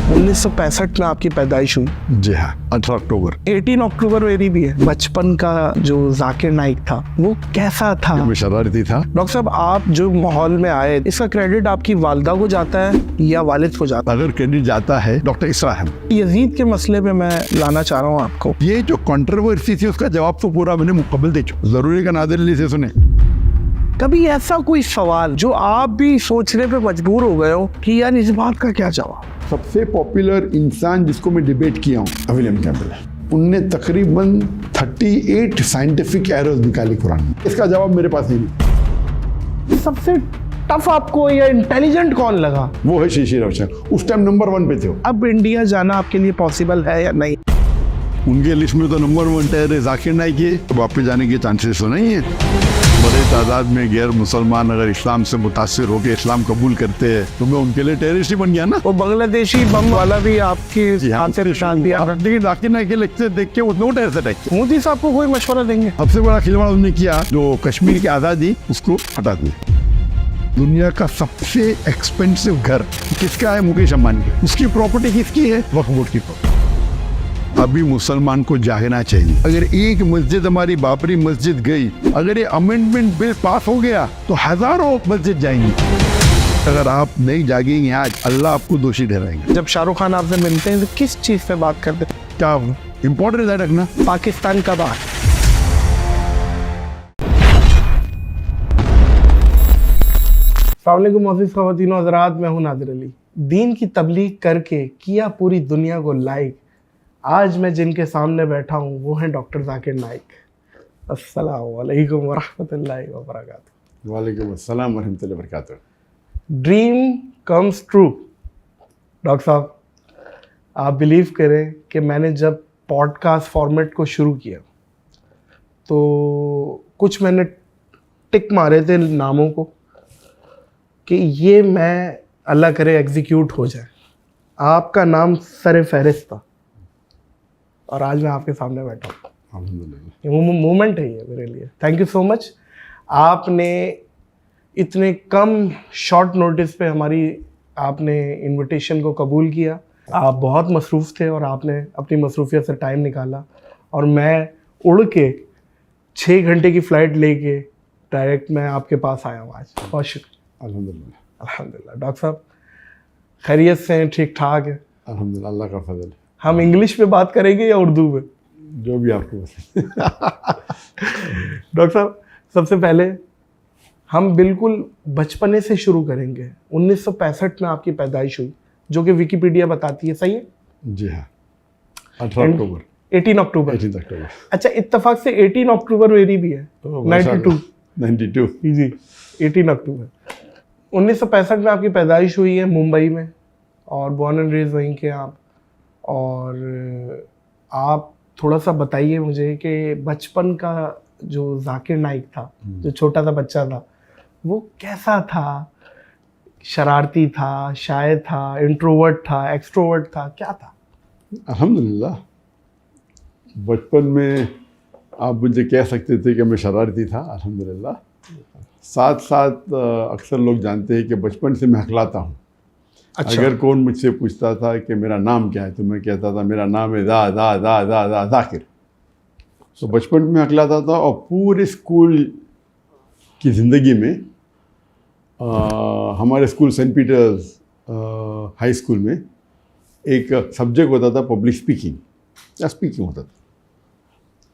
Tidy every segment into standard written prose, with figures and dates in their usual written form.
1965 में आपकी पैदाइश हुई। जी हाँ, 18 अक्टूबर। 18 अक्टूबर मेरी भी है। बचपन का जो जाकिर नाइक था वो कैसा था? मैं शरारती था। डॉक्टर साहब, आप जो माहौल में आए, इसका क्रेडिट आपकी वालिदा को जाता है या वालिद को जाता अगर क्रेडिट जाता है डॉक्टर इसरा अहमद। यजीद के मसले पे मैं लाना चाह रहा हूँ आपको। ये जो कंट्रोवर्सी थी उसका जवाब तो पूरा मैंने मुकम्मल दे चुका। जरूरी का नादिर अली से सुने। कभी ऐसा कोई सवाल जो आप भी सोचने पे मजबूर हो गए हो कि यार इस बात का क्या जवाब? सबसे पॉपुलर इंसान जिसको मैं डिबेट किया हूँ विलियम कैम्पबेल है। उनने तकरीबन 38 साइंटिफिक एरर्स निकाली कुरान में। इसका जवाब मेरे पास ही नहीं। सबसे टफ आपको या इंटेलिजेंट कौन लगा? वो है शीशी रविशंकर। उस टाइम नंबर 1 पे थे। अब इंडिया जाना आपके लिए पॉसिबल है या नहीं? उनके लिस्ट में तो नंबर 1 टेरर जाकिर नाइक है। वापस जाने के चांसेस तो नहीं है। बड़े तादाद में गैर मुसलमान अगर इस्लाम से मुतासिर होकर इस्लाम कबूल करते हैं तो मैं उनके लिए टेररिस्ट ही बन गया ना। वो बांग्लादेशी बम वाला भी आपकी हाथ से निशान दिया। लेकिन जाकिर नाइक के लेक्चर देख के वो नो टेररिस्ट अटैक। मोदी साहब को कोई मशवरा देंगे? सबसे बड़ा खिलवाड़ उन्होंने किया जो कश्मीर की आज़ादी उसको हटा दिया। दुनिया का सबसे एक्सपेंसिव घर किसका है? मुकेश अंबानी का। उसकी प्रॉपर्टी किसकी है? वक्फ बोर्ड की प्रॉपर्टी। अभी मुसलमान को जागना चाहिए। अगर एक मस्जिद हमारी बाबरी मस्जिद गई, अगर ये अमेंडमेंट बिल पास हो गया तो हजारों मस्जिद जाएंगी। अगर आप नहीं जागेंगे आज, अल्लाह आपको दोषी ठहराएंगे। जब शाहरुख खान आपसे मिलते हैं तो किस चीज पे बात करते हैं? क्या इम्पोर्टेंट है रखना? पाकिस्तान का बात। अस्सलामुअलैकुम मोअज़्ज़िज़ ख़वातीन व हज़रात, मैं हूं नादिर अली। दीन की तबलीग करके किया पूरी दुनिया को लाइक। आज मैं जिनके सामने बैठा हूँ वो हैं डॉक्टर जाकिर नाइक। अस्सलामु अलैकुम व रहमतुल्लाहि व बरकातुहू। वालेकुम अस्सलाम व रहमतुल्लाहि व बरकातुहू। Dream comes true. डॉक्टर साहब, आप बिलीव करें कि मैंने जब पॉडकास्ट फॉर्मेट को शुरू किया तो कुछ मैंने टिक मारे थे नामों को कि ये मैं अल्लाह करे एग्जीक्यूट हो जाए। आपका नाम सर फहरिस्त था और आज मैं आपके सामने बैठा हूँ। ये मोमेंट है ये मेरे लिए। Thank you so much. आपने इतने कम शॉर्ट नोटिस पे आपने इनविटेशन को कबूल किया। आप बहुत मसरूफ़ थे और आपने अपनी मसरूफियत से टाइम निकाला और मैं उड़ के 6 घंटे की फ़्लाइट लेके डायरेक्ट मैं आपके पास आया हूँ आज। बहुत शुक्रिया। अल्हम्दुलिल्लाह। अल्हम्दुलिल्लाह। डॉक्टर साहब खैरियत से हैं? ठीक ठाक है? अल्हम्दुलिल्लाह, अल्लाह का फजल। हम इंग्लिश में बात करेंगे या उर्दू में? जो भी आपको पसंद। डॉक्टर साहब, सबसे पहले हम बिल्कुल बचपने से शुरू करेंगे। 1965 में आपकी पैदाइश हुई जो कि विकिपीडिया बताती है, सही है? जी हाँ, 18 अक्टूबर। 18 अक्टूबर। 18 अक्टूबर। अच्छा, इत्तेफाक से 18 अक्टूबर मेरी भी है। 92 जी, 18 अक्टूबर 1965 में आपकी पैदाइश हुई है मुंबई में और बॉर्न एंड रेज वहीं के आप। और आप थोड़ा सा बताइए मुझे कि बचपन का जो जाकिर नाइक था, जो छोटा सा बच्चा था, वो कैसा था? शरारती था, शायर था, इंट्रोवर्ट था, एक्सट्रोवर्ट था, क्या था? अल्हम्दुलिल्लाह, बचपन में आप मुझे कह सकते थे कि मैं शरारती था। अल्हम्दुलिल्लाह। साथ साथ अक्सर लोग जानते हैं कि बचपन से मैं हकलाता हूँ। अच्छा। अगर कौन मुझसे पूछता था कि मेरा नाम क्या है तो मैं कहता था मेरा नाम है जाकिर। तो बचपन में हकलाता था और पूरे स्कूल की ज़िंदगी में हमारे school Saint Peter's high school में एक सब्जेक्ट होता था पब्लिक स्पीकिंग या स्पीकिंग होता था।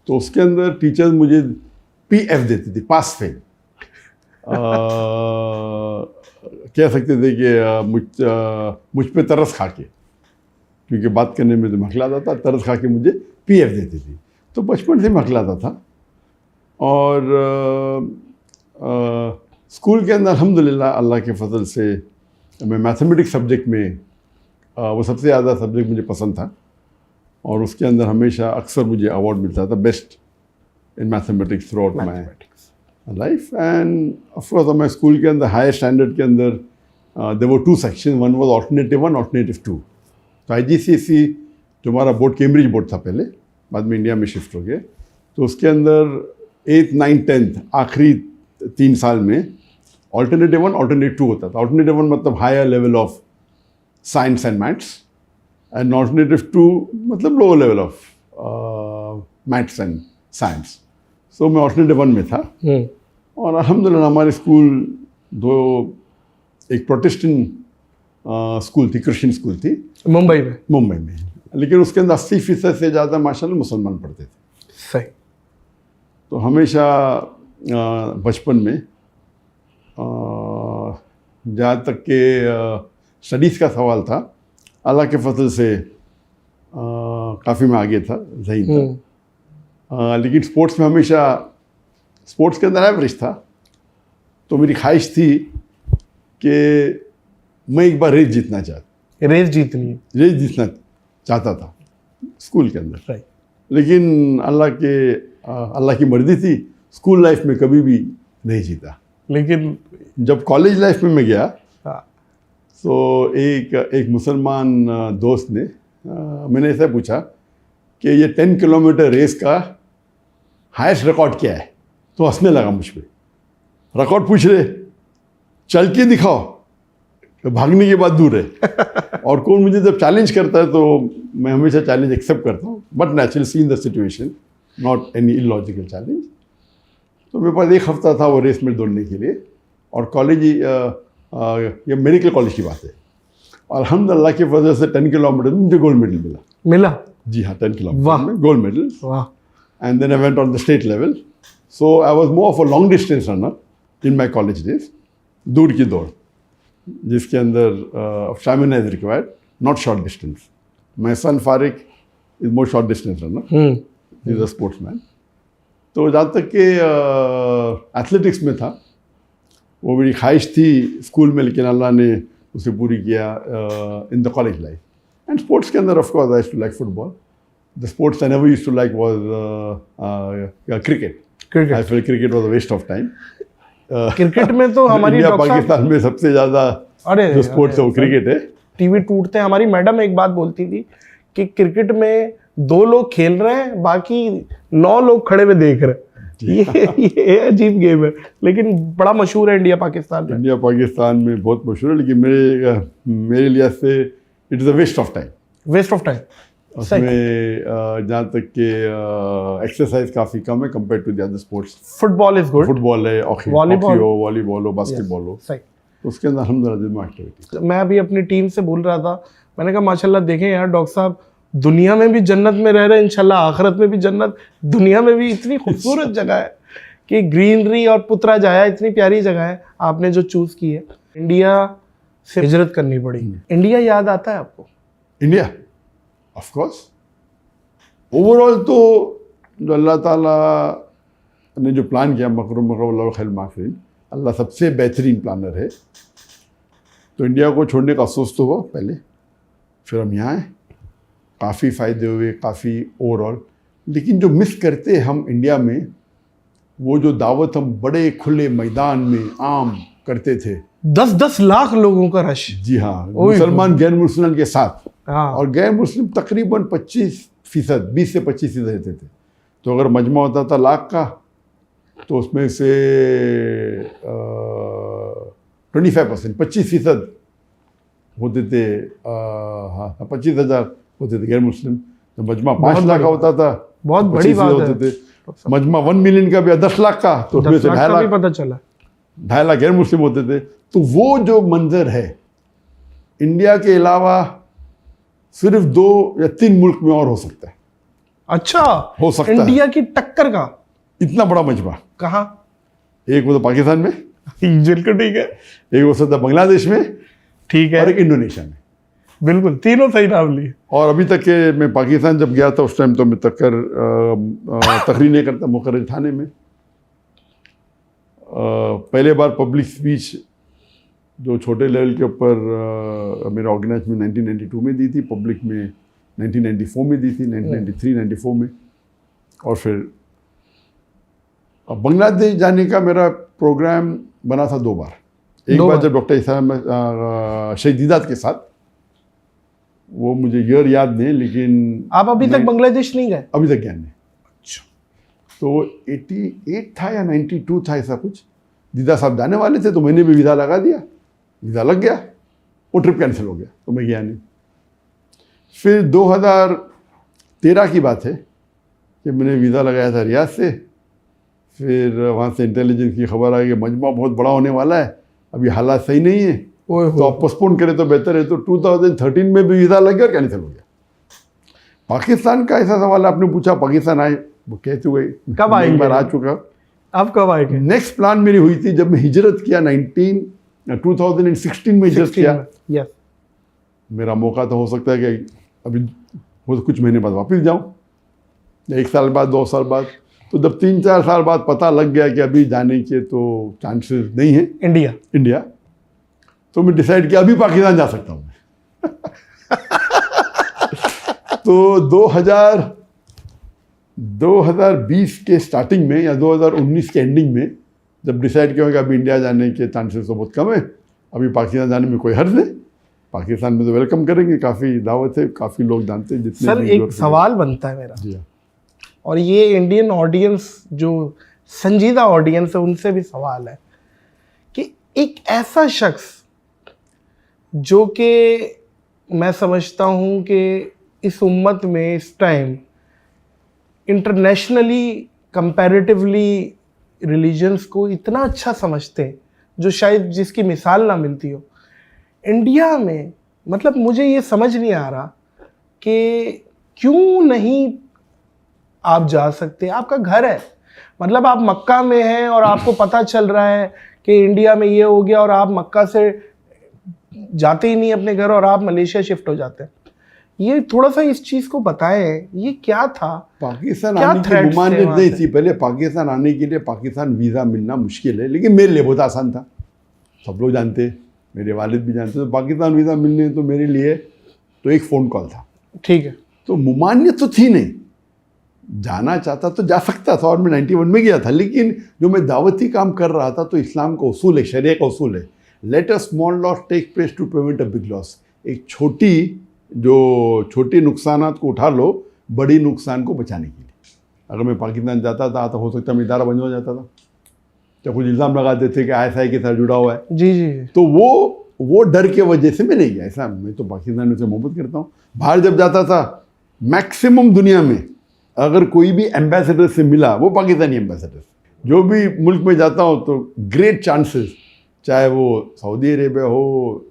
तो उसके अंदर टीचर्स मुझे PF देती थी, पास फेल। कह सकते थे कि मुझ पे तरस खा के, क्योंकि बात करने में तो मखलाता था, तरस खा के मुझे PF देती थी। तो बचपन से मखलाता था। और स्कूल के अंदर अल्हम्दुलिल्लाह अल्लाह के फजल से मैं मैथमेटिक्स सब्जेक्ट में वो सबसे ज़्यादा सब्जेक्ट मुझे पसंद था और उसके अंदर हमेशा अक्सर मुझे अवार्ड मिलता था best in mathematics throughout my life. And of course हमारे स्कूल के अंदर हायर स्टैंडर्ड के अंदर there were 2 section, one was alternative 1, alternative 2। तो IGCSE जो हमारा बोर्ड कैम्ब्रिज बोर्ड था पहले, बाद में इंडिया में शिफ्ट हो गया। तो उसके अंदर 8th 9th 10th आखिरी 3 साल में ऑल्टरनेटिव 1 ऑल्टरनेटिव 2 होता था। ऑल्टरनेटिव 1 मतलब higher level of science and maths and alternative two मतलब lower level of maths and science. So मैं ऑल्टरनेटिव 1 में था। और अल्हम्दुलिल्लाह हमारे स्कूल एक प्रोटेस्टेंट स्कूल थी, क्रिश्चियन स्कूल थी मुंबई में, लेकिन उसके अंदर 80% से ज़्यादा माशाल्लाह मुसलमान पढ़ते थे। सही। तो हमेशा बचपन में जहाँ तक के स्टडीज़ का सवाल था, अल्लाह के फजल से काफ़ी मैं आगे था, ज़हीन था। लेकिन स्पोर्ट्स में हमेशा, स्पोर्ट्स के अंदर एवरेज था। तो मेरी ख्वाहिश थी कि मैं एक बार रेस जीतना रेस जीतना चाहता था स्कूल के अंदर। राइट। लेकिन अल्लाह की मर्जी थी, स्कूल लाइफ में कभी भी नहीं जीता। लेकिन जब कॉलेज लाइफ में मैं गया, हाँ। तो एक मुसलमान दोस्त ने मैंने ऐसा पूछा कि ये 10 किलोमीटर रेस का हाईएस्ट रिकॉर्ड क्या है? तो हंसने लगा मुझ पे। रिकॉर्ड पूछ रहे, चल के दिखाओ, भागने की बात दूर है। और कौन मुझे जब चैलेंज करता है तो मैं हमेशा चैलेंज एक्सेप्ट करता हूँ, but naturally see in the situation, not any illogical challenge. तो मेरे पास 1 हफ्ता था वो रेस में दौड़ने के लिए। और कॉलेज, ये मेडिकल कॉलेज की बात है, अल्हम्दुलिल्लाह की वजह से 10 किलोमीटर में मुझे गोल्ड मेडल मिला। जी हाँ, 10 किलोमीटर में gold medal. And then I went on the state level. So I was more of a long distance runner in my college days, दूर की दौड़, जिसके अंदर stamina is required, not short distance. My son Fariq is more short distance runner, is a sportsman. तो जहाँ तक कि athletics में था, वो मेरी ख्वाहिश थी स्कूल में, लेकिन अल्लाह ने उसे पूरी किया in the college life. And sports के अंदर of course I used to like football. The sports I never used to like was cricket. I felt cricket was a waste of time. Cricket में तो हमारी India Pakistan में सबसे ज़्यादा जो sports है वो क्रिकेट है। टीवी टूटते हैं। हमारी मैडम एक बात बोलती थी कि क्रिकेट में 2 लोग खेल रहे हैं, बाकी 9 लोग खड़े हुए देख रहे हैं। ये अजीब गेम है, लेकिन बड़ा मशहूर है इंडिया पाकिस्तान में। इंडिया पाकिस्तान में बहुत मशहूर है, लेकिन मेरे लिए से it is a waste of time. उसमें जहाँ तक कि एक्सरसाइज काफ़ी कम है compare to the other sports. Football is good. Football है, वॉलीबॉल हो, बास्केटबॉल हो, सही। उसके अंदर अल्हम्दुलिल्लाह एक्टिविटी। मैं अभी अपनी टीम से बोल रहा था, मैंने कहा माशाल्लाह देखें यार डॉक्टर साहब, दुनिया में भी जन्नत में रह रहे हैं, इंशाल्लाह आखिरत में भी जन्नत। दुनिया में भी इतनी खूबसूरत जगह है कि ग्रीनरी और पुत्रा जाया, इतनी प्यारी जगह है आपने जो चूज़ की है। इंडिया से हिजरत करनी पड़ी। इंडिया याद आता है आपको? India of course. ओवरऑल तो जो अल्लाह ताला ने जो प्लान किया, मकरूम खैर माफिन, अल्लाह सबसे बेहतरीन प्लानर है। तो इंडिया को छोड़ने का अफसोस तो हुआ पहले, फिर हम यहाँ आए, काफ़ी फ़ायदे हुए, काफ़ी ओवरऑल। लेकिन जो मिस करते हम इंडिया में, वो जो दावत हम बड़े खुले मैदान में आम करते थे, 10-10 लाख लोगों का रश। जी हाँ, मुसलमान गैर मुसलमान के साथ। हाँ। और गैर मुस्लिम तकरीबन 25%, 20 से 25% रहते थे। तो अगर मजमा होता था लाख का, तो उसमें से 25%, 25% होते थे, हाँ 25,000 होते थे गैर मुस्लिम। तो मजमा 5 लाख का होता था, बहुत बड़ी बात होते थे। मजमा 1 मिलियन का भी 10 लाख का, तो उसमें से 2.5 लाख पता चला, 2.5 लाख गैर मुस्लिम होते थे। तो वो जो मंजर है, इंडिया के अलावा सिर्फ 2 या 3 मुल्क में और हो सकता है। अच्छा, हो सकता है इंडिया की टक्कर का इतना बड़ा मजमा। कहाँ? एक वो तो पाकिस्तान में, बिल्कुल ठीक है। एक हो सकता है बांग्लादेश में, ठीक है, और एक इंडोनेशिया में। बिल्कुल, तीनों सही नाम लिए। और अभी तक के मैं पाकिस्तान जब गया था, उस टाइम तो मैं तकरीर नहीं करता मुकर्रर थाने में। पहले बार पब्लिक स्पीच जो छोटे लेवल के ऊपर मेरा ऑर्गेनाइज में 1992 में दी थी, पब्लिक में 1994 में दी थी, 1993-94 में। और फिर बांग्लादेश जाने का मेरा प्रोग्राम बना था 2 बार। एक बार जब डॉक्टर शहीद दीदात के साथ, वो मुझे ईयर याद नहीं, लेकिन आप अभी तक बांग्लादेश नहीं गए? अभी तक गया नहीं। अच्छा। तो 88 था या 92 था, ऐसा कुछ। दीदा साहब जाने वाले थे, तो मैंने भी वीज़ा लगा दिया, वीज़ा लग गया, वो ट्रिप कैंसिल हो गया, तो मैं गया नहीं। फिर 2013 की बात है कि मैंने वीज़ा लगाया था रियाद से। फिर वहाँ से इंटेलिजेंस की खबर आई कि मजमा बहुत बड़ा होने वाला है, अभी हालात सही नहीं है, तो आप पोस्टपोन करें तो बेहतर है। तो 2013 में भी वीज़ा लग गया और कैंसिल हो गया। पाकिस्तान का ऐसा सवाल आपने पूछा, पाकिस्तान आए, वो कहते हुए कब आएंगे? एक बार आ चुका। अब कब आएंगे? नेक्स्ट प्लान मेरी हुई थी जब मैं हिजरत किया 2016 में हिजरत किया। यस, मेरा मौका तो हो सकता है कि अभी वो कुछ महीने बाद वापस जाऊं, 1 साल बाद, 2 साल बाद। तो जब 3-4 साल बाद पता लग गया कि अभी जाने के तो चांसेस नहीं है इंडिया, तो मैं डिसाइड किया अभी पाकिस्तान जा सकता हूँ मैं। तो 2020 के स्टार्टिंग में या 2019 के एंडिंग में जब डिसाइड किया कि अभी इंडिया जाने के चांसेस तो बहुत कम है, अभी पाकिस्तान जाने में कोई हर्ज नहीं, पाकिस्तान में तो वेलकम करेंगे, काफ़ी दावत है, काफ़ी लोग जानते हैं। जितने सर एक सवाल बनता है मेरा, जी हाँ, और ये इंडियन ऑडियंस जो संजीदा ऑडियंस है उनसे भी सवाल है कि एक ऐसा शख्स जो कि मैं समझता हूँ कि इस उम्मत में इस टाइम इंटरनेशनली कंपैरेटिवली रिलीजन्स को इतना अच्छा समझते हैं, जो शायद जिसकी मिसाल ना मिलती हो इंडिया में, मतलब मुझे ये समझ नहीं आ रहा कि क्यों नहीं आप जा सकते। आपका घर है, मतलब आप मक्का में हैं और आपको पता चल रहा है कि इंडिया में ये हो गया और आप मक्का से जाते ही नहीं अपने घर और आप मलेशिया शिफ्ट हो जाते हैं। ये थोड़ा सा इस चीज़ को बताएं, ये क्या था? पाकिस्तान आने की मुमानियत नहीं थी। पहले पाकिस्तान आने के लिए पाकिस्तान वीज़ा मिलना मुश्किल है, लेकिन मेरे लिए बहुत आसान था, सब लोग जानते, मेरे वालिद भी जानते। तो पाकिस्तान वीज़ा मिलने तो मेरे लिए तो एक फ़ोन कॉल था, ठीक है। तो मुमानियत तो थी नहीं, जाना चाहता तो जा सकता था और मैं 91 में गया था। लेकिन जो मैं दावती काम कर रहा था तो इस्लाम का उसूल है, शरिया का उसूल है, let a small loss take place to prevent a big loss. एक छोटे नुकसानात को उठा लो बड़ी नुकसान को बचाने के लिए। अगर मैं पाकिस्तान जाता था तो हो सकता है इदारा बंद हो जाता था, तो कुछ इल्ज़ाम लगाते थे कि ISI के साथ जुड़ा हुआ है। जी जी। तो वो डर के वजह से मैं नहीं गया। ऐसा मैं तो पाकिस्तान से मोहब्बत करता हूँ। बाहर जब जाता था मैक्सिमम दुनिया में अगर कोई भी एम्बेसडर से मिला, वो पाकिस्तानी एम्बेसडर, जो भी मुल्क में जाता हूँ तो ग्रेट चांसेस, चाहे वो सऊदी अरेबिया हो,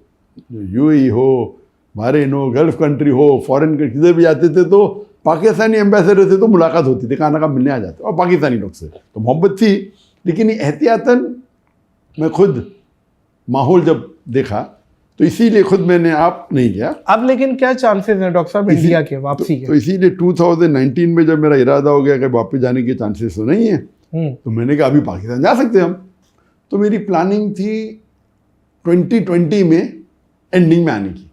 UAE हो, बहरीन हो, गल्फ कंट्री हो, फॉरेन किधर भी जाते थे तो पाकिस्तानी एम्बेसडर से तो मुलाकात होती थी, खाना का मिलने आ जाते, और पाकिस्तानी लोग से तो मोहब्बत थी। लेकिन एहतियातन मैं खुद माहौल जब देखा तो इसीलिए खुद मैंने आप नहीं गया। अब लेकिन क्या चांसेस हैं डॉक्टर साहब इंडिया के वापसी के? तो इसीलिए 2019 में जब मेरा इरादा हो गया कि वापस जाने के चांसेस तो नहीं है, तो मैंने कहा अभी पाकिस्तान जा सकते हैं हम। तो मेरी प्लानिंग थी 2020 में एंडिंग में आने की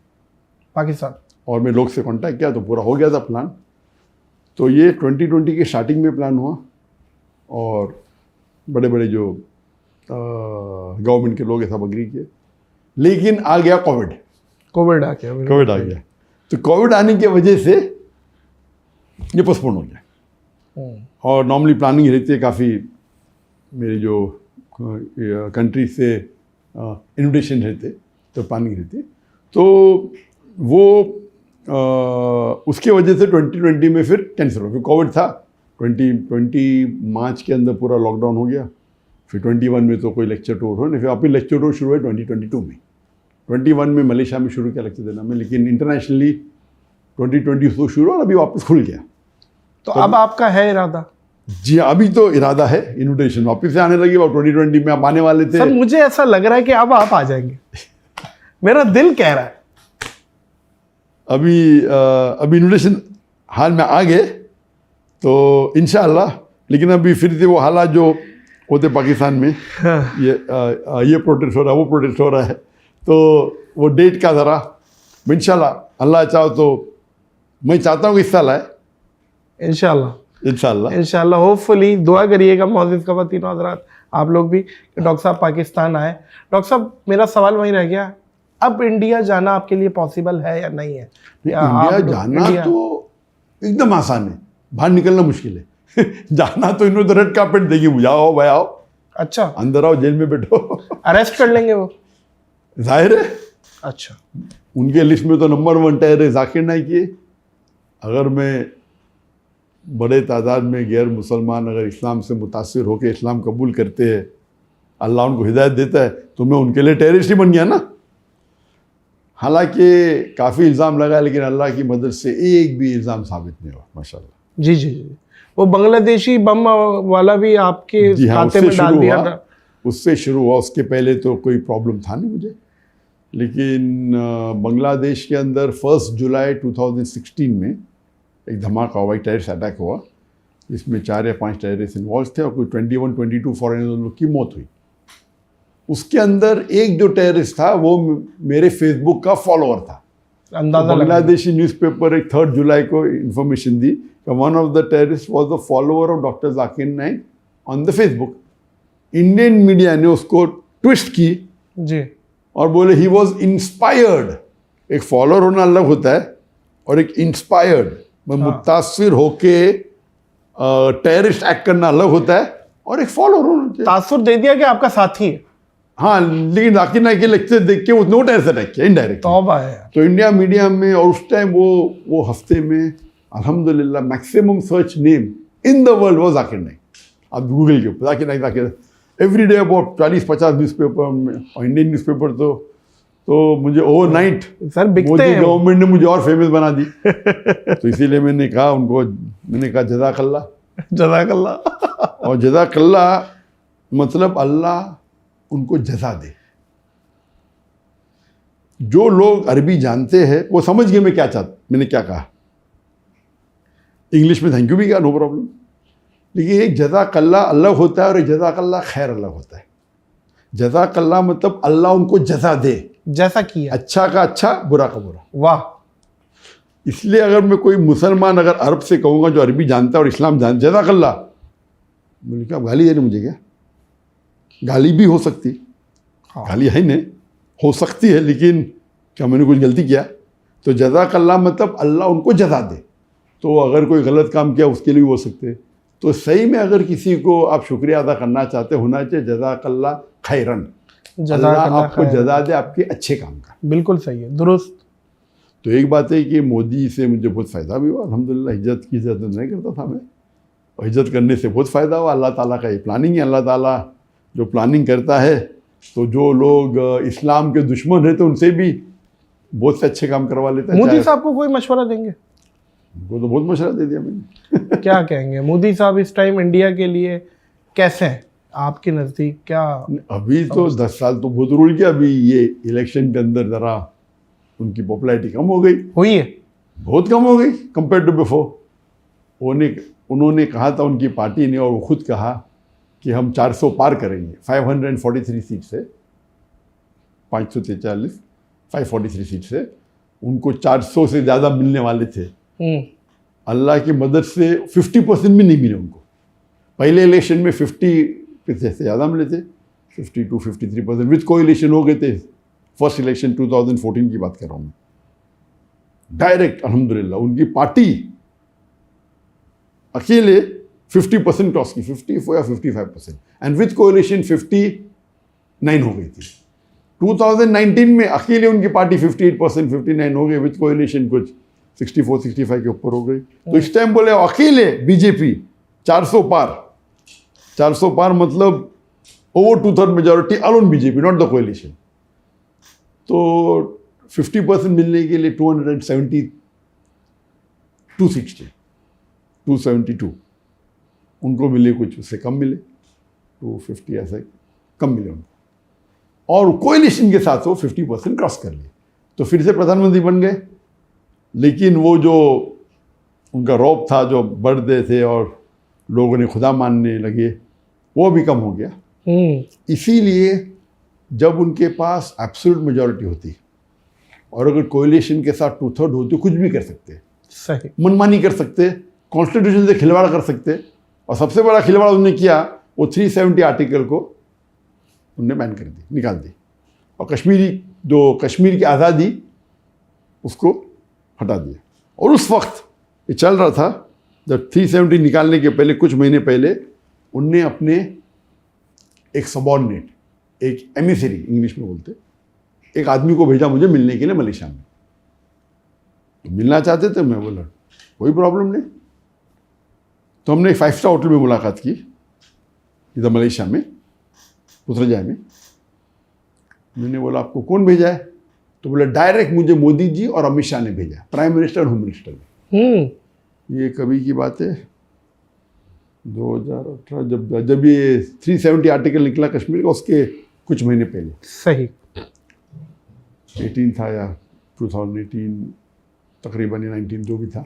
पाकिस्तान, और मैं लोग से कांटेक्ट किया तो पूरा हो गया था प्लान। तो ये 2020 के स्टार्टिंग में प्लान हुआ और बड़े बड़े जो गवर्नमेंट के लोग सब अग्री किए। लेकिन आ गया कोविड आ गया। तो कोविड आने की वजह से ये पोस्टपोन हो गया। और नॉर्मली प्लानिंग रहती है काफ़ी, मेरी जो कंट्री से इन्विटेशन रहते तो प्लानिंग रहती है, तो वो उसके वजह से 2020 में फिर कैंसिल हो गया। कोविड था, 2020 मार्च के अंदर पूरा लॉकडाउन हो गया। फिर 21 में तो कोई लेक्चर टूर हो नहीं, फिर वापस लेक्चर टूर शुरू हुआ 2022 में। 21 में मलेशिया में शुरू किया लेक्चर देना में, लेकिन इंटरनेशनली 2020 तो शुरू और अभी वापस खुल गया। तो अब आपका है इरादा? जी अभी तो इरादा है, इन्विटेशन वापस से आने लगी। और 2020 में आप आने वाले थे। सर मुझे ऐसा लग रहा है कि अब आप आ जाएंगे, मेरा दिल कह रहा है। अभी इन्विटेशन हाल में आ गए तो इंशाअल्लाह, लेकिन अभी फिर से वो हालात जो होते पाकिस्तान में, ये प्रोटेस्ट हो रहा है, वो प्रोटेस्ट हो रहा है, तो वो डेट का ज़रा इंशाअल्लाह अल्लाह चाहो तो मैं चाहता हूँ कि इस साल आए इंशाअल्लाह होपफुली। दुआ करिएगा मौजूद ख़वातीन हज़रात, आप लोग भी, कि डॉक्टर साहब पाकिस्तान आए। डॉक्टर साहब मेरा सवाल वहीं रह गया, अब इंडिया जाना आपके लिए पॉसिबल है या नहीं है? इंडिया जाना तो एकदम आसान है, बाहर निकलना मुश्किल है। जाना तो इन्होंने तो रेड कार्पेट देगी, बुझाओ भाई आओ, अच्छा अंदर आओ, जेल में बैठो, अरेस्ट कर लेंगे वो, जाहिर है। अच्छा, उनके लिस्ट में तो नंबर 1 टायर है जाकिर नाइक, अगर मैं बड़े तादाद में गैर मुसलमान अगर इस्लाम से मुतासिर होकर इस्लाम कबूल करते हैं, अल्लाह उनको हिदायत देता है, तो मैं उनके लिए टेररिस्ट ही बन गया ना। हालांकि काफ़ी इल्ज़ाम लगा, लेकिन अल्लाह की मदद से एक भी इल्ज़ाम साबित नहीं हुआ, माशाल्लाह। जी जी जी। वो बांग्लादेशी बम वाला भी आपके जी हाँ, खाते में डाल दिया था। उससे शुरू हुआ। उसके पहले तो कोई प्रॉब्लम था नहीं मुझे, लेकिन बांग्लादेश के अंदर 1 जुलाई 2016 में एक धमाका हुआ, एक टेररिस्ट अटैक हुआ, जिसमें 4 या 5 टेररिस्ट इन्वॉल्व थे और कोई 21-22 फॉरेनर की मौत हुई। उसके अंदर एक जो टेररिस्ट था वो मेरे फेसबुक का फॉलोअर था। अंदाजा तो बांग्लादेशी न्यूज़पेपर एक 3 जुलाई को इंफॉर्मेशन दी कि one of the terrorist was the follower of doctor Zakir Naik on the Facebook. Indian media ने उसको ट्विस्ट की जी और बोले ही वॉज इंस्पायर्ड। एक फॉलोअर होना अलग होता है और एक इंस्पायर्ड मुतासिर होके टेररिस्ट एक्ट करना अलग होता है, और एक फॉलोअर होना चाहिए। तासुर दे दिया कि आपका साथी है। हाँ, लेकिन जाकिर नाइक के लेक्चर देख के उसने टेररिस्ट अटैक किया इनडायरेक्ट। तौबा है। तो इंडिया मीडिया में, और उस टाइम वो हफ्ते में अल्हम्दुलिल्लाह maximum search name in the world वो जाकिर नाइक। आप गूगल के ऊपर Zakir every day about 40-50 newspaper में, और इंडियन न्यूज़पेपर तो मुझे ओवरनाइट सर बिकते मोदी हैं। गवर्नमेंट ने मुझे और फेमस बना दी। तो इसीलिए मैंने कहा जज़ाकल्लाह। जज़ाकल्लाह। और जज़ाकल्लाह मतलब अल्लाह उनको जज़ा दे। जो लोग अरबी जानते हैं वो समझ गए मैंने क्या कहा। इंग्लिश में थैंक यू भी कहा, नो प्रॉब्लम। लेकिन एक जज़ाकल्लाह अलग होता है और एक जज़ाकल्लाह खैर अलग होता है। जज़ाकल्लाह मतलब अल्लाह उनको जज़ा दे, जैसा किया, अच्छा का अच्छा, बुरा का बुरा। वाह। इसलिए अगर मैं कोई मुसलमान अगर अरब से कहूँगा जो अरबी जानता है और इस्लाम जानता, जज़ाकल्लाह, बोले क्या गाली दे रहे मुझे? क्या गाली भी हो सकती, हाँ। गाली है नहीं, हो सकती है, लेकिन क्या मैंने कुछ गलती किया? तो जज़ाकल्लाह मतलब अल्लाह उनको जज़ा दे। तो अगर कोई गलत काम किया उसके लिए भी हो सकते हैं। तो सही में अगर किसी को आप शुक्रिया अदा करना चाहते, होना चाहिए जज़ाकल्लाह खैरन, अल्लाह आपको जज़ा दे आपके अच्छे काम का। बिल्कुल सही है, दुरुस्त। तो एक बात है कि मोदी से मुझे बहुत फ़ायदा भी हुआ अल्हम्दुलिल्लाह। इज्जत की इज्जत नहीं करता था मैं, और इज्जत करने से बहुत फ़ायदा हुआ। अल्लाह ताला का ये प्लानिंग है। अल्लाह ताला जो प्लानिंग करता है, तो जो लोग इस्लाम के दुश्मन रहते उनसे भी बहुत से अच्छे काम करवा लेता है। मोदी साहब को कोई मशवरा देंगे? उनको तो बहुत मशवरा दे दिया मैंने। क्या कहेंगे मोदी साहब इस टाइम इंडिया के लिए कैसे हैं आपके नज़दीक? क्या अभी तो 10 साल तो बहुत रूल किया। अभी ये इलेक्शन के अंदर ज़रा उनकी पॉपुलैरिटी कम हो गई, हुई है, बहुत कम हो गई कंपेयर टू बिफोर। उन्होंने कहा था, उनकी पार्टी ने, और वो खुद कहा कि हम 400 पार करेंगे 543 सीट से, 543 543 सीट से। उनको 400 से ज़्यादा मिलने वाले थे। अल्लाह की मदद से 50% भी नहीं मिले उनको। पहले इलेक्शन में 50 से ज़्यादा मिले थे, 52-53% विद कोएलिशन हो गए थे। फर्स्ट इलेक्शन 2014 की बात कर रहा हूँ मैं। डायरेक्ट अल्हम्दुलिल्लाह उनकी पार्टी अकेले 50% क्रॉस की, 54 या 55%, एंड विद कोएलिशन 59 हो गई थी। 2019 में अकेले उनकी पार्टी 58%, 59 हो गई, विद कोएलिशन कुछ 64-65 के ऊपर हो गई। तो इस टाइम बोले अकेले बीजेपी 400 पार मतलब over 2/3 majority alone BJP, not the coalition. तो 50% मिलने के लिए 272 सीट्स थे, 272 उनको मिले, कुछ उससे कम मिले, 250 ऐसे कम मिले उनको। और कोएलिशन के साथ वो 50% क्रॉस कर लिए, तो फिर से प्रधानमंत्री बन गए। लेकिन वो जो उनका रौब था, जो बढ़ते थे और लोगों ने खुदा मानने लगे, वो भी कम हो गया। इसीलिए जब उनके पास एब्सोल्यूट मेजॉरिटी होती और अगर कोएलिशन के साथ 2/3 होती, कुछ भी कर सकते, सही मनमानी कर सकते, कॉन्स्टिट्यूशन से खिलवाड़ कर सकते। और सबसे बड़ा खिलवाड़ उन्होंने किया, वो 370 आर्टिकल को उन्होंने बैन कर दी, निकाल दी, और कश्मीर की आज़ादी उसको हटा दिया। और उस वक्त ये चल रहा था, जब 370 निकालने के पहले, कुछ महीने पहले, उनने अपने एक सबॉर्डिनेट, एक एमिसरी इंग्लिश में बोलते, एक आदमी को भेजा मुझे मिलने के लिए मलेशिया में। तो मिलना चाहते थे, मैं बोला कोई प्रॉब्लम नहीं। तो हमने एक 5 स्टार होटल में मुलाकात की इधर मलेशिया में, पुत्रजय में। मैंने बोला आपको कौन भेजा है? तो बोला डायरेक्ट मुझे मोदी जी और अमित शाह ने भेजा, प्राइम मिनिस्टर और होम मिनिस्टर ने। ये कभी की बात है 2018, जब ये 370 आर्टिकल निकला कश्मीर का, उसके कुछ महीने पहले। सही। 18 था या 2018 तकरीबन, 19 जो भी था।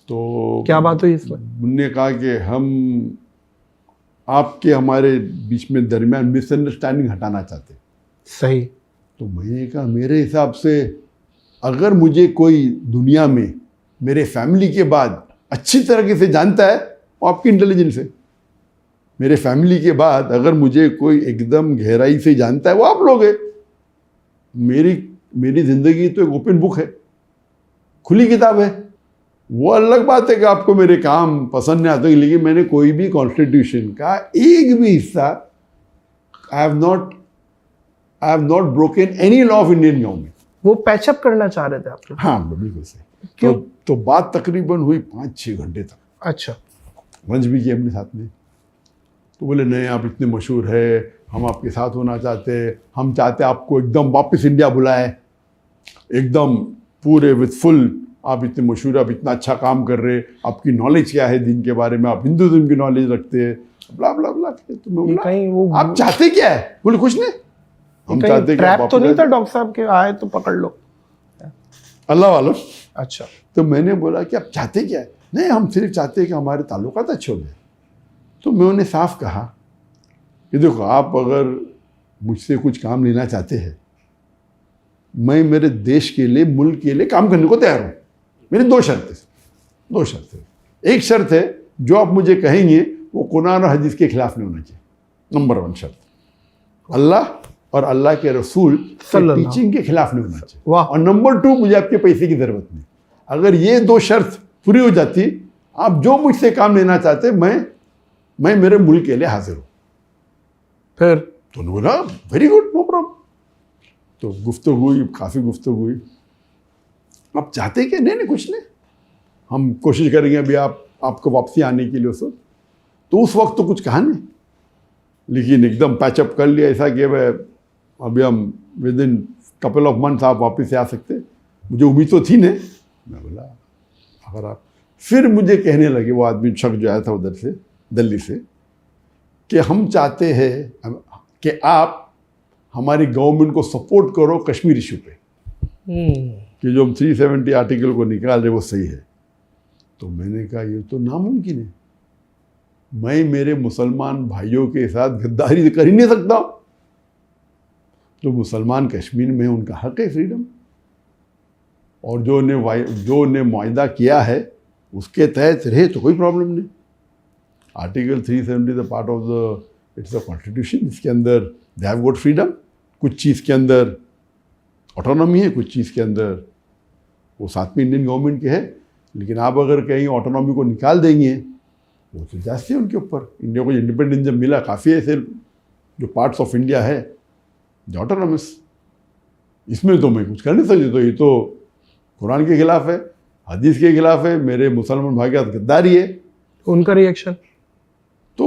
तो क्या बात हुई इसमें? उनने कहा कि हम आपके हमारे बीच में दरमियान मिसअंडरस्टैंडिंग हटाना चाहते। सही। तो मैंने कहा मेरे हिसाब से अगर मुझे कोई दुनिया में मेरे फैमिली के बाद अच्छी तरीके से जानता है वो आपकी इंटेलिजेंस है। मेरे फैमिली के बाद अगर मुझे कोई एकदम गहराई से जानता है वो आप लोग हैं। मेरी ज़िंदगी तो एक ओपन बुक है, खुली किताब है। वो अलग बात है कि आपको मेरे काम पसंद नहीं आते, लेकिन मैंने कोई भी कॉन्स्टिट्यूशन का एक भी हिस्सा आई have not broken any law of Indian government. वो पैचअप करना चाह रहे थे आप लोग? हाँ बिल्कुल सही। क्यों? तो बात तकरीबन हुई 5-6 घंटे तक। अच्छा। लंच भी किया अपने साथ में। तो बोले नहीं आप इतने मशहूर है, हम आपके साथ होना चाहते हैं, हम चाहते आपको एकदम वापस इंडिया बुलाए, एकदम पूरे विथ फुल। आप इतने मशहूर, आप इतना अच्छा काम कर रहे, आपकी नॉलेज क्या है दिन के बारे में, आप हिंदुज़म की नॉलेज रखते हैं, ब्ला ब्ला ब्ला। तो मैं बोला कहीं वो आप चाहते क्या है? बोले कुछ नहीं, हम चाहते कि ट्रैप तो नहीं था डॉक्टर साहब के आए तो पकड़ लो? अल्लाह वाला। अच्छा। तो मैंने बोला कि आप चाहते क्या है? नहीं हम सिर्फ चाहते हैं कि हमारे ताल्लुकात अच्छे हो जाए। तो मैं उन्हें साफ कहा कि देखो आप अगर मुझसे कुछ काम लेना चाहते हैं, मैं मेरे देश के लिए, मुल्क के लिए काम करने को तैयार हूँ। मेरी 2 शर्तें। एक शर्त है जो आप मुझे कहेंगे वो कुरान और हदीस के खिलाफ नहीं होना चाहिए। नंबर 1 शर्त, अल्लाह और अल्लाह के रसूल टीचिंग के खिलाफ नहीं होना चाहिए। और नंबर 2, मुझे आपके पैसे की ज़रूरत नहीं। अगर ये 2 शर्त पूरी हो जाती, आप जो मुझसे काम लेना चाहते, मैं मेरे मुल्क के लिए हाजिर हूँ। फिर तो उन्होंने बोला वेरी गुड, नो प्रॉब्लम। तो गुफ्तगू हुई, काफ़ी गुफ्तगू हुई। आप चाहते क्या? नहीं कुछ नहीं, हम कोशिश करेंगे अभी आपको वापसी आने के लिए। तो उस वक्त तो कुछ कहा नहीं, लेकिन एकदम पैचअप कर लिया ऐसा कि भाई अभी हम with in couple of months आप वापस से आ सकते। मुझे उम्मीद तो थी नहीं। मैं बोला अगर आप, फिर मुझे कहने लगे वो आदमी शख्स जो आया था उधर से, दिल्ली से, कि हम चाहते हैं कि आप हमारी गवर्नमेंट को सपोर्ट करो कश्मीर इशू पे, कि जो हम 370 आर्टिकल को निकाल रहे वो सही है। तो मैंने कहा ये तो नामुमकिन है, मैं मेरे मुसलमान भाइयों के साथ गद्दारी कर ही नहीं सकता। जो मुसलमान कश्मीर में उनका हक है फ्रीडम, और जो ने मुआहदा किया है उसके तहत रहे तो कोई प्रॉब्लम नहीं। Article 370 the part of the it's a constitution, इसके अंदर दे हैव गॉट फ्रीडम। कुछ चीज़ के अंदर ऑटोनॉमी है, कुछ चीज़ के अंदर वो साथ में इंडियन गवर्नमेंट के है। लेकिन आप अगर कहीं ऑटोनॉमी को निकाल देंगे वो तो जाते हैं उनके ऊपर। इंडिया को इंडिपेंडेंस जब मिला, काफ़ी ऐसे जो पार्ट्स ऑफ इंडिया है जो ऑटोनॉमस, इसमें तो मैं कुछ कर नहीं सकती। तो ये तो कुरान के खिलाफ है, हदीस के खिलाफ है, मेरे मुसलमान भाई के साथ गद्दारी है। उनका रिएक्शन तो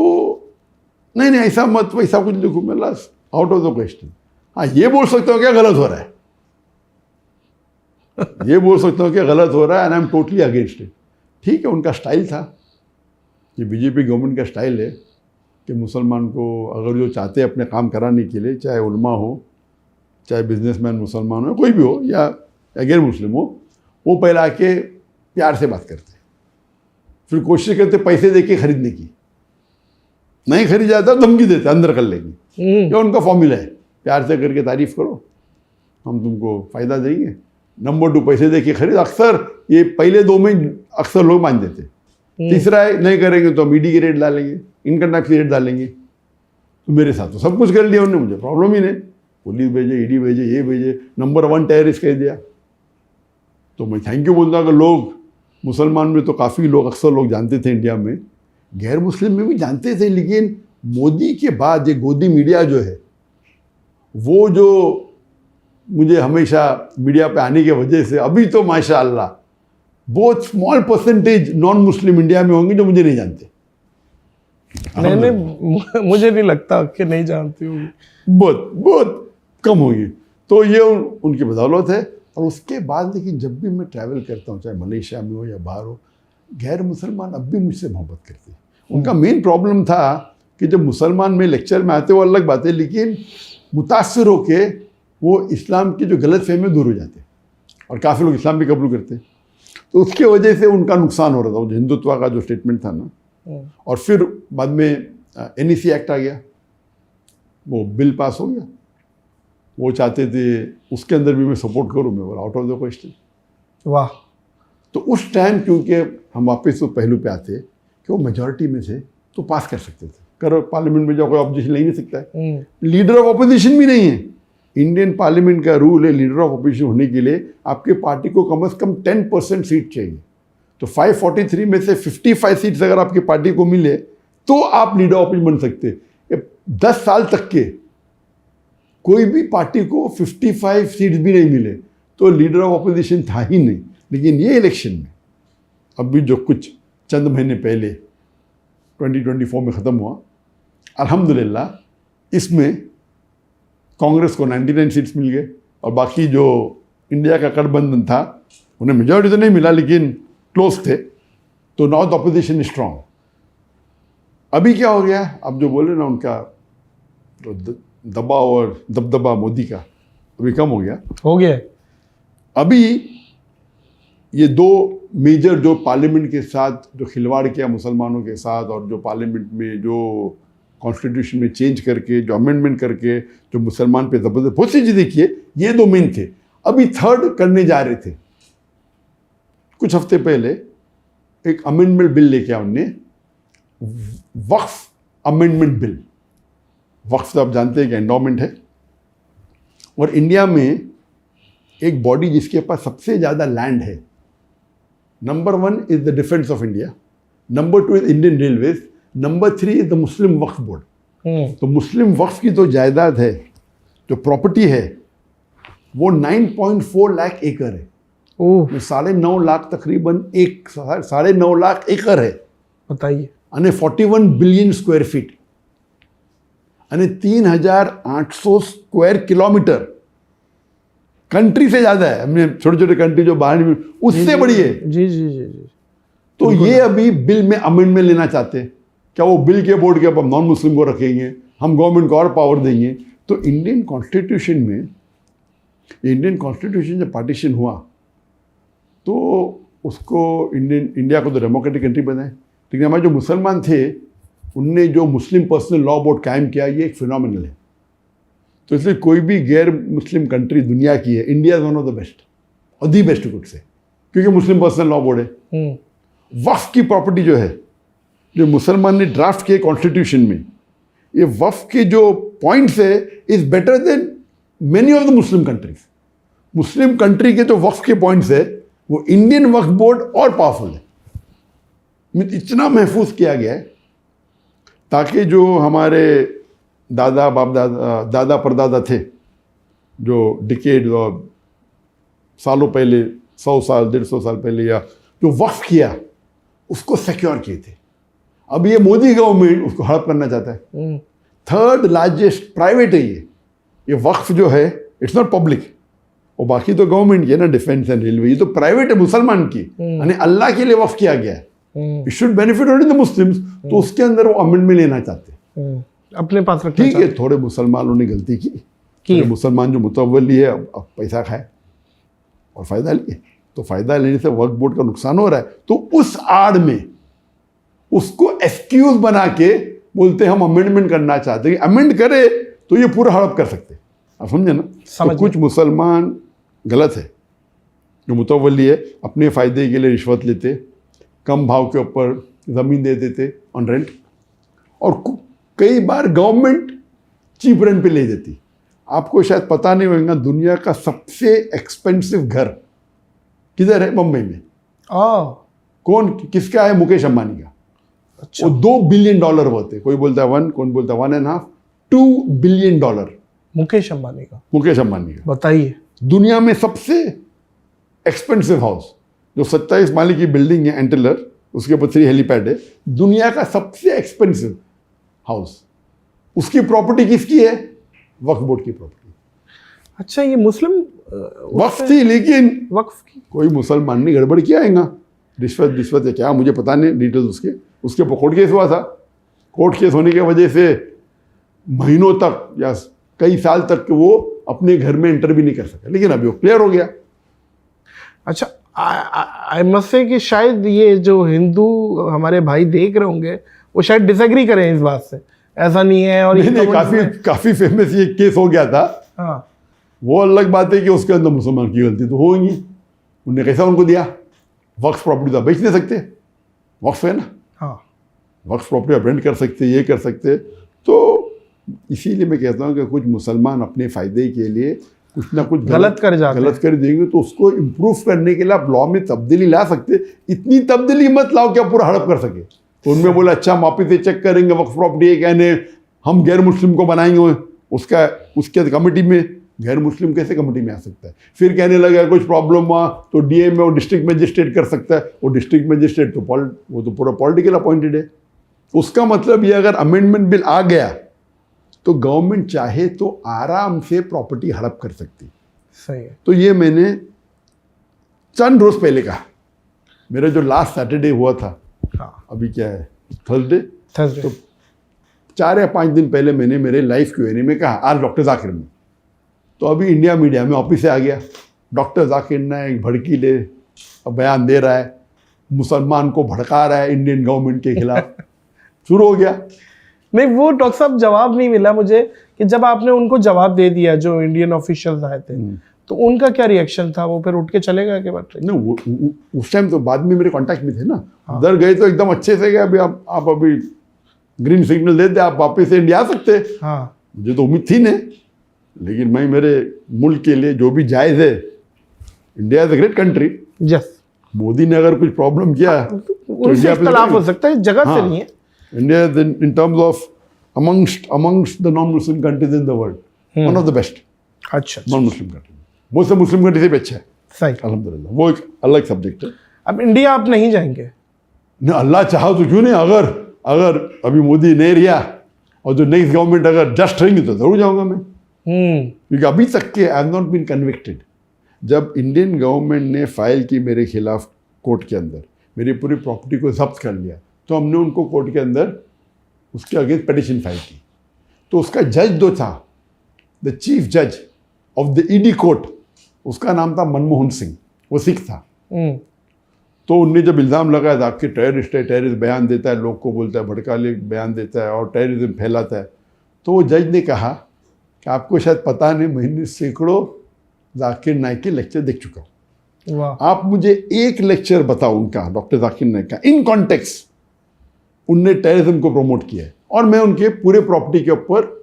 नहीं ऐसा मत, वैसा कुछ लिखो, मैं last out of the question. हाँ ये बोल सकता हूँ क्या गलत हो रहा है, ये बोल सकता हूँ क्या गलत हो रहा है, and I am totally against it. ठीक है, उनका स्टाइल था, ये बीजेपी गवर्नमेंट का स्टाइल है कि मुसलमान को अगर जो चाहते हैं अपने काम कराने के लिए, चाहे उलमा हो, चाहे बिजनेसमैन मुसलमान हो, कोई भी हो, या गैर मुस्लिम हो, वो पहले आके प्यार से बात करते, फिर कोशिश करते पैसे दे के खरीदने की। नहीं खरीद जाता धमकी देते अंदर कर लेंगे। ये उनका फॉर्मूला है, प्यार से करके तारीफ करो, हम तुमको फ़ायदा देंगे। नंबर 2 पैसे दे के खरीद। अक्सर ये पहले 2 में अक्सर लोग मान देते। तीसरा है नहीं करेंगे तो हम ईडी की रेट डालेंगे, इनकम टैक्स की रेट डालेंगे। तो मेरे साथ तो सब कुछ कर लिया उन्होंने, मुझे प्रॉब्लम ही नहीं। पुलिस भेजे, ईडी भेजे, ये भेजे, नंबर 1 टेररिस्ट कह दिया। तो मैं थैंक यू बोलता कि लोग मुसलमान में तो काफ़ी लोग, अक्सर लोग जानते थे इंडिया में, गैर मुस्लिम में भी जानते थे। लेकिन मोदी के बाद ये गोदी मीडिया जो है, वो जो मुझे हमेशा मीडिया पे आने की वजह से अभी तो माशाअल्लाह बहुत small percentage non Muslim India में होंगे जो मुझे नहीं जानते। नहीं, मुझे नहीं लगता कि नहीं जानती होगी। बहुत बहुत कम होंगे। तो ये उनकी बदौलत है। और उसके बाद लेकिन जब भी मैं ट्रैवल करता हूँ, चाहे मलेशिया में हो या बाहर हो, गैर मुसलमान अब भी मुझसे मोहब्बत करते हैं। उनका मेन प्रॉब्लम था कि जब मुसलमान में लेक्चर में आते वो अलग बात है, लेकिन मुतासर होके वो इस्लाम की जो गलत फहमी दूर हो जाते और काफ़ी लोग इस्लाम भी कबूल करते। तो उसके वजह से उनका नुकसान हो रहा था, वो हिंदुत्व का जो स्टेटमेंट था ना। और फिर बाद में NEC एक्ट आ गया, वो बिल पास हो गया। वो चाहते थे उसके अंदर भी मैं सपोर्ट करूँ, मैं बोला आउट ऑफ द क्वेश्चन। वाह। तो उस टाइम क्योंकि हम वापस उस पहलू पे आते कि वो मेजॉरिटी में थे तो पास कर सकते थे। करो पार्लियामेंट में जाओ, कोई ऑपोजिशन ले नहीं सकता है, लीडर ऑफ ऑपोजिशन भी नहीं है। इंडियन पार्लियामेंट का रूल है, लीडर ऑफ ऑपोजिशन होने के लिए आपके पार्टी को कम से कम 10% सीट चाहिए। तो 543 में से 55 सीट्स अगर आपकी पार्टी को मिले तो आप लीडर ऑफ ऑपोजिशन बन सकते। 10 साल तक के कोई भी पार्टी को 55 सीट्स भी नहीं मिले तो लीडर ऑफ ऑपोजिशन था ही नहीं। लेकिन ये इलेक्शन में अभी जो कुछ चंद महीने पहले 2024 में ख़त्म हुआ, अल्हम्दुलिल्लाह इसमें कांग्रेस को 99 सीट्स मिल गए और बाकी जो इंडिया का गठबंधन था उन्हें मेजॉरिटी तो नहीं मिला लेकिन क्लोज थे। तो now the opposition is strong. अभी क्या हो गया, अब जो बोले ना उनका तो दबाव और दबदबा मोदी का अभी कम हो गया। अभी ये दो मेजर जो पार्लियामेंट के साथ जो खिलवाड़ किया मुसलमानों के साथ, और जो पार्लियामेंट में जो कॉन्स्टिट्यूशन में चेंज करके जो अमेंडमेंट करके जो मुसलमान पे ज़बरदस्त बहुत सी चीज़ें किए, ये दो मेन थे। अभी थर्ड करने जा रहे थे। कुछ हफ्ते पहले एक अमेंडमेंट बिल लेके आया उनने, वक्फ अमेंडमेंट बिल। वक्फ तो आप जानते हैं कि एंडोमेंट है, और इंडिया में एक बॉडी जिसके पास सबसे ज़्यादा लैंड है, number 1 is the defence of India, number 2 is Indian railways, number 3 is the Muslim Waqf board. तो मुस्लिम वक्फ की जो जायदाद है, जो प्रॉपर्टी है, वो 9.4 लाख एकड़ है। 9.5 लाख तकरीबन 9.5 लाख एकड़ है, बताइए। અને 41 बिलियन स्क्वायर फीट અને 3,800 स्क्वायर किलोमीटर। कंट्री से ज़्यादा है। हमने छोटे छोटे कंट्री जो बाहर में उससे बड़ी है। जी जी जी जी। तो ये अभी बिल में अमेंडमेंट लेना चाहते हैं। क्या वो बिल के बोर्ड के ऊपर नॉन मुस्लिम को रखेंगे, हम गवर्नमेंट को और पावर देंगे। तो इंडियन कॉन्स्टिट्यूशन में, इंडियन कॉन्स्टिट्यूशन जब पार्टीशन हुआ तो उसको इंडिया को तो डेमोक्रेटिक कंट्री बनाए, लेकिन हमारे जो मुसलमान थे उनने जो मुस्लिम पर्सनल लॉ बोर्ड कायम किया, ये एक फिनोमिनल है। तो इसलिए कोई भी गैर मुस्लिम कंट्री दुनिया की है, India is one of the best और दी बेस्ट गुड से, क्योंकि मुस्लिम पर्सनल लॉ बोर्ड है। वक्फ की प्रॉपर्टी जो है, जो मुसलमान ने ड्राफ्ट किए कॉन्स्टिट्यूशन में, ये वक्फ के जो पॉइंट्स है is better then many of the Muslim countries. Muslim country के जो वक्फ के पॉइंट्स है वो इंडियन वक्फ बोर्ड और पावरफुल है। इतना महफूज किया गया है ताकि जो हमारे दादा बाप दादा परदादा थे, जो डिकेड और सालों पहले, 100 साल 150 साल पहले या जो वक्फ किया, उसको सिक्योर किए थे। अब ये मोदी गवर्नमेंट उसको हड़प करना चाहता है। थर्ड लार्जेस्ट प्राइवेट है ये वक्फ जो है, इट्स नॉट पब्लिक। और बाकी तो गवर्नमेंट की है ना, डिफेंस एंड रेलवे, ये तो प्राइवेट है मुसलमान की, यानी अल्लाह के लिए वक्फ किया गया है। It should benefit only the Muslims. तो उसके अंदर वो अमेंडमेंट लेना चाहते हैं, अपने पास रखना। ठीक है, थोड़े मुसलमानों ने गलती की। मुसलमान जो मुतवली है अब पैसा खाए और फ़ायदा लिए, तो फ़ायदा लेने से वक्फ बोर्ड का नुकसान हो रहा है। तो उस आड़ में उसको एक्सक्यूज बना के बोलते हैं हम अमेंडमेंट करना चाहते हैं। अमेंड करे तो ये पूरा हड़प कर सकते हैं। आप समझे ना। तो कुछ मुसलमान गलत है, जो मुतवली है अपने फ़ायदे के लिए रिश्वत लेते, कम भाव के ऊपर ज़मीन दे देते ऑन रेंट, और कई बार गवर्नमेंट चीप रेंट पे ले देती। आपको शायद पता नहीं होगा, दुनिया का सबसे एक्सपेंसिव घर किधर है? मुंबई में। कौन किसका है? मुकेश अंबानी का। अच्छा। वो $2 बिलियन होते, कोई बोलता है 1, कौन बोलता है 1.5, $2 बिलियन। मुकेश अंबानी का। मुकेश अंबानी का। बताइए। दुनिया में सबसे एक्सपेंसिव हाउस जो 27 माले की बिल्डिंग है एंटेलर, उसके ऊपर 3 हेलीपैड है, दुनिया का सबसे एक्सपेंसिव हाउस, उसकी प्रॉपर्टी किसकी है? वक्फ बोर्ड की प्रॉपर्टी। अच्छा, ये मुस्लिम वक्फ थी, लेकिन वक्फ की? कोई मुसलमान ने गड़बड़ किया आएगा, रिश्वत है क्या, मुझे पता नहीं डिटेल्स उसके ऊपर कोर्ट केस हुआ था। कोर्ट केस होने की वजह से महीनों तक या कई साल तक के वो अपने घर में एंटर भी नहीं कर सके, लेकिन अभी वो क्लियर हो गया। अच्छा, आई मस्ट से कि शायद ये जो हिंदू हमारे भाई देख रहे होंगे वो शायद डिसएग्री करें इस बात से, ऐसा नहीं है। और नहीं, काफी फेमस ये केस हो गया था। हाँ, वो अलग बात है कि उसके अंदर मुसलमान की गलती तो होगी, उनने कैसा उनको दिया? वक्फ प्रॉपर्टी तो बेच नहीं सकते, वक्फ है ना। हाँ, वक्फ प्रॉपर्टी आप रेंट कर सकते, ये कर सकते। तो इसीलिए मैं कहता हूँ कि कुछ मुसलमान अपने फ़ायदे के लिए कुछ ना कुछ गलत कर देंगे, तो उसको इम्प्रूव करने के लिए आप लॉ में तब्दीली ला सकते। इतनी तब्दीली मत लाओ कि आप पूरा हड़प कर सके। तो उनमें बोला अच्छा हम वापिस से चेक करेंगे, वक्फ प्रॉपर्टी कहने हम गैर मुस्लिम को बनाएंगे, उसके कमेटी में गैर मुस्लिम कैसे कमेटी में आ सकता है? फिर कहने लगा कुछ प्रॉब्लम हुआ तो डीएम में वो डिस्ट्रिक्ट मजिस्ट्रेट कर सकता है। वो डिस्ट्रिक्ट मजिस्ट्रेट तो वो तो पूरा पॉलिटिकल अपॉइंटेड है। उसका मतलब ये अगर अमेंडमेंट बिल आ गया तो गवर्नमेंट चाहे तो आराम से प्रॉपर्टी हड़प कर सकती। सही है। तो ये मैंने चंद रोज पहले कहा। मेरा जो लास्ट सैटरडे हुआ था, हाँ, अभी क्या है, थर्सडे, तो 4 या 5 दिन पहले मैंने मेरे लाइव Q&A में कहा आज डॉक्टर जाकिर में। तो अभी इंडिया मीडिया में ऑफिस से आ गया, डॉक्टर जाकिर नाइक भड़कीले बयान दे रहा है, मुसलमान को भड़का रहा है इंडियन गवर्नमेंट के खिलाफ। शुरू हो गया। नहीं, वो डॉक्टर साहब जवाब नहीं मिला मुझे कि जब आपने उनको जवाब दे दिया जो इंडियन ऑफिशियल्स आए थे, तो उनका क्या रिएक्शन था? वो फिर उठ के चले गए? नहीं, उस टाइम तो बाद में मेरे कांटेक्ट में थे ना। उधर गए तो एकदम अच्छे से गए, अभी आप अभी ग्रीन सिग्नल दे दे, आप वापस से इंडिया आ सकते। हाँ, मुझे तो उम्मीद थी नहीं, लेकिन मैं मेरे मुल्क के लिए जो भी जायज़ है, India is a great country. Yes, Modi ने अगर कुछ प्रॉब्लम किया तो उनसे इख्तलाफ हो सकता है, जगह से नहीं है। India in terms of amongst the non-Muslim countries in the world, one of the best. अच्छा, non-Muslim country, मुझसे मुस्लिम कंट्री से भी अच्छा है, सही। अल्हम्दुलिल्लाह। वो एक अलग सब्जेक्ट है। अब इंडिया आप नहीं जाएंगे? न अल्लाह चाहा तो क्यों नहीं, अगर अभी मोदी नहीं रहा और जो नेक्स्ट गवर्नमेंट अगर जस्ट रहेंगी तो जरूर जाऊंगा मैं। क्योंकि अभी तक के I have not been convicted. जब इंडियन गवर्नमेंट ने फाइल की मेरे खिलाफ कोर्ट के अंदर, मेरी पूरी प्रॉपर्टी को जब्त कर लिया, तो हमने उनको कोर्ट के अंदर उसके अगेंस्ट पिटीशन फाइल की। तो उसका जज जो था, द चीफ जज ऑफ द ईडी कोर्ट, उसका नाम था मनमोहन सिंह, वो सिख था। तो उनने जब इल्ज़ाम लगाया था कि टेररिस्ट है, टेररिस्ट बयान देता है, लोग को बोलता है, भड़काले बयान देता है और टेररिज्म फैलाता है, तो वो जज ने कहा कि आपको शायद पता नहीं, मैंने सैकड़ों जाकिर नाइक के लेक्चर देख चुका हूँ। आप मुझे एक लेक्चर बताओ उनका, डॉक्टर जाकिर नाइक का, इन कॉन्टेक्स्ट उनने टेररिज्म को प्रमोट किया है, और मैं उनके पूरे प्रॉपर्टी के ऊपर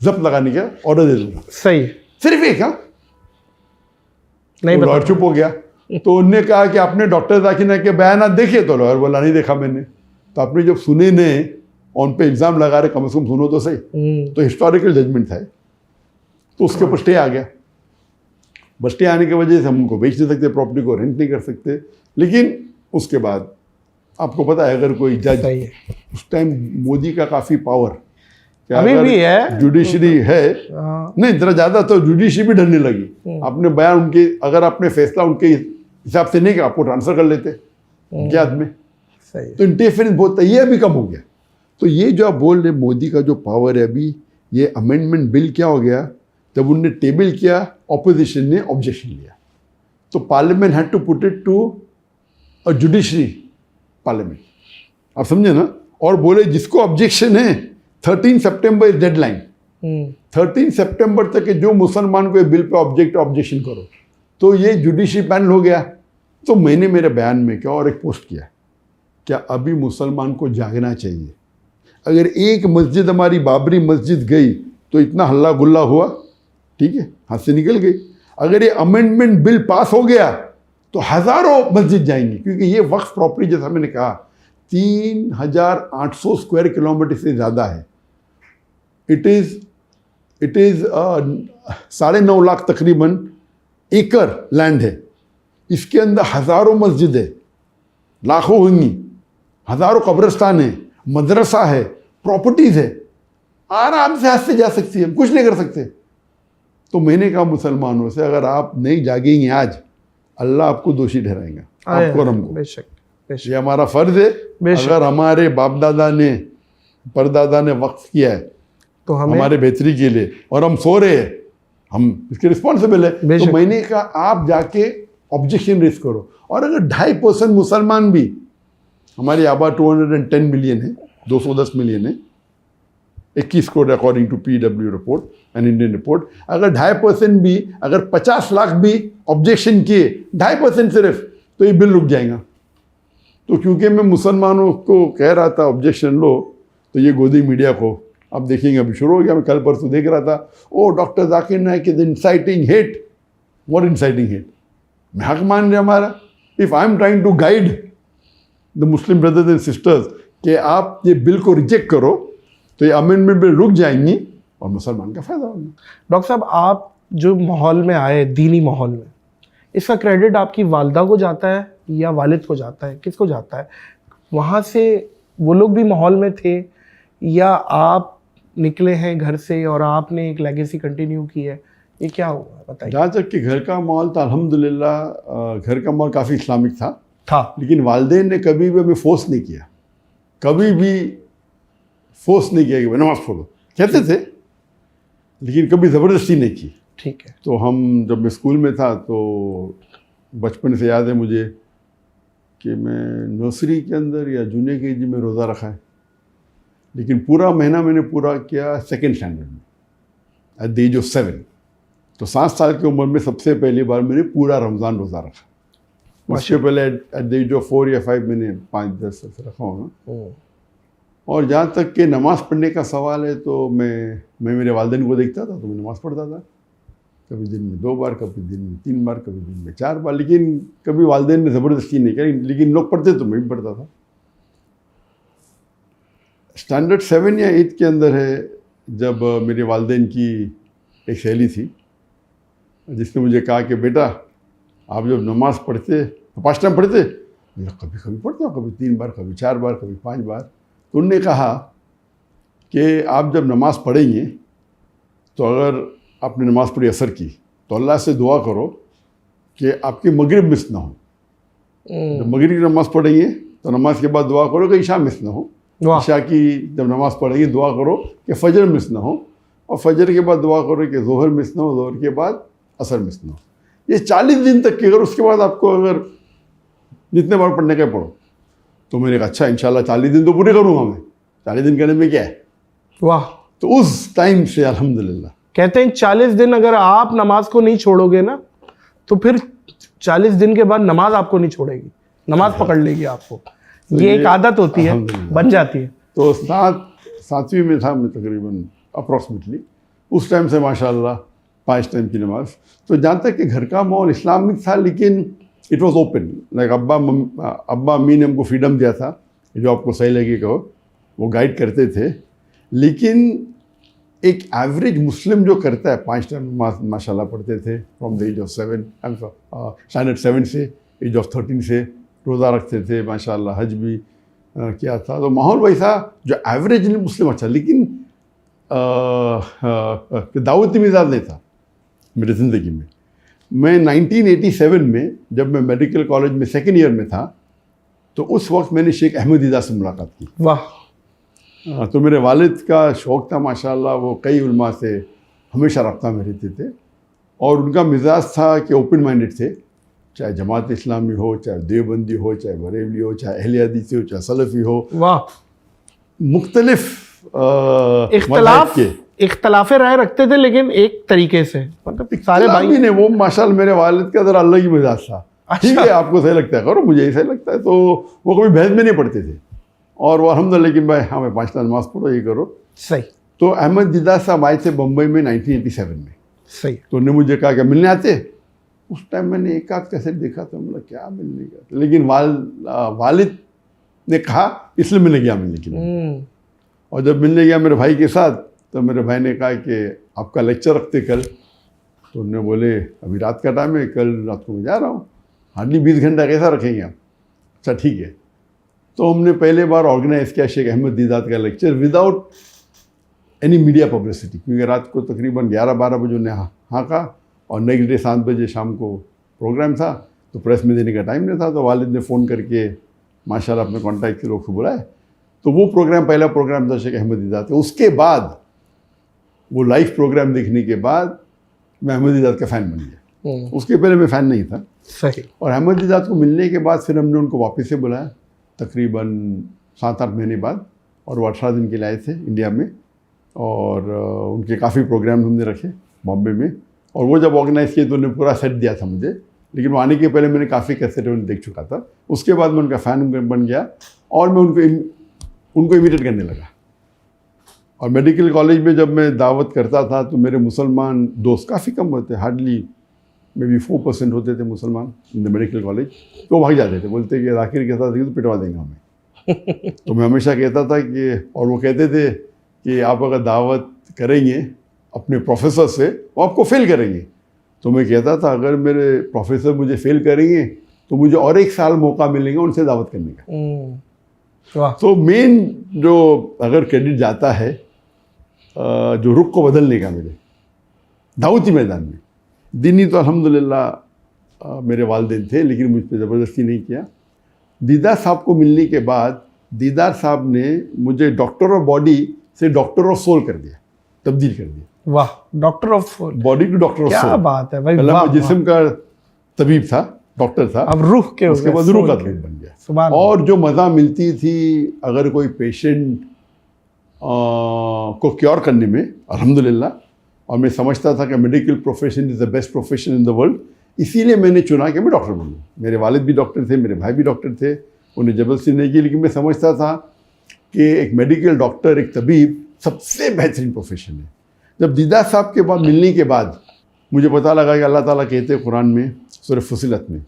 जब्त लगाने का ऑर्डर दे दूंगा। सही, सिर्फ एक। हाँ, नहीं, लॉयर चुप हो गया। तो उनने कहा कि आपने डॉक्टर जाकिर नाइक के बयान देखे? तो लॉयर बोला नहीं देखा मैंने। तो आपने जब सुने ने उन पे इल्ज़ाम लगा रहे, कम से कम सुनो तो सही। तो हिस्टोरिकल जजमेंट था, तो उसके ऊपर स्टे आ गया। बस स्टे आने की वजह से हम उनको बेच नहीं सकते, प्रॉपर्टी को रेंट नहीं कर सकते। लेकिन उसके बाद आपको पता है, अगर कोई जज, उस टाइम मोदी का काफ़ी पावर, अभी भी है, जुडिशरी है, नहीं जरा ज़्यादा, तो जुडिशरी भी डरने लगी। आपने बयान उनके, अगर आपने फैसला उनके हिसाब से नहीं किया, आपको ट्रांसफर कर लेते उनके हाथ में। तो इंटरफेरेंस बहुत था, ये अभी कम हो गया। तो ये जो आप बोल रहे मोदी का जो पावर है अभी, ये अमेंडमेंट बिल क्या हो गया, जब उनने टेबल किया, ऑपोजिशन ने ऑब्जेक्शन लिया, तो parliament had to put it to a judiciary parliament. आप समझे ना? और बोले जिसको ऑब्जेक्शन है 13 सितंबर इज डेडलाइन, 13 सितंबर तक के जो मुसलमान को बिल पे ऑब्जेक्शन करो, तो ये जुडिशरी पैनल हो गया। तो मैंने मेरे बयान में क्या और एक पोस्ट किया, क्या अभी मुसलमान को जागना चाहिए। अगर एक मस्जिद हमारी बाबरी मस्जिद गई तो इतना हल्ला गुल्ला हुआ, ठीक है, हाथ से निकल गई। अगर ये अमेंडमेंट बिल पास हो गया तो हज़ारों मस्जिद जाएंगी, क्योंकि ये वक्फ प्रॉपर्टी, जैसा मैंने कहा, 3800 स्क्वायर किलोमीटर से ज़्यादा है। इट इज़ 9.5 लाख तकरीबन एकड़ लैंड है। इसके अंदर हज़ारों मस्जिदें, लाखों होंगी, हज़ारों कब्रिस्तान है, मदरसा है, प्रॉपर्टीज़ है, आराम से हाथ से जा सकती है, कुछ नहीं कर सकते। तो मैंने कहा मुसलमानों से, अगर आप नहीं जागेंगे आज, अल्लाह आपको दोषी ठहराएगा, आपको और हमको। बेशक बेशक, ये हमारा फ़र्ज़ है। अगर हमारे बाप दादा ने, परदादा ने वक्फ किया है तो हमारे बेहतरी के लिए, और हम सो रहे हैं, हम इसके रिस्पॉन्सिबल है। तो मैंने कहा आप जाके ऑब्जेक्शन रेज करो। और अगर 2.5% मुसलमान भी, हमारी आबादी 210 मिलियन है, 210 मिलियन है, 21 crore according to PW report and Indian report, अगर 2.5% भी, अगर 50 लाख भी ऑब्जेक्शन किए, 2.5% सिर्फ, तो ये बिल रुक जाएगा। तो क्योंकि मैं मुसलमानों को कह रहा था ऑब्जेक्शन लो, तो ये गोदी मीडिया को आप देखेंगे अभी शुरू हो गया। मैं कल परसों देख रहा था, oh doctor Zakir Naik is inciting hate. What inciting hate? मैं हक मान रहे हमारा। If I am trying to guide the Muslim brothers and sisters कि आप ये बिल को रिजेक्ट करो, तो ये अमेंडमेंट बिल रुक जाएंगी और मुसलमान का फायदा होगा। डॉक्टर साहब, आप जो माहौल में आए, दीनी माहौल में, इसका क्रेडिट आपकी वालदा को जाता है या वालिद को जाता है, किसको जाता है? वहाँ से वो लोग भी माहौल में थे या आप निकले हैं घर से और आपने एक लेगेसी कंटिन्यू की है? ये क्या हुआ बताइए। जहाँ तक कि घर का माहौल था, अल्हम्दुलिल्लाह घर का माहौल काफ़ी इस्लामिक था, लेकिन वालिदैन ने कभी भी हमें फोर्स नहीं किया, कभी भी फोर्स नहीं किया कि नमाज पढ़ो। कहते थे, लेकिन कभी ज़बरदस्ती नहीं की। ठीक है। तो हम जब मैं स्कूल में था, तो बचपन से याद है मुझे कि मैं नर्सरी के अंदर या जूनियर KG में रोज़ा रखा है, लेकिन पूरा महीना मैंने पूरा किया सेकेंड स्टैंडर्ड में, एट द एज ऑफ 7। तो 7 साल की उम्र में सबसे पहली बार मैंने पूरा रमज़ान रोज़ा रखा। उसके पहले एट द एज ऑफ 4 या 5 मैंने 5-10 साल रखा होगा। और जहाँ तक कि नमाज़ पढ़ने का सवाल है, तो मैं मेरे वालिदैन को देखता था, तो मैं नमाज़ पढ़ता था, कभी दिन में 2 बार, कभी दिन में 3 बार, कभी दिन में 4 बार, लेकिन कभी वालिदैन ने ज़बरदस्ती नहीं करी, लेकिन लोग पढ़ते तो मैं भी पढ़ता था। स्टैंडर्ड 7 या 8 के अंदर है, जब मेरे वालिदैन की एक सहेली थी जिसने मुझे कहा कि बेटा, आप जब नमाज़ पढ़ते तो 5 टाइम पढ़ते? मैं कभी कभी पढ़ता हूँ, कभी 3 बार, कभी 4 बार, कभी 5 बार। तो उनने कहा कि आप जब नमाज़ पढ़ेंगे, तो अगर आपने नमाज़ पढ़ी असर की, तो अल्लाह से दुआ करो कि आपकी मगरिब मिस ना हो। जब मगरिब की नमाज़ पढ़ेंगे, तो नमाज के बाद दुआ करो कि ईशा मिस ना हो। ईशा की जब नमाज़ पढ़ेंगे, दुआ करो कि फ़जर मिस ना हो, और फजर के बाद दुआ करो कि ज़ोहर मिस ना हो, ज़ोहर के बाद असर मिस ना हो। ये 40 दिन तक की, अगर उसके बाद आपको अगर जितने बार पढ़ने का पढ़ो, तो मैंने कहा अच्छा इंशाल्लाह 40 दिन तो पूरे करूँगा मैं, 40 दिन करने में क्या है। वाह। तो उस टाइम से अल्हम्दुलिल्लाह कहते हैं 40 दिन अगर आप नमाज को नहीं छोड़ोगे ना, तो फिर 40 दिन के बाद नमाज आपको नहीं छोड़ेगी, नमाज पकड़ लेगी आपको। तो ये एक आदत होती है, बन जाती है। तो 7वीं में था मैं तकरीबन अप्रॉक्सीमेटली, उस टाइम से माशाल्लाह 5 टाइम की नमाज। तो जहाँ तक कि घर का माहौल इस्लामिक था, लेकिन इट वाज ओपन। लाइक अब्बा अम्मी ने हमको फ्रीडम दिया था, जो आपको सही लगे कहो, वो गाइड करते थे। लेकिन एक एवरेज मुस्लिम जो करता है 5 टाइम नमाज माशाल्लाह पढ़ते थे, from the age of 7, standard 7 से एज ऑफ 13 से रोज़ा रखते थे माशाल्लाह, हज भी किया था। तो माहौल वैसा जो एवरेज मुस्लिम अच्छा, लेकिन दावती मिजाज नहीं था मेरी ज़िंदगी में। मैं 1987 में जब मैं मेडिकल कॉलेज में 2nd ईयर में था, तो उस वक्त मैंने शेख अहमद दीदा से मुलाकात की। वाह। तो मेरे वालिद का शौक़ था माशाल्लाह, वो कई उलमा से हमेशा रब्ता में रहते थे, और उनका मिजाज था कि ओपन माइंडेड थे, चाहे जमात इस्लामी हो, चाहे देवबंदी हो, चाहे बरेलवी हो, चाहे अहले हदीस हो, चाहे सलफ़ी हो। वाह। मुख्तलिफ इख्तलाफे राय रखते थे, लेकिन एक तरीके से, मतलब सारे भाई ने वो माशाल्लाह मेरे वालिद का ज़रा अलग ही मिजाज था। ठीक है, आपको सही लगता है करो, मुझे ही सही लगता है। तो वो कभी बहस में नहीं पढ़ते थे, और वो अल्हम्दुलिल्लाह, लेकिन भाई हाँ मैं 5 टाइम नमाज़ पढ़ो, ये करो सही। तो अहमद दीदा साहब आए थे बम्बई में 1987 में। सही। तो उन्होंने मुझे कहा कि मिलने आते। उस टाइम मैंने एक आध कैसेट देखा था, मतलब क्या मिलने का, लेकिन वालिद ने कहा इसलिए मिलने गया मिलने के लिए। और जब मिलने गया मेरे भाई के साथ, तो मेरे भाई ने कहा कि आपका लेक्चर रखते कल। तो उन्होंने बोले अभी रात का टाइम है, कल रात को मैं जा रहा हूँ। हार्डली 20 घंटा कैसा रखेंगे आप? अच्छा ठीक है। तो हमने पहले बार ऑर्गेनाइज किया शेख अहमद दीदात का lecture without any media publicity, क्योंकि रात को तकरीबन 11-12 बजे उन्हें हाँका और नेक्स्ट डे 7 बजे शाम को प्रोग्राम था, तो प्रेस में देने का टाइम नहीं था। तो वालिद ने फ़ोन करके माशाल्लाह अपने कॉन्टैक्ट के लोग को बुलाए, तो वो प्रोग्राम पहला प्रोग्राम था शेख अहमद दीदात। उसके बाद वो लाइव प्रोग्राम देखने के बाद मैं अहमद दीदात का फ़ैन बन गया। उसके पहले मैं फ़ैन नहीं था। सही। और अहमद दीदात को मिलने के बाद फिर हमने उनको वापस से बुलाया तकरीबन 7-8 महीने बाद, और वो 18 दिन के लिए आए थे इंडिया में, और उनके काफ़ी प्रोग्राम हमने रखे बॉम्बे में। और वो जब ऑर्गेनाइज़ किए तो उन्होंने पूरा सेट दिया था मुझे, लेकिन वो आने के पहले मैंने काफ़ी कैसेट उन्हें देख चुका था। उसके बाद मैं उनका फ़ैन बन गया और मैं उनको इमिटेट करने लगा। और मेडिकल कॉलेज में जब मैं दावत करता था तो मेरे मुसलमान दोस्त काफ़ी कम होते, हार्डली मे बी 4% होते थे मुसलमान इन द मेडिकल कॉलेज। तो भाग जाते थे, बोलते कि जाकिर के साथ तो पिटवा देंगे हमें। तो मैं हमेशा कहता था कि, और वो कहते थे कि आप अगर दावत करेंगे अपने प्रोफेसर से वो आपको फेल करेंगे। तो मैं कहता था अगर मेरे प्रोफेसर मुझे फेल करेंगे तो मुझे और 1 साल मौका मिलेगा उनसे दावत करने का। तो मेन जो अगर क्रेडिट जाता है जो रुख को बदलने का मेरे दावती मैदान में, दीनी तो अल्हम्दुलिल्लाह मेरे वालिदैन थे, लेकिन मुझ पर ज़बरदस्ती नहीं किया। दीदार साहब को मिलने के बाद दीदार साहब ने मुझे डॉक्टर ऑफ बॉडी से डॉक्टर ऑफ सोल कर दिया, तब्दील कर दिया। वाह, doctor of soul, body to doctor of soul. क्या बात है भाई। पहले मैं जिस्म का तबीब था, डॉक्टर था, अब रूह के, उसके बाद रूह का तबीब बन गया। और जो मज़ा मिलती थी अगर कोई पेशेंट को क्योर करने में, अल्हम्दुलिल्लाह। और मैं समझता था कि medical profession is the best profession in the world, इसीलिए मैंने चुना कि मैं डॉक्टर बनूँ। मेरे वालिद भी डॉक्टर थे, मेरे भाई भी डॉक्टर थे, उन्हें ज़बरदस्ती नहीं की, लेकिन मैं समझता था कि एक मेडिकल डॉक्टर, एक तबीब सबसे बेहतरीन प्रोफेशन है। जब दीदार साहब के बाद मिलने के बाद मुझे पता लगा कि अल्लाह ताला कहते हैं कुरान में सूरह फुसिलत में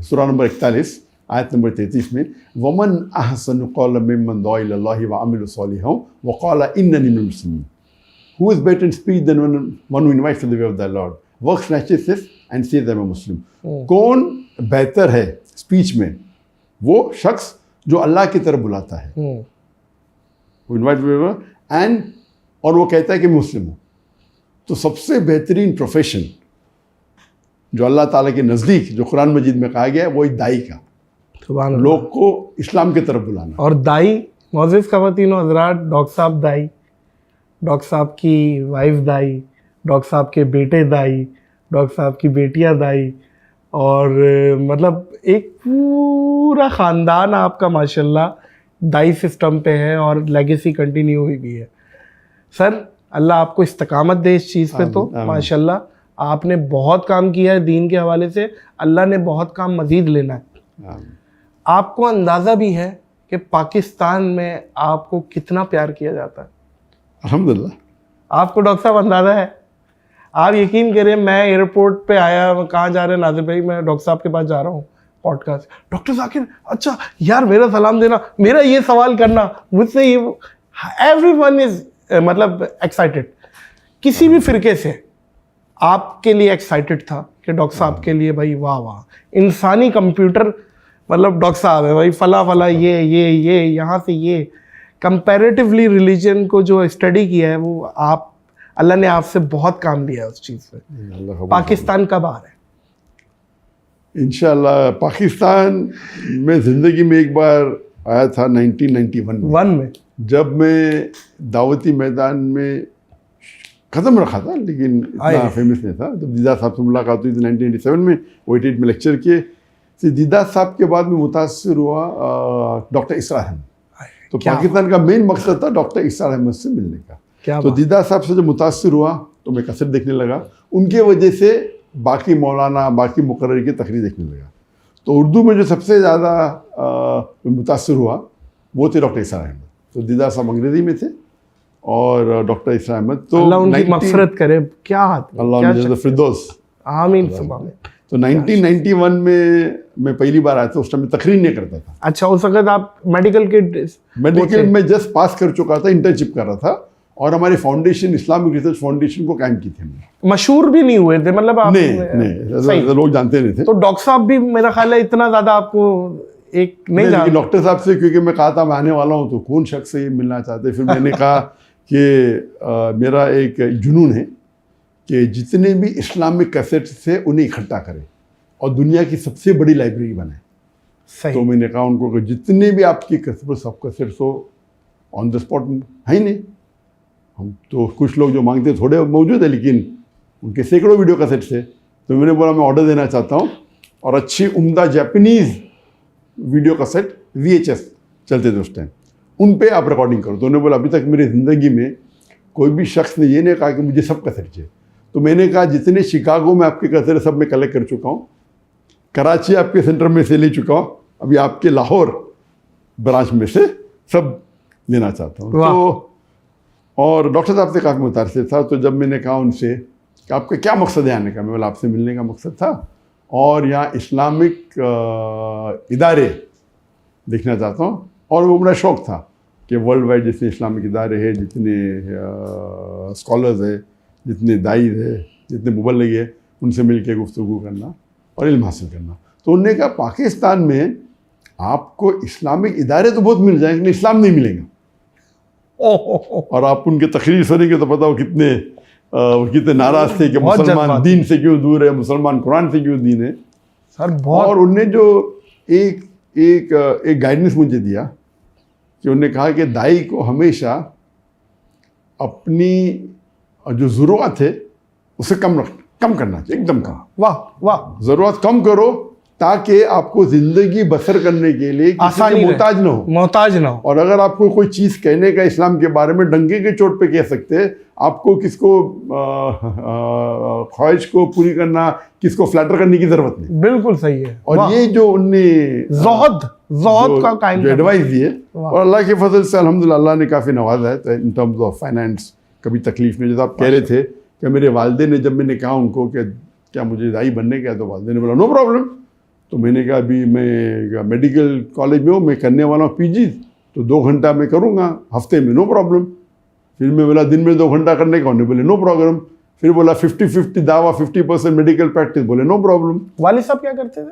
सूरा नंबर 41 आयत नंबर 33 में, वमन अहसनु क़ौलन मिम्मन दुआ इलल्लाहि व अमिला सालिहान व क़ाला इन्ननी मिनल मुस्लिमीन। Who is better in speech than one who invites to the way of the Lord, works righteousness and says I'm a Muslim? कौन बेहतर है स्पीच में? वो शख्स जो अल्लाह की तरफ बुलाता है, वो इन्वाइट एंड और वो कहता है कि मैं मुस्लिम हूँ। तो सबसे बेहतरीन प्रोफेशन जो अल्लाह ताला के नज़दीक जो कुरान मजीद में कहा गया है वो एक दाई का, लोग को इस्लाम की तरफ बुलाना। और दाई, मोअज़्ज़िज़ ख़वातीन व हज़रात, डॉक्टर साहब दाई, डॉक्टर साहब की वाइफ दाई, डॉक्टर साहब के बेटे दाई, डॉक्टर साहब की बेटियां दाई, और मतलब एक पूरा ख़ानदान आपका माशाल्लाह दाई सिस्टम पे है और लेगेसी कंटिन्यू हुई भी है। सर अल्लाह आपको इस्तकामत दे इस चीज़ पे। तो माशाल्लाह आपने बहुत काम किया है दीन के हवाले से, अल्लाह ने बहुत काम मज़ीद लेना है। आपको अंदाज़ा भी है कि पाकिस्तान में आपको कितना प्यार किया जाता है? अल्हम्दुलिल्लाह। आपको डॉक्टर साहब अंदाज़ा है? आप यकीन करें, मैं एयरपोर्ट पे आया, कहाँ जा रहे हैं नाज़िर भाई? मैं डॉक्टर साहब के पास जा रहा हूँ पॉडकास्ट। डॉक्टर जाकिर, अच्छा यार मेरा सलाम देना, मेरा ये सवाल करना, मुझसे ये, एवरीवन इज मतलब एक्साइटेड। किसी भी फिरके से आपके लिए एक्साइटेड था कि डॉक्टर साहब के लिए भाई वाह वाह, इंसानी कंप्यूटर मतलब डॉक्टर साहब है भाई, फला फला ये यहाँ से ये। कंपैरेटिवली रिलीजन को जो स्टडी किया है वो आप, अल्लाह ने आपसे बहुत काम लिया है उस चीज़ पे। पाकिस्तान कब आ रहा है? इंशाल्लाह पाकिस्तान में ज़िंदगी में एक बार आया था 1991 में, जब मैं दावती मैदान में ख़त्म रखा था, लेकिन इतना फेमस नहीं था। जब दीदार साहब से मुलाकात हुई थी 1987 में, वो 88 में लेक्चर किए। तो दीदार साहब के बाद में मुतासर हुआ डॉक्टर इसरार अहमद। तो पाकिस्तान का मेन मकसद था डॉक्टर इसरार अहमद से मिलने का। तो दीदार साहब से जब मुतासर हुआ तो मैं कसर देखने लगा, उनके वजह से बाकी मौलाना, बाकी मुकर्रर की तकरीर देखने लगा। तो उर्दू में जो सबसे ज़्यादा मुतासर हुआ वो थे डॉक्टर इसरार अहमद। तो दीदार साहब अंग्रेज़ी में थे और डॉक्टर इसरार अहमद, तो अल्लाह उनकी मग़फ़िरत करे, क्या अल्लाह फिरदौस आमीन सुबह। तो 1991 में मैं पहली बार आया था, उस टाइम में तकरीर नहीं करता था। अच्छा, उस वक्त आप मेडिकल में जस्ट पास कर चुका था, इंटर्नशिप कर रहा था, और हमारी फाउंडेशन इस्लामिक रिसर्च फाउंडेशन को कायम की थी हमने। मशहूर भी नहीं हुए थे मतलब आप? नहीं, सही। लोग जानते नहीं थे। तो डॉक्टर साहब भी मेरा ख्याल है इतना ज्यादा आपको एक नहीं लेकिन डॉक्टर साहब से क्योंकि मैं कहा था मैं आने वाला हूँ तो कौन शख्स से ये मिलना चाहते, फिर मैंने कहा कि मेरा एक जुनून है कि जितने भी इस्लामिक कैसेट्स थे उन्हें इकट्ठा करें और दुनिया की सबसे बड़ी लाइब्रेरी बनाए। सही। तो मैंने कहा उनको कि जितने भी आपकी सब कैसेट्स हो ऑन द स्पॉट है ही नहीं, हम तो कुछ लोग जो मांगते थोड़े मौजूद है लेकिन उनके सैकड़ों वीडियो कैसेट्स थे। तो मैंने बोला मैं ऑर्डर देना चाहता हूँ और अच्छी उम्दा जापानीज़ वीडियो कैसेट VHS चलते थे उस टाइम, उन पे आप रिकॉर्डिंग करो। तो उन्होंने बोला अभी तक मेरी ज़िंदगी में कोई भी शख्स ने ये नहीं कहा कि मुझे सब कैसेट चाहिए। तो मैंने कहा जितने शिकागो में आपके कैसेट सब मैं कलेक्ट कर चुका हूँ, कराची आपके सेंटर में से ले चुका हूँ, अभी आपके लाहौर ब्रांच में से सब लेना चाहता हूँ। तो और डॉक्टर साहब से काफ़ी मुतासिर था। तो जब मैंने कहा उनसे कि आपका क्या मकसद है आने का, मैं बोला आपसे मिलने का मकसद था और यहाँ इस्लामिक इदारे देखना चाहता हूँ। और वो बड़ा शौक़ था कि वर्ल्ड वाइड जितने इस्लामिक इदारे हैं, जितने स्कॉलर्स हैं, जितने दाईद है, जितने मुबल्लिग है, उनसे मिल के गुफ्तगू करना और इल्म हासिल करना। तो उन्होंने कहा पाकिस्तान में आपको इस्लामिक इदारे तो बहुत मिल जाएंगे लेकिन इस्लाम नहीं मिलेगा। और आप उनके तकरीर सुनेंगे तो पता हो कितने नाराज़ थे कि मुसलमान दीन से क्यों दूर है, मुसलमान कुरान से क्यों दीन है सर। बहुत। और उनने जो एक गाइडेंस मुझे दिया कि उन्होंने कहा कि दाई को हमेशा अपनी जो ज़रूरत है उसे कम करना चाहिए, एकदम कम। वाह वाह। ज़रूरत कम करो ताकि आपको ज़िंदगी बसर करने के लिए आसानी मोहताज ना हो। और अगर आपको कोई चीज़ कहने का इस्लाम के बारे में डंके के चोट पे कह सकते हैं, आपको किसको ख्वाहिश को पूरी करना, किसको फ्लैटर करने की ज़रूरत नहीं। बिल्कुल सही है। और ये जो उनने ज़ोहद का कायम एडवाइस दिए और अल्लाह के फजल से अल्हम्दुलिल्लाह अल्लाह ने काफ़ी नवाजा है। तो इन टर्म्स ऑफ फाइनेंस कभी तकलीफ नहीं। जैसे आप कह रहे थे कि मेरे वालिदैन ने, जब मैंने कहा उनको कि क्या मुझे दाई बनने का है, तो वालिदैन ने बोला नो प्रॉब्लम। तो मैंने कहा अभी मैं मेडिकल कॉलेज में हूँ, मैं करने वाला हूँ PG, तो 2 घंटा मैं करूँगा हफ्ते में, नो प्रॉब्लम। फिर मैं बोला दिन में 2 घंटा करने का, उन्हें बोले नो प्रॉब्लम। फिर बोला 50-50 दावा, 50% मेडिकल प्रैक्टिस, बोले नो प्रॉब्लम। वालिद साहब क्या करते थे?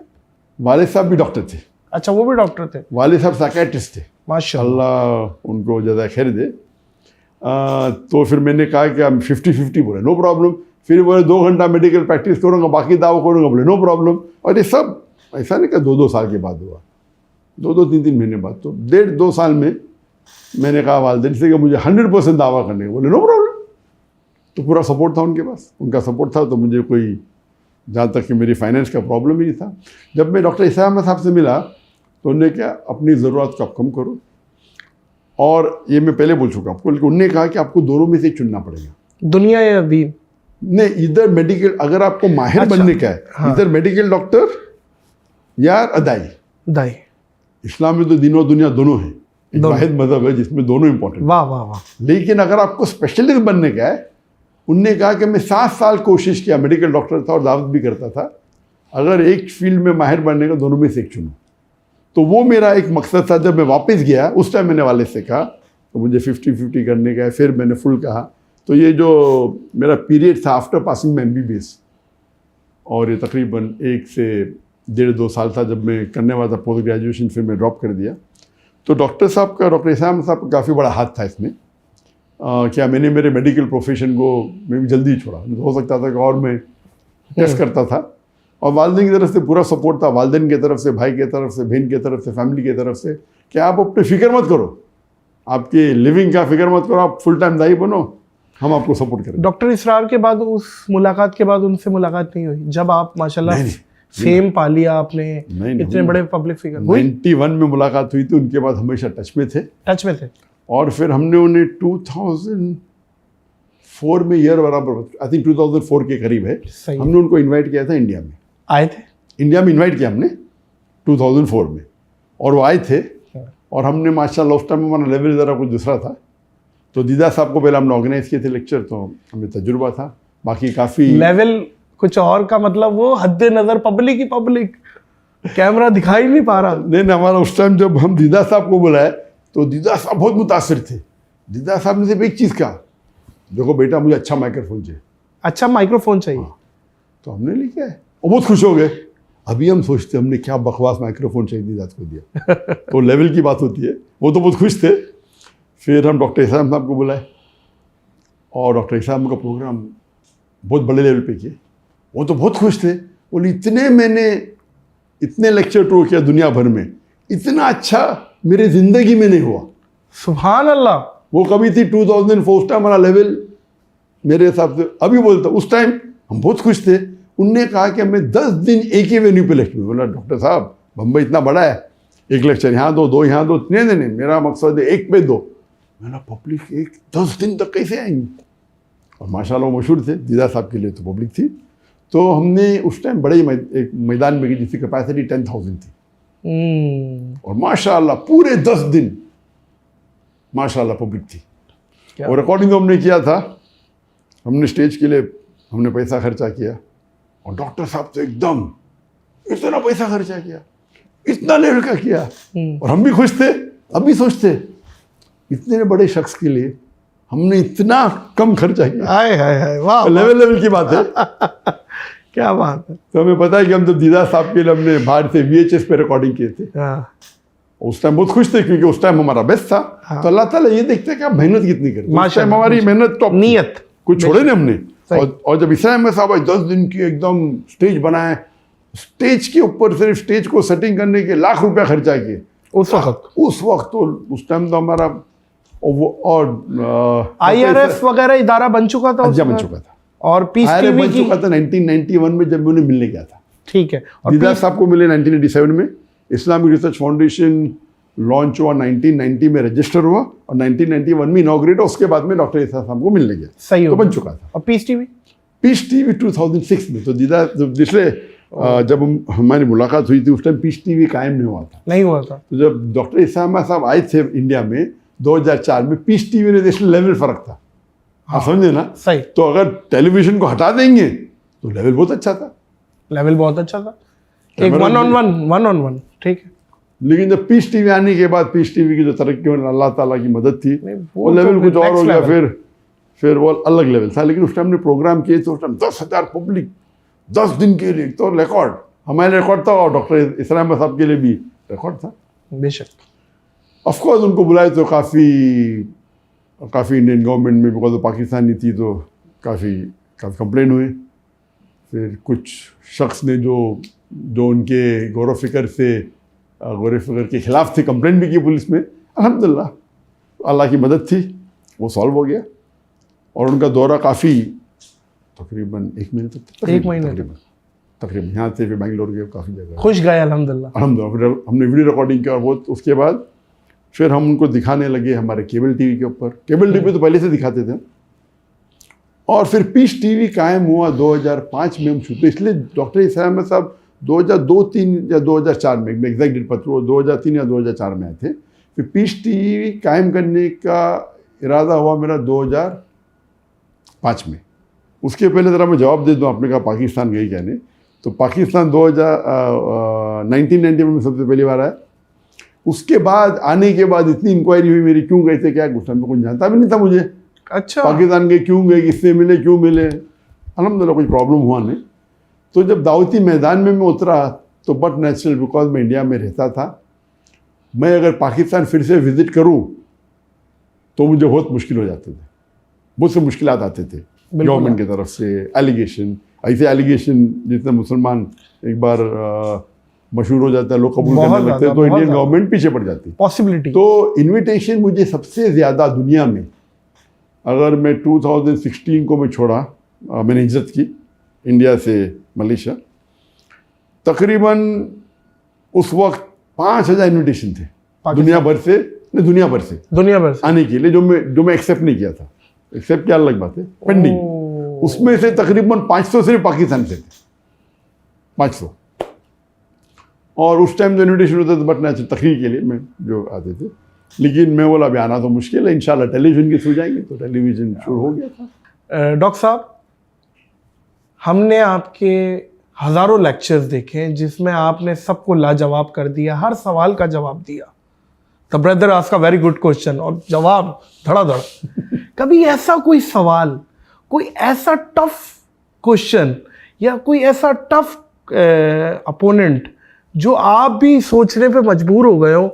वालिद साहब भी डॉक्टर थे। अच्छा, वो भी डॉक्टर थे? वालिद साहब साइकियाट्रिस्ट थे, माशाअल्लाह उनको ज़्यादा खैर दे। तो फिर मैंने कहा कि हम 50-50, बोले नो प्रॉब्लम। फिर बोले 2 घंटा मेडिकल प्रैक्टिस करूँगा, बाकी दावा करूँगा, बोले नो प्रॉब्लम। और ये सब ऐसा नहीं कि 2-2 साल के बाद हुआ, 2-2, 3-3 महीने बाद। तो 1.5-2 साल में मैंने कहा वालिदैन से कि मुझे 100% दावा करने का, बोले नो प्रॉब्लम। तो पूरा सपोर्ट था उनके पास, उनका सपोर्ट था। तो मुझे कोई, जहाँ तक कि मेरी फाइनेंस का प्रॉब्लम ही नहीं था। जब मैं डॉक्टर ईसा अहमद साहब से मिला तो उन्होंने क्या, अपनी ज़रूरत को आप कम करो। और ये मैं पहले बोल चुका आपको, लेकिन उन्होंने कहा कि आपको दोनों में से चुनना पड़ेगा, दुनिया या दीन। नहीं, इधर मेडिकल, अगर आपको माहिर बनने का है, हाँ। इधर मेडिकल डॉक्टर या दाई। इस्लाम में तो दीन और दुनिया दोनों हैं, एक वाहिद मजहब है जिसमें दोनों इंपॉर्टेंट। वाह वाह वाह। लेकिन अगर आपको स्पेशलिस्ट बनने का है, उनने कहा कि मैं 7 साल कोशिश किया, मेडिकल डॉक्टर था और दावत भी करता था, अगर एक फील्ड में माहिर बनने का, दोनों में से एक चुनो। तो वो मेरा एक मकसद था। जब मैं वापस गया उस टाइम मैंने वाले से कहा तो मुझे 50-50 करने का है, फिर मैंने फुल कहा। तो ये जो मेरा पीरियड था आफ्टर पासिंग में MBBS, और ये तकरीबन 1 से 1.5-2 साल था जब मैं करने वाला था पोस्ट ग्रेजुएशन, फिर मैं ड्रॉप कर दिया। तो डॉक्टर साहब का, डॉक्टर ईसा अहमद साहब का काफ़ी बड़ा हाथ था इसमें। क्या मैंने मेरे मेडिकल प्रोफेशन को मैं भी जल्दी ही छोड़ा, हो सकता था कि और मैं टेस्ट करता था। और वालिदैन की तरफ से पूरा सपोर्ट था, वालिदैन की तरफ से, भाई की तरफ से, बहन की तरफ से, फैमिली की तरफ से, कि आप अपनी फ़िक्र मत करो, आपकी लिविंग का फ़िक्र मत करो, आप फुल टाइम दाई बनो, हम आपको सपोर्ट करेंगे। डॉक्टर इसरार के बाद, उस मुलाकात के बाद उनसे मुलाकात नहीं हुई? जब आप माशाल्लाह फेम पा लिया आपने, इतने बड़े पब्लिक फिगर। 91 में मुलाकात हुई थी, उनके बाद हमेशा टच में थे। और फिर हमने उन्हें 2004 में, ईयर बराबर आई थिंक 2004 के करीब है, हमने उनको इनवाइट किया था। इंडिया में आए थे, इंडिया में इनवाइट किया हमने 2004 में, और वो आए थे। और हमने माशाल्लाह उस टाइम हमारा लेवल ज़रा कुछ दूसरा था। तो दीदा साहब को पहले हमने ऑर्गेनाइज किए थे लेक्चर, तो हमें तजुर्बा था। बाकी काफ़ी लेवल कुछ और का, मतलब वो हद्दे नज़र पब्लिक ही पब्लिक, कैमरा दिखाई नहीं पा रहा। नहीं, हमारा उस टाइम जब हम दीदा साहब को बुलाए तो दीदा साहब बहुत मुतासिर थे। दीदा साहब ने सिर्फ एक चीज़ कहा देखो बेटा मुझे अच्छा माइक्रोफोन चाहिए। अच्छा माइक्रोफोन चाहिए। तो हमने लिखा है और बहुत खुश हो गए। अभी हम सोचते हमने क्या बकवास माइक्रोफोन चाहिए निजात को दिया। तो लेवल की बात होती है। वो तो बहुत खुश थे। फिर हम डॉक्टर इस्लाम साहब को बुलाए और डॉक्टर इस्लाम का प्रोग्राम बहुत बड़े लेवल पे किए। वो तो बहुत खुश थे। बोले इतने लेक्चर टूर किया दुनिया भर में, इतना अच्छा मेरे ज़िंदगी में नहीं हुआ। सुभान अल्लाह। वो कभी थी 2004 टाइम हमारा लेवल मेरे हिसाब से। अभी बोलता उस टाइम हम बहुत खुश थे। उनने कहा कि मैं 10 दिन एक ही वेन्यू पे लेक्चर। बोला डॉक्टर साहब बम्बई इतना बड़ा है, एक लेक्चर यहाँ दो यहाँ दो। नहीं, मेरा मकसद है एक पे दो। मैंने पब्लिक 10 दिन तक कैसे आएंगी। और माशाल्लाह वो मशहूर थे, दीदा साहब के लिए तो पब्लिक थी। तो हमने उस टाइम बड़े एक मैदान में की जिसकी कैपेसिटी 10,000 थी। और माशाल्लाह पूरे 10 दिन माशाल्लाह पब्लिक थी। और रिकॉर्डिंग हमने किया था। हमने स्टेज के लिए हमने पैसा खर्चा किया और डॉक्टर साहब तो एकदम इतना पैसा खर्चा किया, इतना लेवल का किया। और हम भी खुश थे। अभी सोचते इतने बड़े शख्स के लिए हमने इतना कम खर्चा किया। हाय हाय हाय, वाह। लेवल की बात है। क्या बात है। तो हमें पता है कि हम तो दीदा साहब के लिए हमने बाहर से VHS पे रिकॉर्डिंग किए थे। उस टाइम बहुत खुश थे क्योंकि उस टाइम हमारा बेस्ट था। तो अल्लाह ताला ये देखते हैं कि आप मेहनत कितनी करते हैं। उस टाइम हमारी मेहनत टॉप, नियत कुछ छोड़े नहीं हमने। और जब इस्लाम में साहब 10 दिन की एकदम स्टेज बनाए, स्टेज के ऊपर सिर्फ स्टेज को सेटिंग करने के लाख रुपया खर्चा किए उस वक्त। तो उस टाइम तो हमारा और IRF वगैरह इदारा बन चुका था, बन चुका था। और पीस टीवी बन चुका था 1991 में जब मैं उन्हें मिलने गया था। ठीक है। और दीदा साहब को मिले 1987 में। इस्लामिक रिसर्च फाउंडेशन लॉन्च हुआ 1990 में, रजिस्टर हुआ और 1991 में इनॉग्रेट। उसके बाद में डॉक्टर इसा साहब को मिलने गया। सही तो बन चुका था। और पीस टीवी 2006 में। तो दीदा पिछले जब हमारी मुलाकात हुई थी उस टाइम पीस टीवी कायम नहीं हुआ था। तो जब डॉक्टर इस्लाम साहब आए थे इंडिया में 2004 में, पीस टीवी ने नेशनल लेवल फर्क था। हाँ समझे ना। सही। तो अगर टेलीविजन को हटा देंगे तो लेवल बहुत अच्छा था। एक वन ऑन वन। ठीक है। लेकिन जब पीस टीवी आने के बाद पीस टीवी की जो तरक्की में अल्लाह ताला की मदद थी, वो लेवल कुछ और हो गया। फिर वो अलग लेवल था। लेकिन उस टाइम हमने प्रोग्राम किए तो उस टाइम 10,000 पब्लिक 10 दिन के लिए, तो रिकॉर्ड हमारे रिकॉर्ड था और डॉक्टर इस्लाम साहब के लिए भी रिकॉर्ड था। बेशक। ऑफकोर्स उनको बुलाए तो काफ़ी इंडियन गवर्नमेंट में, बिकॉज पाकिस्तानी थी तो काफ़ी कंप्लेन हुए। फिर कुछ शख्स ने जो उनके गौर फिक्र के ख़िलाफ़ थे, कंप्लेन भी की पुलिस में। अल्हम्दुलिल्लाह अल्लाह की मदद थी, वो सॉल्व हो गया। और उनका दौरा काफ़ी तकरीबन 1 महीने तक तकरीबन यहाँ से फिर बैंगलोर गए, काफ़ी जगह खुश गए अल्हम्दुलिल्लाह। फिर हमने वीडियो रिकॉर्डिंग किया और वो उसके बाद फिर हम उनको दिखाने लगे हमारे केबल टीवी के ऊपर। केबल टीवी तो पहले से दिखाते थे। और फिर पीस टीवी कायम हुआ 2005 में हम छूटे। इसलिए डॉक्टर इस्लाम साहब 2002-3 या 2004 में, एग्जैक्ट डेट पत्र 2003 या 2004 में आए थे। फिर पीस टीवी कायम करने का इरादा हुआ मेरा 2005 में। उसके पहले ज़रा मैं जवाब दे दूँ, आपने कहा पाकिस्तान गई क्या नहीं। तो पाकिस्तान 1991 में सबसे पहली बार आया। उसके बाद आने के बाद इतनी इंक्वायरी हुई मेरी, क्यों गए थे क्या, उस टाइम में कुछ जानता भी नहीं था मुझे। अच्छा। पाकिस्तान गए, क्यों गए, किससे मिले, क्यों मिले। अल्हम्दुलिल्लाह कोई प्रॉब्लम हुआ नहीं। तो जब दावती मैदान में मैं उतरा तो बट नेचुरल, बिकॉज मैं इंडिया में रहता था, मैं अगर पाकिस्तान फिर से विज़िट करूं तो मुझे बहुत मुश्किल हो जाते थे, बहुत से मुश्किलात आते थे गवर्नमेंट की तरफ से। एलिगेशन, ऐसे एलिगेशन जितने मुसलमान एक बार मशहूर हो जाता है, लोग कबूल करने लगते हैं, तो इंडियन गवर्नमेंट पीछे पड़ जाती पॉसिबिलिटी। तो इन्विटेशन मुझे सबसे ज़्यादा दुनिया में, अगर मैं 2016 को मैं छोड़ा, मैंने हिजरत की इंडिया से मलेशिया, तकरीबन उस वक्त 5,000 इन्विटेशन थे दुनिया भर से आने के लिए, जो मैं एक्सेप्ट नहीं किया था। एक्सेप्ट क्या अलग बात है, पेंडिंग। उसमें से तकरीबन 500 सिर्फ पाकिस्तान से थे, 500। और उस टाइम जो इन्विटेशन होता था बट नेचुरल तकरीर के लिए मैं जो आते थे, लेकिन मैं बोला अभी आना तो मुश्किल है, इंशाल्लाह टेलीविज़न के थ्रू जाएंगे। तो टेलीविज़न शुरू हो गया था। डॉक्टर साहब, हमने आपके हज़ारों लेक्चर्स देखे जिसमें आपने सबको लाजवाब कर दिया, हर सवाल का जवाब दिया। The brother ask a very good question और जवाब धड़ाधड़। कभी ऐसा कोई सवाल, कोई ऐसा टफ क्वेश्चन या कोई ऐसा टफ अपोनेंट जो आप भी सोचने पे मजबूर हो गए हो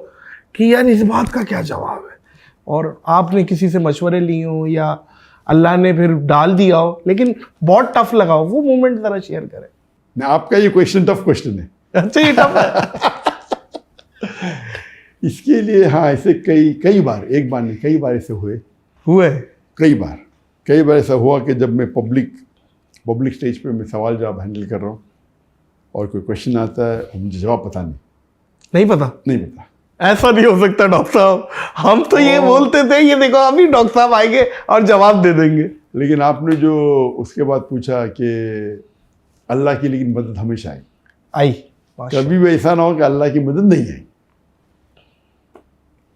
कि यार इस बात का क्या जवाब है, और आपने किसी से मशवरे लिए हो या अल्लाह ने फिर डाल दिया हो लेकिन बहुत टफ लगा हो, वो मोमेंट ज़रा शेयर करें। नहीं, आपका ये क्वेश्चन टफ क्वेश्चन है। अच्छा, ये टफ है। इसके लिए हाँ, ऐसे कई बार, एक बार नहीं कई बार ऐसे हुए। कई बार ऐसा हुआ कि जब मैं पब्लिक स्टेज पे मैं सवाल जवाब हैंडल कर रहा हूँ और कोई क्वेश्चन आता है और मुझे जवाब पता नहीं पता। ऐसा नहीं हो सकता डॉक्टर साहब, हम तो ये बोलते थे ये देखो अभी डॉक्टर साहब आएंगे और जवाब दे देंगे। लेकिन आपने जो उसके बाद पूछा कि अल्लाह की लेकिन मदद हमेशा आई। कभी भी ऐसा ना हो कि अल्लाह की मदद नहीं आई।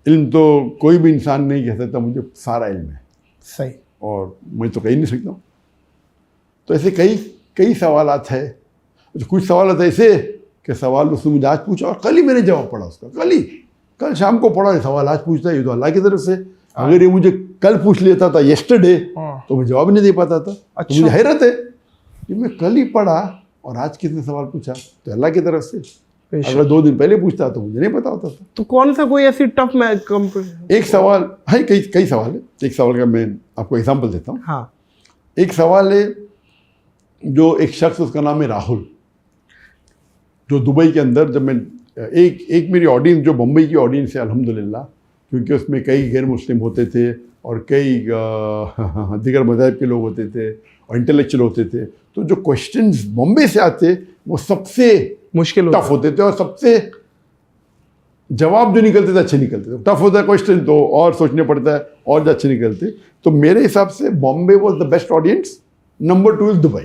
इल्म तो कोई भी इंसान नहीं कह सकता मुझे सारा इल्म है, सही, और मैं तो कह नहीं सकता हूँ। तो ऐसे कई सवाल है। कुछ सवाल ऐसे कि सवाल उसने मुझे आज पूछा और कल ही मैंने जवाब पढ़ा उसका, कल शाम को पढ़ा ये सवाल आज पूछता है, ये तो अल्लाह की तरफ से। अगर ये मुझे कल पूछ लेता था यस्टरडे तो मैं जवाब नहीं दे पाता था। अच्छा। तो मुझे हैरत है कि मैं कल ही पढ़ा और आज किसने सवाल पूछा, तो अल्लाह की तरफ से। अगर 2 दिन पहले पूछता तो मुझे नहीं पता होता था। तो कौन सा कोई ऐसी टफ एक सवाल है, कई सवाल है। एक सवाल का मैं आपको एग्जाम्पल देता हूँ। हाँ। एक सवाल है जो एक शख्स, उसका नाम है राहुल, जो दुबई के अंदर, जब मैं एक मेरी ऑडियंस जो बम्बई की ऑडियंस है अल्हम्दुलिल्लाह, क्योंकि उसमें कई गैर मुस्लिम होते थे और कई दीगर मज़ाहिब के लोग होते थे और इंटेलेक्चुअल होते थे, तो जो क्वेश्चंस बॉम्बे से आते वो सबसे मुश्किल टफ होते थे और सबसे जवाब जो निकलते थे अच्छे निकलते थे। टफ होता है क्वेश्चन तो और सोचने पड़ता है और जो अच्छे निकलते। तो मेरे हिसाब से Bombay was the best audience. Number 2 is Dubai.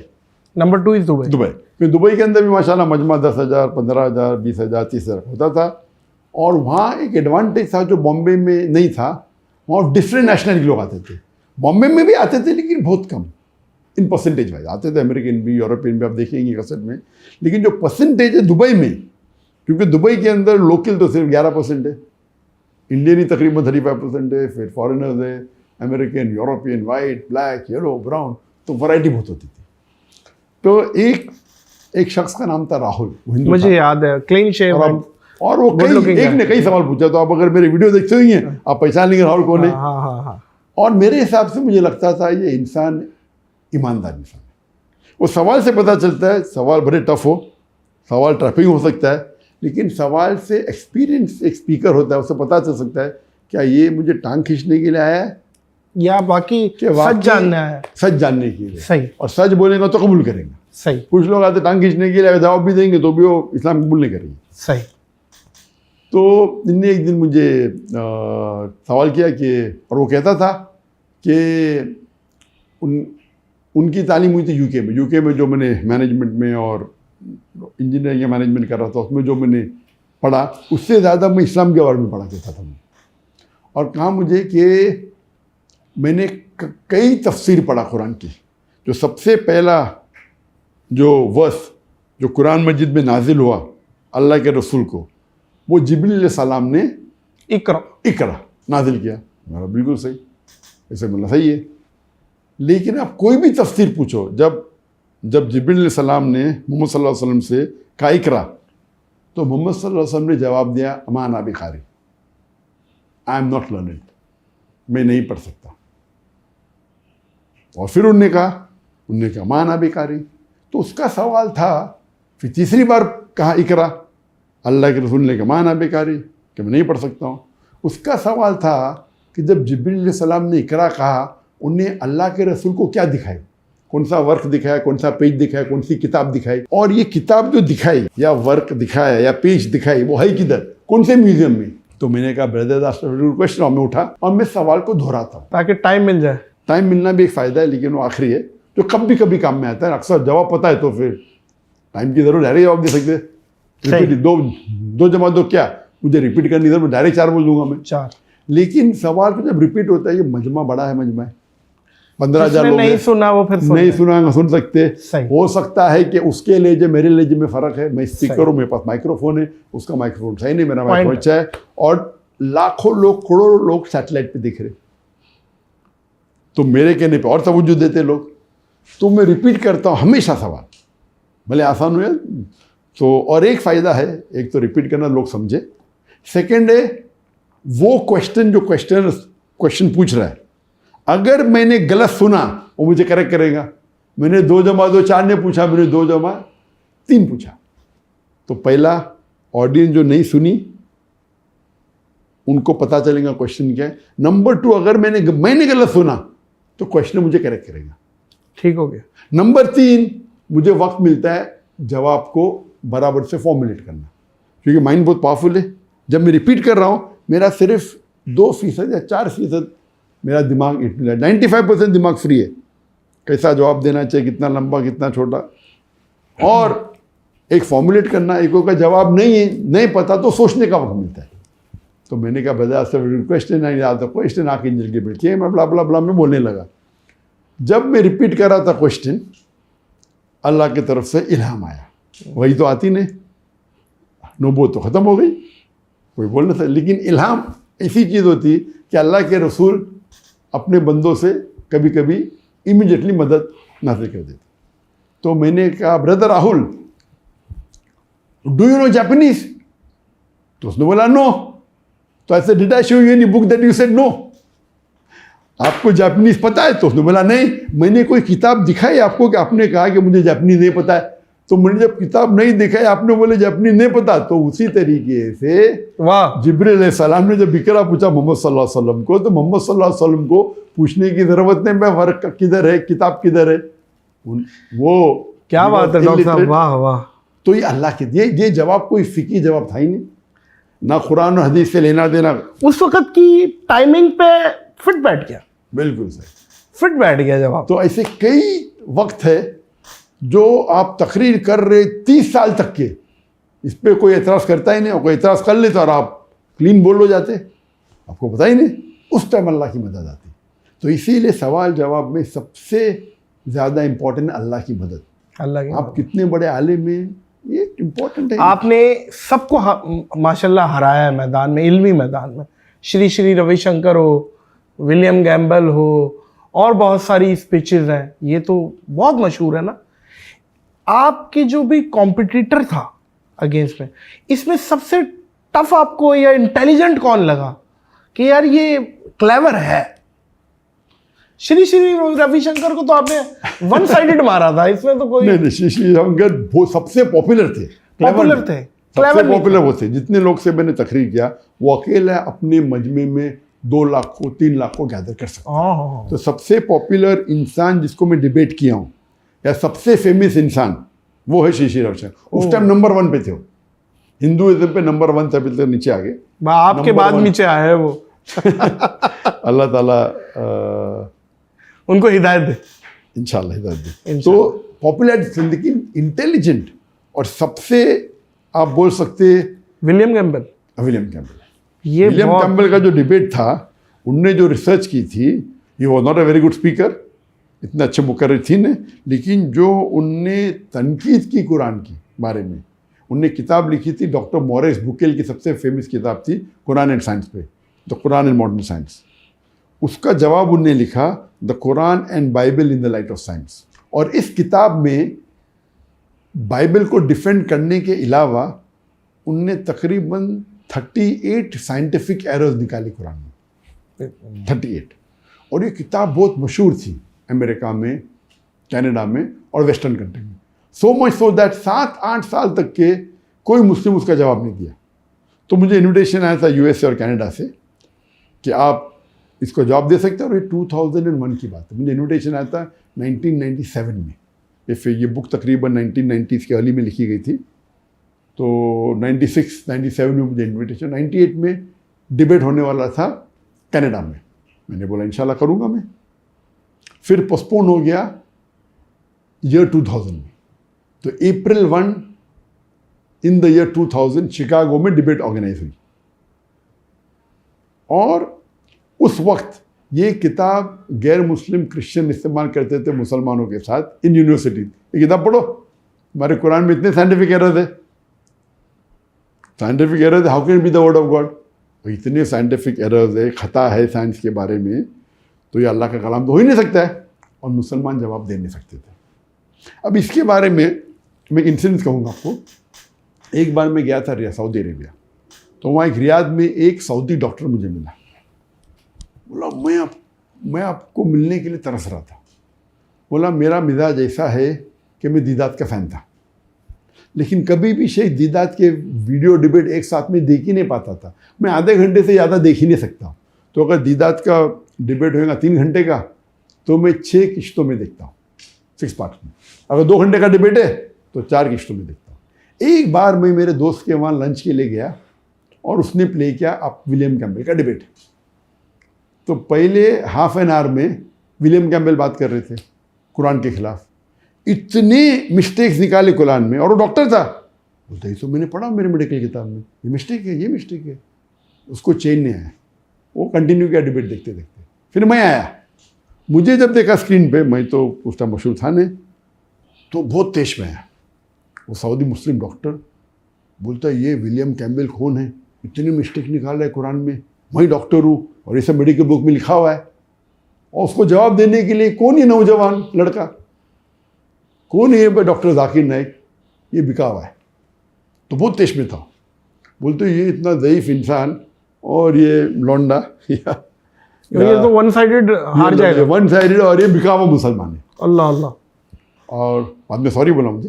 क्योंकि दुबई के अंदर भी माशाल्लाह मजमा 10,000, 15,000, 20,000, 30,000 होता था। और वहाँ एक एडवांटेज था जो बॉम्बे में नहीं था, वहाँ डिफरेंट नेशनल के लोग आते थे। बॉम्बे में भी आते थे लेकिन बहुत कम इन परसेंटेज वाइज आते थे। अमेरिकन भी, यूरोपियन भी, आप देखेंगे कसर में। लेकिन जो परसेंटेज है दुबई में, क्योंकि दुबई के अंदर लोकल तो सिर्फ 11% है, इंडियन ही तकरीबन 35% है, फिर फॉरेनर्स है, American, European, white, black, yellow, brown, तो वैरायटी बहुत होती थी। तो एक शख्स का नाम था राहुल, मुझे याद है, क्लीन शेव, और वो कई सवाल पूछा। तो आप अगर मेरे वीडियो देखते होंगे आप पहचान लेंगे राहुल कौन है। और मेरे हिसाब से मुझे लगता था ये इंसान ईमानदार इंसान है। वो सवाल से पता चलता है, सवाल बड़े टफ हो, सवाल ट्रैपिंग हो सकता है, लेकिन सवाल से एक्सपीरियंस एक स्पीकर होता है, उससे पता चल सकता है क्या ये मुझे टांग खींचने के लिए आया है या बाकी सच जानना है, सच जानने के लिए। सही। और सच बोलेगा तो कबूल करेंगे। सही। कुछ लोग आते टांग खींचने के लिए, जवाब भी देंगे तो भी वो इस्लाम कबूल नहीं करेंगे। सही। तो इनने एक दिन मुझे सवाल किया कि, और वो कहता था कि उनकी तालीम हुई थी यूके में जो मैंने मैनेजमेंट में और इंजीनियरिंग या मैनेजमेंट कर रहा था, उसमें जो मैंने पढ़ा उससे ज़्यादा मैं इस्लाम के बारे में पढ़ा करता था। और कहा मुझे कि मैंने कई तफसीर पढ़ा कुरान की। जो सबसे पहला जो वर्स जो कुरान मजिद में नाजिल हुआ अल्लाह के रसूल को, वो जिब्रील अलैहिस्सलाम ने इकरा नाजिल किया। मेरा बिल्कुल सही, ऐसे बोलना सही है। लेकिन आप कोई भी तफसीर पूछो, जब जिब्रील अलैहिस्सलाम ने मोहम्मद सल्लल्लाहु अलैहि वसल्लम से कहा इकरा, तो मोहम्मद सल्लल्लाहु अलैहि वसल्लम ने जवाब दिया अमा अना बिकारी, आई एम नॉट लर्निंग, मैं नहीं पढ़ सकता। और फिर उन्होंने कहा अमा अना बिकारी। तो उसका सवाल था, फिर तीसरी बार कहा इकरा, अल्लाह के रसूल ने कहा अमा अना बिकारी, कि मैं नहीं पढ़ सकता हूँ। उसका सवाल था कि जब जिब्रील अलैहिस्सलाम ने इकरा कहा, उन्हें अल्लाह के रसूल को क्या दिखाई, कौन सा वर्क दिखाया, कौन सा पेज दिखाया, कौन सी किताब दिखाई। और ये किताब जो दिखाई या वर्क दिखाया या पेज दिखाई वो है किधर, कौन से म्यूजियम में। तो मैंने कहा ब्रदर क्वेश्चन में उठा और मैं सवाल को दोहराता हूँ ताकि टाइम मिल जाए। टाइम मिलना भी एक फ़ायदा है, लेकिन वो आखिरी है जो कभी कभी काम में आता है। अक्सर जवाब पता है तो फिर टाइम की ज़रूरत डायरेक्ट जवाब दे सकते हैं। रिपीट दो जमा दो, क्या मुझे रिपीट करनी जरूरत, डायरेक्ट 4 बोल दूंगा मैं 4। लेकिन सवाल को जब रिपीट होता है, ये मजमा बड़ा है, मजमा है 15,000 लोग नहीं सुना वो फिर नहीं सुना सुन सकते। हो सकता है कि उसके लहजे मेरे लहजे में फ़र्क है। मैं स्पीकर हूँ, मेरे पास माइक्रोफोन है, उसका माइक्रोफोन सही नहीं, मेरा माइक्रोफोन अच्छा है। और लाखों लोग, करोड़ों लोग सैटेलाइट पे दिख रहे, तो मेरे कहने पे और तवज्जो देते लोग। तो मैं रिपीट करता हूँ हमेशा सवाल, भले आसान हो। तो और एक फ़ायदा है, एक तो रिपीट करना लोग समझे, सेकंड है वो क्वेश्चन जो क्वेश्चन पूछ रहा है, अगर मैंने गलत सुना वो मुझे करेक्ट करेगा। मैंने 2 जमा 2 4 ने पूछा, मैंने 2 जमा 3 पूछा। तो पहला, ऑडियंस जो नहीं सुनी उनको पता चलेगा क्वेश्चन क्या है। नंबर 2, अगर मैंने गलत सुना तो क्वेश्चन मुझे करेक्ट करेगा। ठीक हो गया। नंबर 3, मुझे वक्त मिलता है जवाब को बराबर से फॉर्मुलेट करना, क्योंकि माइंड बहुत पावरफुल है। जब मैं रिपीट कर रहा हूँ, मेरा सिर्फ 2% या 4% मेरा दिमाग 95% दिमाग फ्री है, कैसा जवाब देना चाहिए, कितना लंबा कितना छोटा। और एक फॉर्मुलेट करना, एक का जवाब नहीं पता तो सोचने का वक्त मिलता है। तो मैंने कहा बाजार से क्वेश्चन नहीं आता, क्वेश्चन आके इंजन के बैठिए, मैं ब्ला ब्ला ब्ला में बोलने लगा। जब मैं रिपीट कर रहा था क्वेश्चन, अल्लाह की तरफ से इल्हाम आया, वही तो आती नहीं, नबूवत तो ख़त्म हो गई, कोई बोल नहीं सकता। लेकिन इल्हाम ऐसी चीज़ होती कि अल्लाह के रसूल अपने बंदों से कभी कभी इमीडिएटली मदद नाज़िल कर देते। तो मैंने कहा brother Rahul, do you know Japanese? तो उसने बोला नो। तो ऐसे did I show you any book that you said no? आपको जापानीज पता है? तो उसने बोला नहीं। मैंने कोई किताब दिखाई आपको कि आपने कहा कि मुझे जापानीज नहीं पता है? तो मैंने जब किताब नहीं दिखाई, आपने बोले जापानीज नहीं पता। तो उसी तरीके से वाह, जिब्रील अलैहिस्सलाम ने जब इकरा पूछा मोहम्मद सल्लल्लाहु अलैहि वसल्लम को, तो मोहम्मद सल्लल्लाहु अलैहि वसल्लम को पूछने की जरूरत नहीं, मैं वर्क किधर है, किताब किधर है। वो क्या बात है डॉक्टर साहब, वाह वाह। तो ये अल्लाह के ये जवाब कोई फिकी जवाब था ही नहीं, ना कुरान और हदीस से लेना देना। उस वक्त की टाइमिंग पे फिट बैठ गया, बिल्कुल सही, फिट बैठ गया जवाब। तो ऐसे कई वक्त है जो आप तकरीर कर रहे 30 साल तक के, इस पर कोई एतराज़ करता ही नहीं, और कोई एतराज़ कर ले तो और आप क्लीन बोल हो जाते, आपको पता ही नहीं, उस टाइम अल्लाह की मदद आती। तो इसीलिए सवाल जवाब में सबसे ज़्यादा इम्पोर्टेंट है अल्लाह की मदद। अल्लाह की आप कितने बड़े आलिम हैं, ये इम्पोर्टेंट है। आपने सबको माशाल्लाह हराया है मैदान में, इल्मी मैदान में। श्री श्री रविशंकर हो, विलियम गैम्बल हो, और बहुत सारी स्पीचेस हैं, ये तो बहुत मशहूर है ना। आपके जो भी कॉम्पिटिटर था अगेंस्ट में, इसमें सबसे टफ आपको या इंटेलिजेंट कौन लगा कि यार ये क्लेवर है? श्री श्री रविशंकर को तो आपने वन साइडेड मारा था, इसमें तो कोई नहीं, श्री श्री रविशंकर वो सबसे पॉपुलर थे, सबसे पॉपुलर वो थे। जितने लोग से मैंने तकरीर किया, वो अकेला अपने मजमे में 2 लाख को 3 लाख को गैदर कर सकता। तो सबसे पॉपुलर इंसान जिसको मैं डिबेट किया हूँ, या सबसे फेमस इंसान, वो है श्री श्री रविशंकर। उस टाइम नंबर 1 पे थे वो, हिंदुइज्म पे नंबर 1 था, फिर नीचे आ गए, आपके बाद नीचे आए हैं वो। अल्लाह ताला उनको हिदायत दे, इंशाल्लाह हिदायत दे। तो पॉपुलर, लेकिन इंटेलिजेंट, और सबसे आप बोल सकते विलियम कैम्पबेल। विलियम कैम्पबेल का जो डिबेट था, उनने जो रिसर्च की थी, he was not a very good speaker, इतने अच्छे मुकर्रिर थी ने, लेकिन जो उनने तनकीद की कुरान की बारे में, उनने किताब लिखी थी, डॉक्टर मॉरिस बुकेल की सबसे फेमस किताब थी कुरान एंड साइंस पे, the Quran and modern science. उसका जवाब उनने लिखा, the Quran and Bible in the light of science. और इस किताब में बाइबल को डिफेंड करने के अलावा उनने तकरीबन 38 साइंटिफिक एरर्स निकाली कुरान में, 38। और ये किताब बहुत मशहूर थी अमेरिका में, कनाडा में और वेस्टर्न कंट्री में। सो मच सो दैट 7-8 साल तक के कोई मुस्लिम उसका जवाब नहीं दिया। तो मुझे इन्विटेशन आया था यूएसए और कनाडा से कि आप इसको जवाब दे सकते हैं, और ये 2001 की बात है। मुझे इन्विटेशन आया था 1997 में। ये बुक तकरीबन 1990s के अर्ली में लिखी गई थी, तो 96-97 में मुझे इन्विटेशन, 98 में डिबेट होने वाला था कनाडा में। मैंने बोला इंशाल्लाह करूँगा मैं। फिर पोस्टपोन हो गया ईयर 2000 में। तो अप्रैल 1 इन द ईयर 2000 शिकागो में डिबेट ऑर्गेनाइज हुई, और उस वक्त ये किताब गैर मुस्लिम क्रिश्चियन इस्तेमाल करते थे मुसलमानों के साथ इन यूनिवर्सिटी। ये किताब पढ़ो, हमारे कुरान में इतने साइंटिफिक एरर्स है, how can be the word of God. इतने साइंटिफिक एरर्स है, खता है साइंस के बारे में, तो ये अल्लाह का कलाम तो हो ही नहीं सकता है। और मुसलमान जवाब दे नहीं सकते थे। अब इसके बारे में मैं इंसिडेंस कहूँगा आपको। एक बार मैं गया था सऊदी अरेबिया, तो वहाँ एक रियाद में एक सऊदी डॉक्टर मुझे मिला। बोला मैं आपको मिलने के लिए तरस रहा था। बोला मेरा मिजाज ऐसा है कि मैं दीदात का फ़ैन था, लेकिन कभी भी शेख दीदात के वीडियो डिबेट एक साथ में देख ही नहीं पाता था। मैं आधे घंटे से ज़्यादा देख ही नहीं सकता। तो अगर दीदात का डिबेट होगा 3 घंटे का, तो मैं 6 किश्तों में देखता हूँ, 6 पार्ट में। अगर 2 घंटे का डिबेट है तो 4 किश्तों में देखता हूँ। एक बार मैं मेरे दोस्त के वहाँ लंच के लिए गया और उसने प्ले किया आप विलियम कैम्पबेल का डिबेट। तो पहले हाफ एन आवर में विलियम कैम्पबेल बात कर रहे थे कुरान के खिलाफ। इतने मिस्टेक्स निकाले कुरान में, और वो डॉक्टर था। बोलते ये तो मैंने पढ़ा मेरे मेडिकल किताब में, ये मिस्टेक है, ये मिस्टेक है। उसको चेन नहीं आया, वो कंटिन्यू किया डिबेट देखते देखते। फिर मैं आया, मुझे जब देखा स्क्रीन पे, मैं तो उस टाइम मशहूर था नहीं, तो बहुत तेज में आया। वो सऊदी मुस्लिम डॉक्टर बोलता है ये विलियम कैम्पबेल कौन है, इतनी मिस्टेक निकाल रहा है कुरान में, मैं डॉक्टर हूँ और ये सब मेडिकल बुक में लिखा हुआ है। और उसको जवाब देने के लिए कौन ये नौजवान लड़का, कौन है ये डॉक्टर जाकिर नाइक, ये बिका हुआ है। तो बहुत तेज में था। बोलते ये इतना ज़ईफ इंसान और ये लौंडा ये तो वन साइडेड हार जाएगा, वन साइडेड, और ये बिका हुआ मुसलमान है। अल्लाह अल्लाह। और बाद में सॉरी बोला मुझे।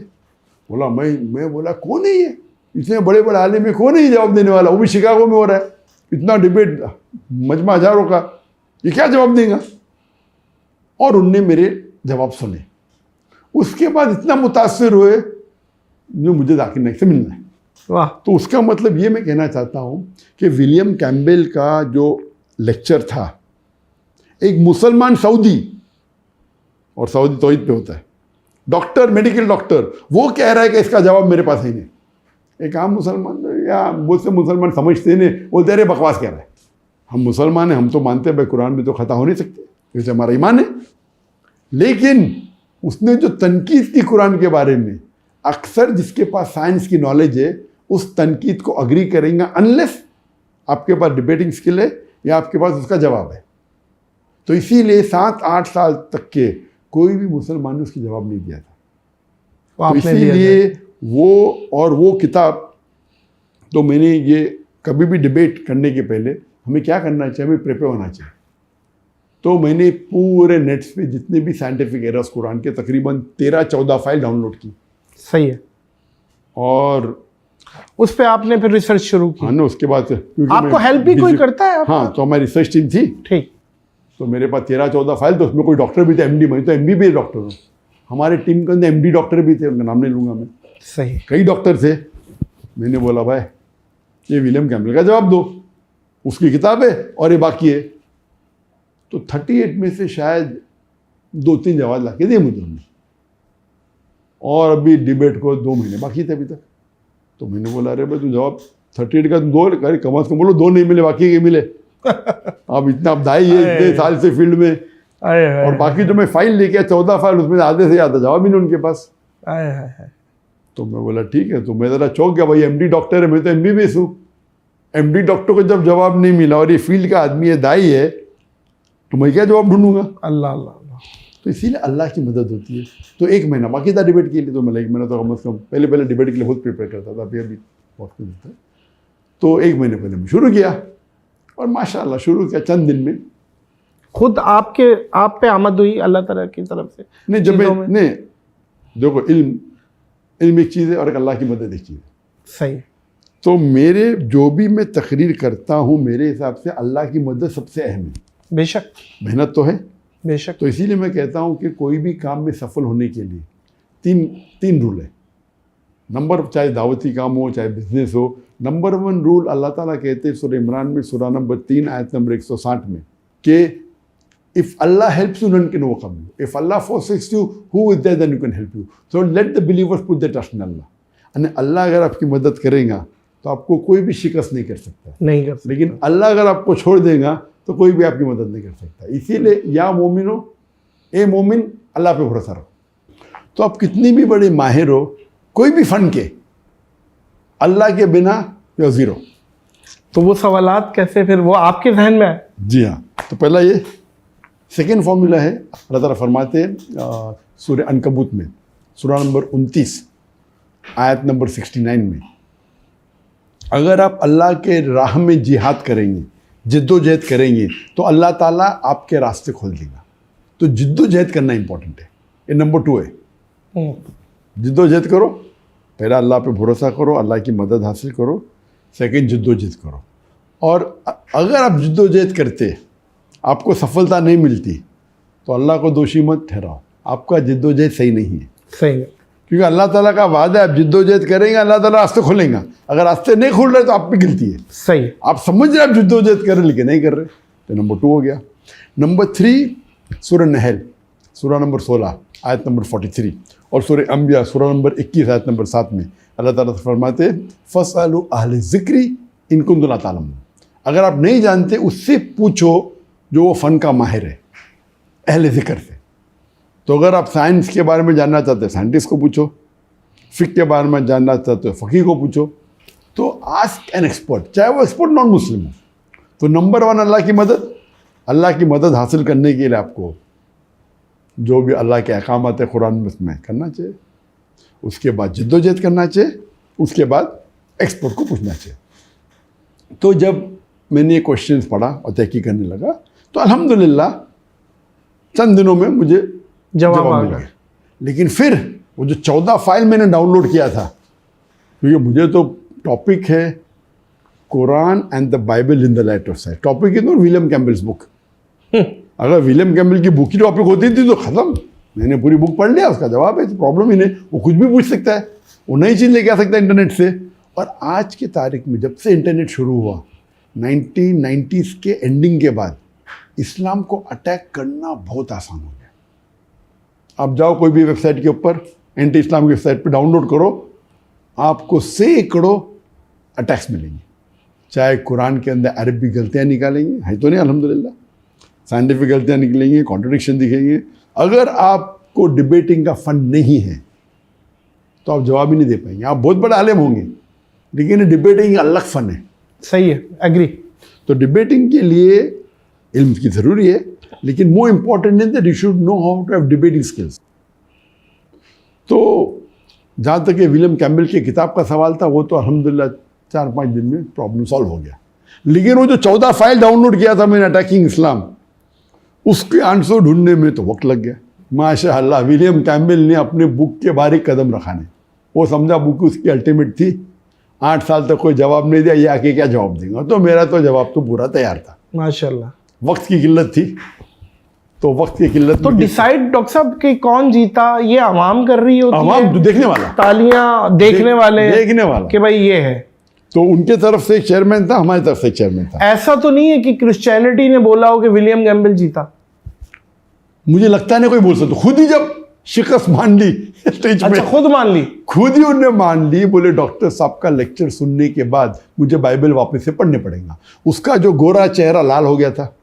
बोला मैं बोला कौन है ये, इतने बड़े बड़े आलिम में कौन है ये जवाब देने वाला, वो भी शिकागो में हो रहा है, इतना डिबेट मजमा हजारों का, ये क्या जवाब देगा। और उनने मेरे जवाब सुने। उसके बाद इतना मुतासिर हुए जो मुझे जाकिर नाइक से मिलना है। वाह। तो उसका मतलब ये मैं कहना चाहता हूँ कि विलियम कैम्पबेल का जो लेक्चर था, एक मुसलमान सऊदी, और सऊदी तौहीद पे होता है, डॉक्टर, मेडिकल डॉक्टर, वो कह रहा है कि इसका जवाब मेरे पास है नहीं। एक आम मुसलमान या बहुत से मुसलमान समझते नहीं, बोलते अरे बकवास कह रहा है। हम मुसलमान हैं, हम तो मानते हैं भाई कुरान में तो खता हो नहीं सकते, जैसे हमारा ईमान है। लेकिन उसने जो तनकीद की कुरान के बारे में, अक्सर जिसके पास साइंस की नॉलेज है उस तनकीद को अग्री करेंगे अनलेस आपके पास डिबेटिंग स्किल है या आपके पास उसका जवाब है। तो इसीलिए 7-8 साल तक के कोई भी मुसलमान ने उसकी जवाब नहीं दिया था। तो इसीलिए वो किताब, तो मैंने ये कभी भी डिबेट करने के पहले हमें क्या करना चाहिए, हमें प्रिपेयर होना चाहिए। तो मैंने पूरे नेट्स पे जितने भी साइंटिफिक एरर्स कुरान के तकरीबन 13-14 फाइल डाउनलोड की। सही है। और उस पे आपने फिर रिसर्च शुरू की? हाँ ना, उसके बाद आपको हेल्प भी कोई करता है? हाँ, तो हमारी रिसर्च टीम थी। ठीक। तो मेरे पास 13-14 फाइल, तो उसमें कोई डॉक्टर भी थे, एमडी, मैं तो एमबीबीएस डॉक्टर हूँ। हमारे टीम के अंदर एमडी डॉक्टर भी थे, उनका नाम नहीं लूँगा मैं। सही। कई डॉक्टर थे। मैंने बोला भाई ये विलियम कैम्पबेल का जवाब दो, उसकी किताब है और ये बाकी है। तो 38 में से शायद 2-3 जवाब ला के दिए मुझे उन्होंने। और अभी डिबेट को 2 महीने बाकी थे अभी तक। तो मैंने बोला अरे भाई तू जवाब 38 का 2, अरे कम से कम बोलो 2 नहीं मिले, बाकी के मिले। अब इतना दाई है इतने साल से फील्ड में, और बाकी जो मैं फाइल लेके 14 फाइल, उसमें आधे से ज़्यादा जवाब ही नहीं उनके पास। तो मैं बोला ठीक है। तो मैं ज़रा चौंक गया, भाई एमडी डॉक्टर है, मैं तो एमबीबीएस हूँ। एमडी डॉक्टर को जब जवाब नहीं मिला और ये फील्ड का आदमी है, दाई है, तो मैं क्या जवाब ढूंढूंगा। अल्लाह अल्लाह। तो इसीलिए अल्लाह की मदद होती है। तो 1 महीना बाकी था डिबेट के लिए। तो मैं 1 महीना तो कम से कम पहले डिबेट के लिए बहुत प्रिपेयर करता था, अभी बहुत कुछ था। तो 1 महीने पहले मैं शुरू किया, और माशाल्लाह शुरू किया, चंद दिन में खुद आप पे आमद हुई अल्लाह ताला की तरफ से? नहीं, जब मैं देखो इल्म एक चीज़ है और अल्लाह की मदद एक चीज़ है। सही। तो मेरे जो भी मैं तकरीर करता हूँ, मेरे हिसाब से अल्लाह की मदद सबसे अहम है। बेशक। मेहनत तो है, बेशक। तो इसीलिए मैं कहता हूँ कि कोई भी काम में सफल होने के लिए तीन रूल है। नंबर, चाहे दावती काम हो चाहे बिजनेस हो, नंबर 1 रूल अल्लाह ताला कहते हैं सूरह इमरान में, सूरह नंबर 3 आयत नंबर 160 में, कि इफ़ अल्लाह helps you none can overcome you, if अल्लाह forsakes you who is there then you can help you, so let the believers put their trust in Allah। यानी अल्लाह अगर आपकी मदद करेगा तो आपको कोई भी शिकस्त नहीं कर सकता, नहीं कर सकता। लेकिन अल्लाह अगर आपको छोड़ देगा तो कोई भी आपकी मदद नहीं कर सकता। इसीलिए या मोमिनो, ए मोमिन, अल्लाह पे भरोसा रखो। तो आप कितनी भी बड़े माहिर हो, कोई भी फन के, अल्लाह के बिना यू ज़ीरो। तो वो सवालात कैसे फिर वो आपके जहन में आए? जी हाँ, तो पहला ये सेकेंड फॉर्मूला है, अल्लाह ताला फरमाते हैं सूरह अनकबूत में, सूरह नंबर 29 आयत नंबर 69 में, अगर आप अल्लाह के राह में जिहाद करेंगे, जिद्दोजहद करेंगे, तो अल्लाह ताला आपके रास्ते खोल देगा। तो जिद्दोजहद करना इंपॉर्टेंट है, ये नंबर 2 है। जिद्दोजहद करो, पहला अल्लाह पे भरोसा करो, अल्लाह की मदद हासिल करो, सेकंड जिद्दोजहद करो। और अगर आप जिद्दोजहद करते आपको सफलता नहीं मिलती तो अल्लाह को दोषी मत ठहराओ, आपका जिद्दोजहद सही नहीं है। सही है। क्योंकि अल्लाह ताला का वादा है, आप जिद्दोजहद करेंगे अल्लाह ताला रास्ते खोलेंगे। अगर रास्ते नहीं खोल रहे तो आप भी गिलती है। सही। आप समझ रहे आप जिद्दोजहद कर रहे लेकिन नहीं कर रहे, तो नंबर 2 हो गया। नंबर 3 सूरह नहल सूरह नंबर 16 आयत नंबर 43 और सूरह अंबिया सूरह नंबर 21 आयत नंबर 7 में अल्लाह ताला फरमाते फसअलू अहले ज़िक्री इन कुंतुम ला तालमून। अगर आप नहीं जानते उससे पूछो जो वो फ़न का माहिर है, अहले ज़िक्र से। तो अगर आप साइंस के बारे में जानना चाहते हैं साइंटिस्ट को पूछो, फ़िक़्ह के बारे में जानना चाहते हो फ़क़ीह को पूछो। तो आस्क एन एक्सपर्ट, चाहे वो एक्सपर्ट नॉन मुस्लिम हो। तो नंबर 1 अल्लाह की मदद हासिल करने के लिए आपको जो भी अल्लाह के अहकामात है कुरान में उसमें करना चाहिए, उसके बाद जिद्दोजहद करना चाहिए, उसके बाद एक्सपर्ट को पूछना चाहिए। तो जब मैंने ये क्वेश्चंस पढ़ा और तहकीक करने लगा तो अल्हम्दुलिल्लाह चंद दिनों में मुझे जवाब आ मिल गया। गया। लेकिन फिर वो जो 14 फाइल मैंने डाउनलोड किया था, क्योंकि मुझे तो टॉपिक है Quran and the Bible in the light of science. Topic is not William Campbell's book. अगर विलियम कैम्बल की बुक की टॉपिक होती थी तो ख़त्म, मैंने पूरी बुक पढ़ लिया, उसका जवाब है, तो प्रॉब्लम ही नहीं। वो कुछ भी पूछ सकता है, वो नई चीज़ लेके आ सकता है इंटरनेट से। और आज की तारीख में जब से इंटरनेट शुरू हुआ 1990s के एंडिंग के बाद, इस्लाम को अटैक करना बहुत आसान हो गया। आप जाओ कोई भी वेबसाइट के ऊपर, एंटी इस्लाम की वेबसाइट पे डाउनलोड करो, आपको सैकड़ों अटैक्स मिलेंगे। चाहे कुरान के अंदर अरबी गलतियाँ निकालेंगे, है तो नहीं अल्हम्दुलिल्लाह, साइंटिफिक गलतियाँ निकलेंगी, कॉन्ट्रडिक्शन दिखेंगे। अगर आपको डिबेटिंग का फन नहीं है तो आप जवाब ही नहीं दे पाएंगे। आप बहुत बड़े आलिम होंगे लेकिन डिबेटिंग अलग फन है। सही है, एग्री। तो डिबेटिंग के लिए इल्म की ज़रूरी है, लेकिन more important is that you should know how to have debating skills. तो जहाँ तक ये विलियम कैम्बल की किताब का सवाल था, वो तो अल्हम्दुलिल्लाह 4-5 दिन में प्रॉब्लम सॉल्व हो गया। लेकिन वो जो 14 फाइल डाउनलोड किया था मैंने अटैकिंग इस्लाम, उसके आंसर ढूंढने में तो वक्त लग गया। माशाअल्लाह विलियम कैम्बल ने अपने बुक के बाहर एक कदम रखा नहीं, वो समझा बुक उसकी अल्टीमेट थी। 8 साल तक कोई जवाब नहीं दिया, ये आके क्या जवाब देंगे। तो मेरा तो जवाब तो पूरा तैयार था। माशाल्लाह। वक्त की किल्लत थी, तो वक्त की किल्लत तो डिसाइड डॉक्टर साहब कि कौन जीता ये आवाम कर रही होती है, आवाम देखने वाला, तालियां देखने वाले, देखने वाला कि भाई ये है। तो उनके तरफ से एक चेयरमैन था, हमारी तरफ से एक चेयरमैन था। ऐसा तो नहीं है कि क्रिश्चियनिटी ने बोला हो कि विलियम कैम्बल जीता? मुझे लगता नहीं कोई बोल सकता। खुद ही जब शिकस्त मान ली स्टेज पे, अच्छा, खुद मान ली? खुद ही उन्होंने मान ली। बोले डॉक्टर साहब का लेक्चर सुनने के बाद मुझे बाइबल वापस से पढ़ने पड़ेगा। उसका जो गोरा चेहरा लाल हो गया था,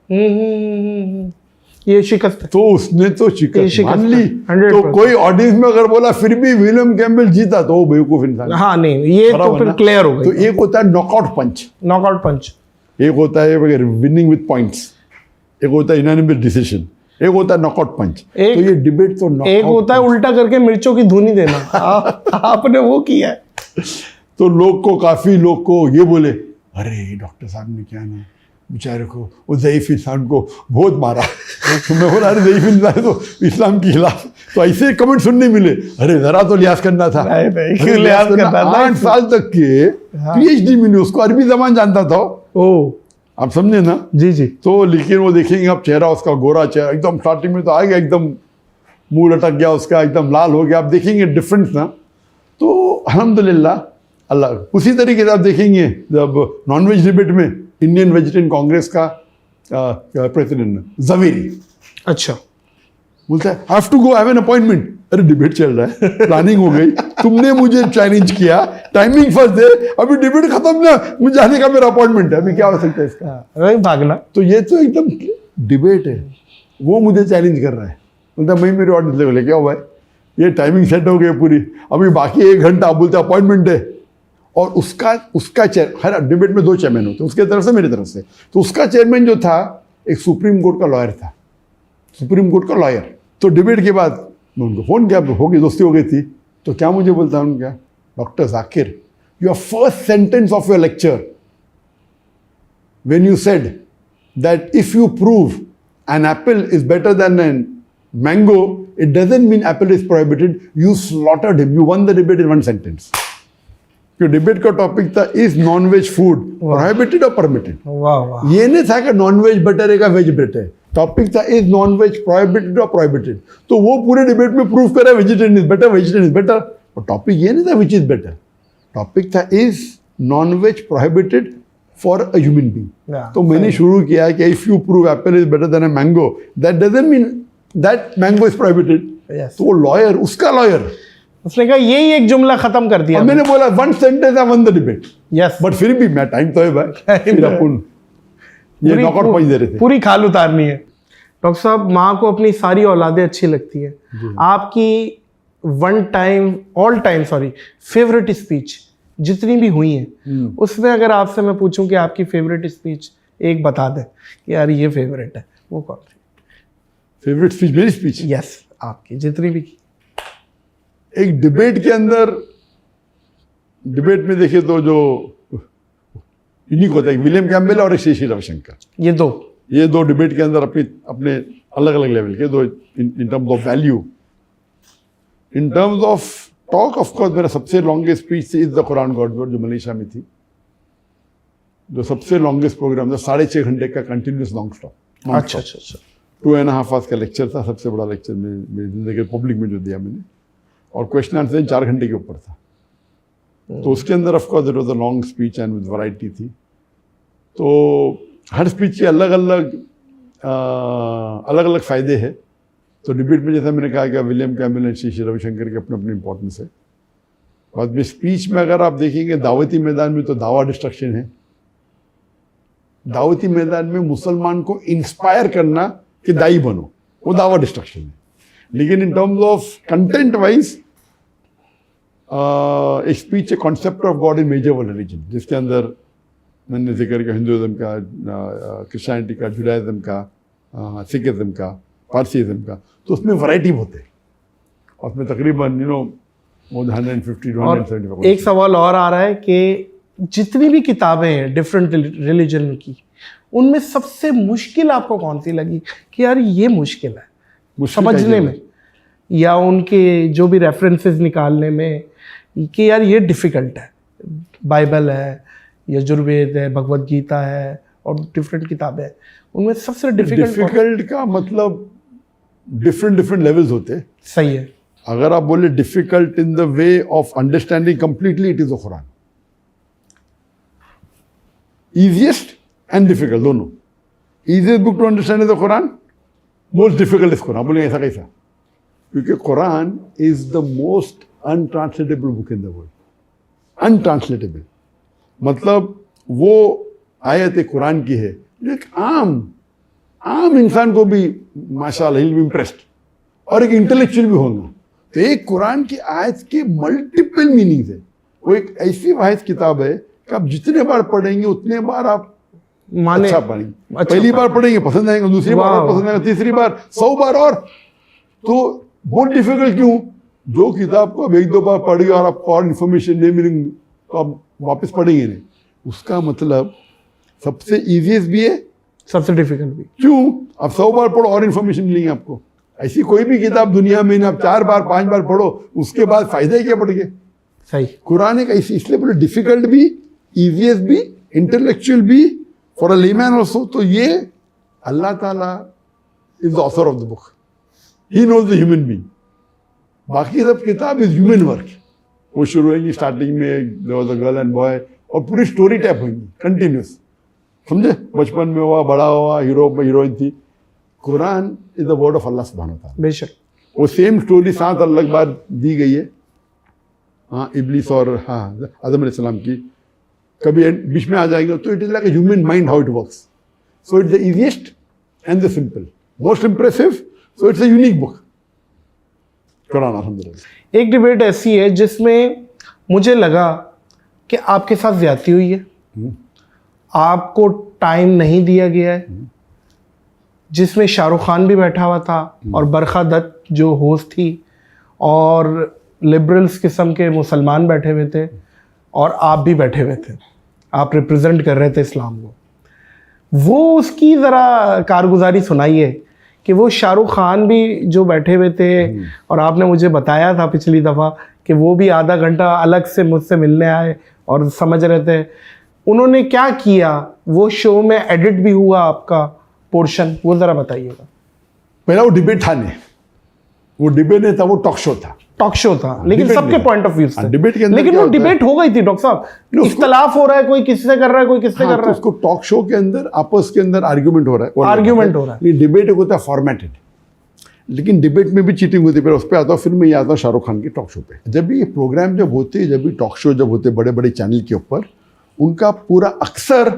ये शिकस्त है। तो उसने तो शिकस्त मान है, ली। 100%। तो कोई ऑडियंस में अगर बोला फिर भी विलियम कैम्बल जीता तो वो बेवकूफ इंसान। हाँ नहीं, ये तो बराबर फिर ना? क्लियर हो तो गई। एक होता है नॉकआउट पंच, नॉकआउट पंच। एक होता है विनिंग विद पॉइंट्स, एक होता है यूनानिमस डिसीजन, एक होता है नॉकआउट पंच। तो ये डिबेट तो एक होता है उल्टा करके मिर्चों की धुनी देना। आपने वो किया है। तो काफी लोग को ये बोले, अरे डॉक्टर साहब ने क्या ना बेचारे को, वो ज़ईफ इंसान को बहुत मारा। तो मैं बोला अरे ज़ईफ इंसान है तो इस्लाम के खिलाफ। तो ऐसे कमेंट सुनने मिले, अरे जरा तो लिहाज करना था। नहीं, लिहाज करना था। 8 साल तक के PhD मिले उसको, अरबी ज़बान जानता था। ओ, आप समझे ना? जी जी। तो लेकिन वो देखेंगे आप चेहरा उसका, गोरा चेहरा एकदम स्टार्टिंग में तो आ गया, एकदम मुंह लटक गया उसका, एकदम लाल हो गया। आप देखेंगे डिफरेंस ना। तो अल्हम्दुलिल्लाह अल्लाह। उसी तरीके से आप देखेंगे जब नॉनवेज डिबेट में इंडियन वेजिटेरियन कांग्रेस का प्रेसिडेंट जवेरी, अच्छा, बोलता है have to go, have an appointment. अरे डिबेट चल रहा है, प्लानिंग हो गई, तुमने मुझे चैलेंज किया, टाइमिंग फर्स्ट दे, अभी डिबेट खत्म ना, मुझे जाने का मेरा अपॉइंटमेंट है, अभी क्या हो सकता है इसका? वही भागना। तो ये तो एकदम डिबेट है। वो मुझे चैलेंज कर रहा है, बोलता मैं मेरे ऑडियंस ले क्या हुआ है, ये टाइमिंग सेट हो गई पूरी, अभी बाकी 1 घंटा, आप बोलते अपॉइंटमेंट है। और उसका चेयर, हर डिबेट में 2 चेयरमैन होते हैं, उसके तरफ से मेरी तरफ से। तो उसका चेयरमैन जो था एक सुप्रीम कोर्ट का लॉयर था, सुप्रीम कोर्ट का लॉयर। तो डिबेट के बाद मैं उनको फ़ोन किया, हो गई, दोस्ती हो गई थी। तो क्या मुझे बोलता है उनका, doctor Zakir, your first sentence of your lecture when you said that if you prove an apple is better than a mango, it doesn't mean apple is prohibited. You slaughtered him. You won the debate in 1 sentence. your debate का topic था is non veg food prohibited और permitted. वाह वाह। ये नहीं था कि non veg better है का वेज बेटर है, टॉपिक था इज नॉन वेज प्रोहिबिटेड और प्रोहिबिटेड। तो वो पूरे डिबेट में प्रूव करा vegetarian is better, vegetarian is better. और टॉपिक ये नहीं था विच इज बेटर, टॉपिक था is non veg prohibited for a human being. तो मैंने शुरू किया कि if you prove apple is better than a mango, that doesn't mean that mango is prohibited. तो वो लॉयर, उसका लॉयर, उसने कहा यही एक जुमला खत्म कर दिया। और मैंने बोला 1 sentence I one the debate. Yes, but फिर भी मैं टाइम तो है भाई, फिर अपन ये नॉकआउट पॉइंट दे रहे थे, पूरी खाल उतारनी है। डॉक्टर साहब, माँ को अपनी सारी औलादें अच्छी लगती हैं, आपकी ऑल टाइम फेवरेट स्पीच जितनी भी हुई हैं, उसमें अगर आपसे मैं पूछूं कि आपकी फेवरेट स्पीच एक बता दें कि यार ये फेवरेट है, वो कौन सी? फेवरेट स्पीच मेरी स्पीच? यस, आपकी जितनी भी। एक डिबेट के अंदर, डिबेट में देखिए तो जो यूनिक होता है, विलियम कैम्पबेल और एक श्री रविशंकर, ये दो डिबेट के अंदर अपने अलग अलग लेवल के दो, इन terms of value, in terms of talk. Of course मेरा सबसे longest speech is the Quran God जो मलेशिया में थी, जो सबसे लॉन्गेस्ट प्रोग्राम था, 6.5 घंटे का कंटिन्यूस लॉन्ग स्टॉप। अच्छा, 2.5 आवर्स का लेक्चर था, सबसे बड़ा लेक्चर मेरी जिंदगी पब्लिक में जो दिया मैंने, और क्वेश्चन आंसर 4 घंटे के ऊपर था। तो उसके अंदर of course it was a long speech and with variety थी। तो हर स्पीच के अलग अलग फ़ायदे हैं। तो डिबेट में जैसा मैंने कहा कि विलियम कैम्पबेल और श्री रविशंकर की अपनी अपनी इंपॉर्टेंस है। बाद में स्पीच में अगर आप देखेंगे दावती मैदान में तो दावा डिस्ट्रक्शन है, दावती मैदान में मुसलमान को इंस्पायर करना कि दाई बनो, वो दावा डिस्ट्रक्शन है। लेकिन in terms of content wise एक स्पीच है concept of God in major world religion, जिसके अंदर मैंने जिक्र किया हिंदुइज्म का, क्रिश्चियनिटी का, जुडाइज्म का, सिखिज्म का, पारसीइज्म का। तो उसमें वैरायटी होते हैं, और उसमें तकरीबन मोर देन 150 to 175। एक सवाल और आ रहा है कि जितनी भी किताबें हैं डिफरेंट रिलीजन की, उनमें सबसे मुश्किल आपको कौन सी लगी कि यार ये मुश्किल है समझने में, या उनके जो भी रेफरेंसेस निकालने में कि यार ये डिफ़िकल्ट है? बाइबल है, यजुर्वेद है, भगवत गीता है, और डिफरेंट किताबें हैं, उनमें सबसे डिफ़िकल्ट का मतलब डिफरेंट लेवल्स होते हैं। सही है। अगर आप बोले difficult in the way of understanding completely, it is the Quran. Easiest and difficult दोनों। Easiest book to understand is the Quran, most difficult is Quran. बोले ऐसा कैसा? क्योंकि Quran is the most untranslatable book in the world. Untranslatable मतलब वो आयत कुरान की है, एक आम इंसान को भी माशाअल्लाह विल बी इम्प्रेस्ड, और एक इंटेलेक्चुअल भी होगा। तो एक कुरान की आयत के मल्टीपल मीनिंग्स है। वो एक ऐसी वाहिद किताब है कि आप जितने बार पढ़ेंगे उतने बार आप अच्छा पढ़ेंगे। पहली बार पढ़ेंगे पसंद आएगा, दूसरी बार और पसंद आएगा, तीसरी बार 100 बार। और तो बहुत डिफिकल्ट क्यों? जो किताब को आप 1-2 बार पढ़िए और आपको और इन्फॉर्मेशन नहीं मिलेंगे तो आप वापस पढ़ेंगे नहीं। उसका मतलब सबसे ईजीएस्ट भी है, सबसे डिफिकल्ट भी। क्यों? आप 100 बार पढ़ो और इन्फॉर्मेशन मिलेंगे आपको। ऐसी कोई भी किताब दुनिया में ना आप 4 बार 5 बार पढ़ो, उसके बाद फायदा ही क्या पढ़ के? सही। कुरान एक ऐसी, इसलिए बोले डिफिकल्ट भी, ईजीएस्ट भी, इंटेलेक्चुअल भी, फॉर अ लेमैन ऑल्सो। तो ये अल्लाह ताला is the author of the book, he knows the human being. बाकी सब किताब इज ह्यूमन वर्क। वो शुरू होगी स्टार्टिंग में there was a girl and boy, और पूरी स्टोरी टाइप होगी कंटिन्यूस, समझे? बचपन में हुआ, बड़ा हुआ, हीरो हीरोइन थी। Quran is the word of Allah सुब्हानहू व तआला। बेशक वो सेम स्टोरी 7 अलग बार दी गई है। हाँ, इब्लीस और आदम अलैहिस्सलाम की कभी बीच में आ जाएगा। तो it is like a human mind how it works. So it's the easiest and the simple, most impressive. So it's a unique book Quran, अल्हम्दुलिल्लाह। एक डिबेट ऐसी है जिसमें मुझे लगा कि आपके साथ ज्यादती हुई है, आपको टाइम नहीं दिया गया है, जिसमें शाहरुख खान भी बैठा हुआ था और बरखा दत्त जो होस्ट थी और लिबरल्स किस्म के मुसलमान बैठे हुए थे और आप भी बैठे हुए थे, आप रिप्रेजेंट कर रहे थे इस्लाम को। वो उसकी ज़रा कारगुजारी सुनाइए कि वो शाहरुख खान भी जो बैठे हुए थे और आपने मुझे बताया था पिछली दफ़ा कि वो भी आधा घंटा अलग से मुझसे मिलने आए और समझ रहे थे, उन्होंने क्या किया, वो शो में एडिट भी हुआ आपका पोर्शन, वो ज़रा बताइएगा। पहला वो डिबेट था नहीं, वो डिबेट नहीं था, वो टॉक शो था। टॉक शो था, लेकिन डिबेट सबके नहीं। पॉइंट ऑफ व्यू से डिबेट के अंदर लेकिन क्या वो होता है? डिबेट हो गई थी डॉक्टर साहब, उसको- इख्तलाफ हो रहा है, कोई किससे कर रहा है, कोई किससे कर तो रहा है। उसको टॉक शो के अंदर आपस के अंदर आर्ग्यूमेंट हो रहा है, आर्ग्यूमेंट हो रहा है। ये डिबेट होता है फॉर्मेटेड, लेकिन डिबेट में भी चीटिंग होती है। फिर उस पर आता हूँ, फिर मैं ये आता हूँ शाहरुख खान की टॉक शो पे। जब भी ये प्रोग्राम जब होते हैं, जब भी टॉक शो जब होते बड़े बड़े चैनल के ऊपर, उनका पूरा अक्सर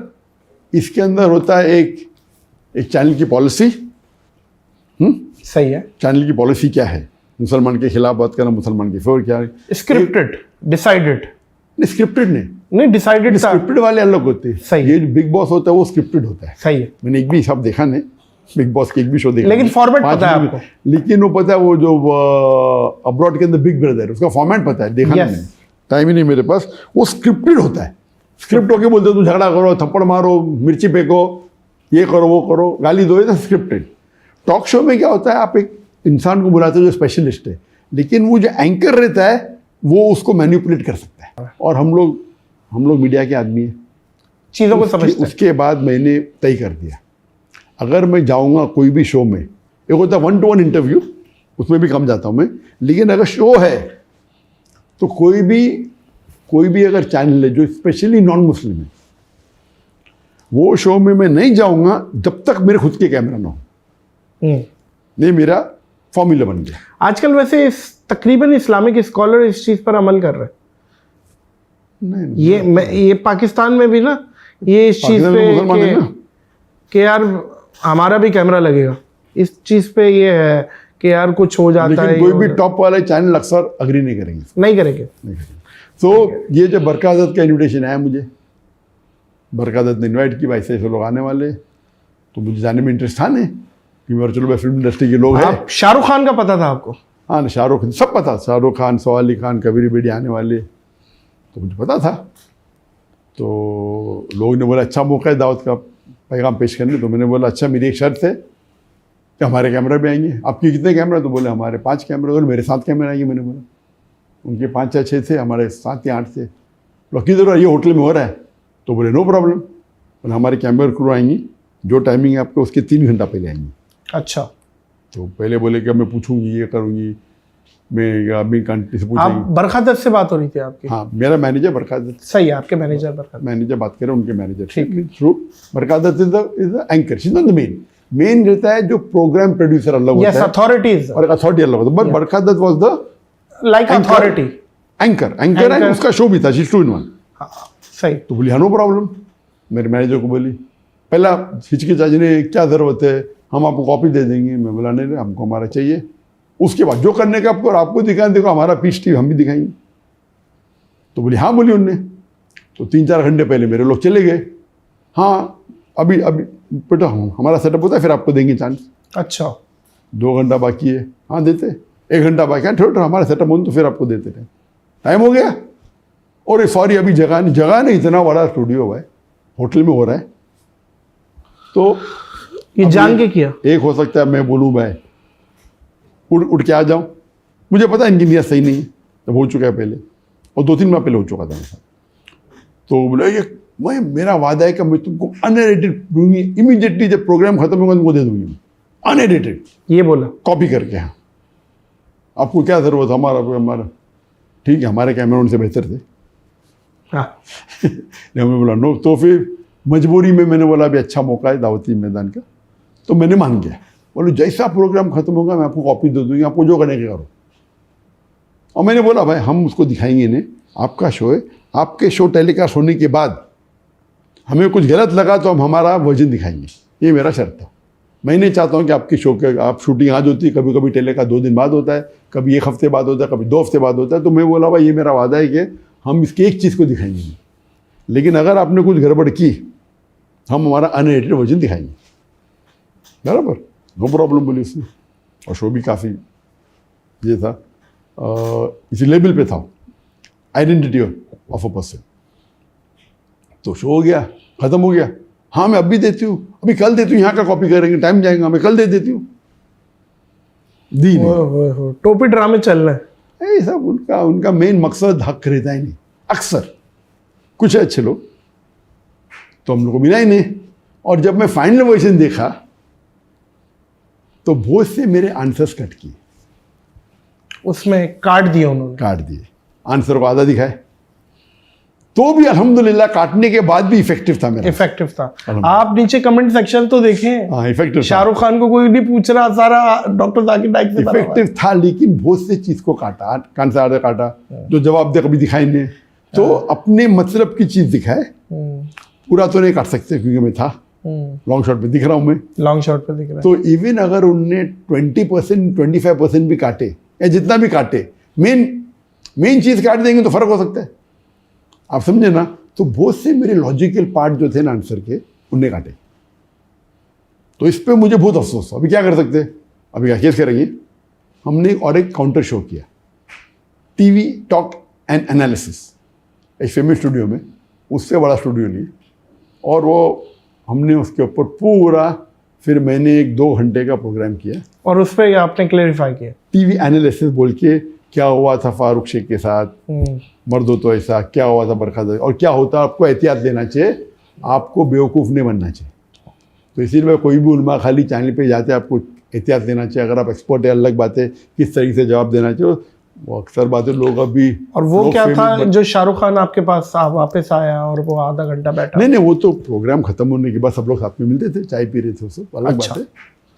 इसके अंदर होता है एक चैनल की पॉलिसी। सही है, चैनल की पॉलिसी क्या है, मुसलमान के खिलाफ बात करना, मुसलमान की फेवर क्या है। स्क्रिप्टेड, डिसाइडेड नहीं, स्क्रिप्टेड नहीं, डिसाइडेड था। स्क्रिप्टेड वाले अलग होते हैं। सही है। ये जो बिग बॉस होता है वो स्क्रिप्टेड होता है। सही है, मैंने एक भी सब देखा नहीं, बिग बॉस के एक भी शो देखा लेकिन नहीं। format 5 पता है मिनट। आपको। लेकिन वो पता है, वो जो अब्रॉड के अंदर बिग ब्रदर, उसका फॉर्मेट पता है, देखा Yes. नहीं, टाइम ही नहीं मेरे पास। वो स्क्रिप्टेड होता है, स्क्रिप्ट होके बोलते हो, तुम झगड़ा करो, थप्पड़ मारो, मिर्ची फेंको, ये करो, वो करो, गाली दो, ये स्क्रिप्टेड। टॉक शो में क्या होता है, आप एक इंसान को बुलाते हो जो स्पेशलिस्ट है, लेकिन वो जो एंकर रहता है वो उसको मैनिपुलेट कर सकता है। और हम लोग मीडिया के आदमी हैं, चीज़ों को समझते हैं। उसके बाद मैंने तय कर दिया, अगर मैं जाऊंगा कोई भी शो में, एक होता है 1-to-1 इंटरव्यू, उसमें भी कम जाता हूं मैं, लेकिन अगर शो है तो कोई भी अगर चैनल है जो स्पेशली नॉन मुस्लिम है, वो शो में मैं नहीं जाऊंगा जब तक मेरे खुद के कैमरा ना हो। नहीं, मेरा फॉर्मूला बन गया। आजकल वैसे तकरीबन इस्लामिक स्कॉलर इस चीज़ पर अमल कर रहे हैं। नहीं, ये पाकिस्तान में भी ना, ये इस चीज़ पाकिस्तान में मुसलमान है पे ना। कि यार हमारा भी कैमरा लगेगा, इस चीज़ पे ये है कि यार कुछ हो जाता है, लेकिन कोई भी टॉप वाले चैनल अक्सर अग्री नहीं करेंगे, नहीं करेंगे। तो ये जब बरकादत का इनविटेशन आया मुझे, बरकादत ने इनवाइट की, भाई से लोग आने वाले, तो मुझे जाने में इंटरेस्ट था नहीं कि मेरे चलो भाई फिल्म इंडस्ट्री के लोग हैं। आप शाहरुख खान का पता था आपको? हाँ ना, शाहरुख सब पता, शाहरुख खान, सवाली खान, कबीर बेडी आने वाले, तो मुझे पता था। तो लोगों ने बोला अच्छा मौका है दावत का पैगाम पेश करने, तो मैंने बोला अच्छा, मेरी एक शर्त है कि हमारे कैमरा भी आएंगे। आपके कितने कैमरा? तो बोले हमारे 5 कैमरे। बोले मेरे 7 कैमरे आएंगे। मैंने बोला उनके 5 या 6 थे, हमारे 7 या 8 थे। तो किधर ये होटल में हो रहा है? तो बोले नो प्रॉब्लम। बोले हमारे कैमरा क्रू आएंगी, जो टाइमिंग है आपको उसके 3 घंटा पहले आएंगी। अच्छा, तो पहले बोले कि मैं पूछूंगी, ये करूँगी, मैं अभी कंट्री से आप पूछूंगी। बरखा दत्त से बात हो रही थी आपकी? हाँ, मेरा मैनेजर बरकादत, सही है, आपके मैनेजर बरखा दत्त। मैनेजर बात करें, उनके मैनेजर ठीक। Through Barkha Dutt is the anchor, she is not the main रहता है जो प्रोग्राम प्रोड्यूसर अलग होता यस, है अथॉरिटीज और अथॉरिटी अलग होता है। But Barkha Dutt was the like authority. Anchor and उसका शो भी था, शी 2 in 1। सही। तो बोली हाँ नो प्रॉब्लम। मेरे मैनेजर को बोली, पहला हिचकिचाजी ने क्या ज़रूरत है, हम आपको कॉपी दे देंगे। मैं बोला नहीं, हमको हमारा चाहिए। उसके बाद जो करने का आपको दिखाएं, देखो हमारा पीस टीवी हम भी दिखाएंगे। तो बोली हाँ, बोली उनने। तो 3-4 घंटे पहले मेरे लोग चले गए। हाँ, अभी बेटा हमारा सेटअप होता है, फिर आपको देंगे चांस। अच्छा, 2 घंटा बाकी है, हाँ देते। 1 घंटा बाकी है, थोड़ा हमारा सेटअप हो तो फिर आपको देते रहे। टाइम हो गया, और सॉरी अभी जगह नहीं, इतना बड़ा स्टूडियो है, होटल में हो रहा है। तो ये जान के किया? एक हो सकता है मैं बोलूँ मैं उड़ के आ जाऊँ, मुझे पता है इनकी नीयत सही नहीं है, जब हो चुका है पहले, और 2-3 माह पहले हो चुका था मेरे साथ। तो बोले ये मेरा वादा है कि मैं तुमको अनएडिटेड दूंगी, इमीडिएटली जब प्रोग्राम खत्म होगा तुमको दे दूंगी, अनएडिटेड। ये बोला? कॉपी करके। हाँ, आपको क्या ज़रूरत, हमारा ठीक है, हमारे कैमरा उनसे बेहतर थे। हाँ। हमने बोला नो। तो फिर मजबूरी में मैंने बोला अभी अच्छा मौका है दावती मैदान का, तो मैंने मान गया। बोलो जैसा प्रोग्राम खत्म होगा मैं आपको कॉपी दे दूंगी, आपको जो करने के करो। और मैंने बोला भाई हम उसको दिखाएंगे नहीं, आपका शो है, आपके शो टेलीकास्ट होने के बाद हमें कुछ गलत लगा तो हम हमारा वर्जन दिखाएंगे, ये मेरा शर्त था। मैं नहीं चाहता हूँ कि आपकी शो के आप शूटिंग आज होती है, कभी कभी टेलीकास्ट 2 दिन बाद होता है, कभी 1 हफ्ते बाद होता है, कभी 2 हफ्ते बाद होता है। तो मैं बोला भाई ये मेरा वादा है कि हम इसकी एक चीज़ को दिखाएंगे, लेकिन अगर आपने कुछ गड़बड़ की, हम हमारा अनएडिटेड वर्जन दिखाएंगे, बराबर, नो प्रॉब्लम बोली उसने। और शो भी काफ़ी ये था, इसी लेवल पे था, आइडेंटिटी ऑफ अ पर्सन। तो शो हो गया, ख़त्म हो गया। हाँ मैं अभी देती हूँ, अभी कल देती हूँ, यहाँ का कॉपी करेंगे, टाइम जाएगा, मैं कल दे देती हूँ, दी नहीं। टोपी ड्रामे चल रहे हैं। ये सब उनका मेन मकसद हक रहता ही नहीं। अक्सर कुछ अच्छे लोग, तो हम लोग को मिला ही नहीं। और जब मैं फाइनल वर्जन देखा तो बहुत से मेरे आंसर्स कट किए, उसमें काट दिए उन्होंने, काट दिए, आंसर को आधा दिखाए। तो भी अल्हम्दुलिल्लाह काटने के बाद भी इफेक्टिव था मेरा, इफेक्टिव था। आप नीचे कमेंट सेक्शन तो देखें, हाँ इफेक्टिव। शाहरुख खान को कोई नहीं पूछ रहा, सारा डॉक्टर जाकिर नाइक से इफेक्टिव था, लेकिन बहुत से चीज को काटा, कान से आधा काटा, जो जवाब दे कभी दिखाई नहीं। तो अपने मतलब की चीज दिखाए, पूरा तो नहीं काट सकते क्योंकि मैं था लॉन्ग शॉट पे दिख रहा हूँ, मैं लॉन्ग शॉट पे दिख रहा है। तो इवन अगर उनने 20% 25% भी काटे या जितना भी काटे, मेन चीज काट देंगे तो फर्क हो सकता है, आप समझे ना। तो बहुत से मेरे लॉजिकल पार्ट जो थे ना आंसर के, उनने काटे। तो इस पे मुझे बहुत अफसोस। अभी क्या कर सकते, अभी क्या केस करेंगे। हमने और एक काउंटर शो किया, टीवी टॉक एंड एनालिसिस, एक फेमस स्टूडियो में, उससे बड़ा स्टूडियो लिए, और वो हमने उसके ऊपर पूरा, फिर मैंने 1-2 घंटे का प्रोग्राम किया। और उस पर आपने क्लेरिफाई किया, टीवी एनालिसिस बोल के, क्या हुआ था फारूक शेख के साथ, मर्द हो तो ऐसा, क्या हुआ था बरखा, और क्या होता, आपको एहतियात लेना चाहिए, आपको बेवकूफ़ नहीं बनना चाहिए। तो इसीलिए कोई भी उलमा खाली चैनल पे जाते हैं, आपको एहतियात लेना चाहिए। अगर आप एक्सपर्ट है अलग बात है, किस तरीके से जवाब देना चाहिए, वो अक्सर बातें लोग अभी। और वो क्या था जो शाहरुख खान आपके पास वापस आया और वो आधा घंटा बैठा? नहीं, वो तो प्रोग्राम खत्म होने के बाद सब लोग साथ में मिलते थे, चाय पी रहे थे, उससे अलग बात है।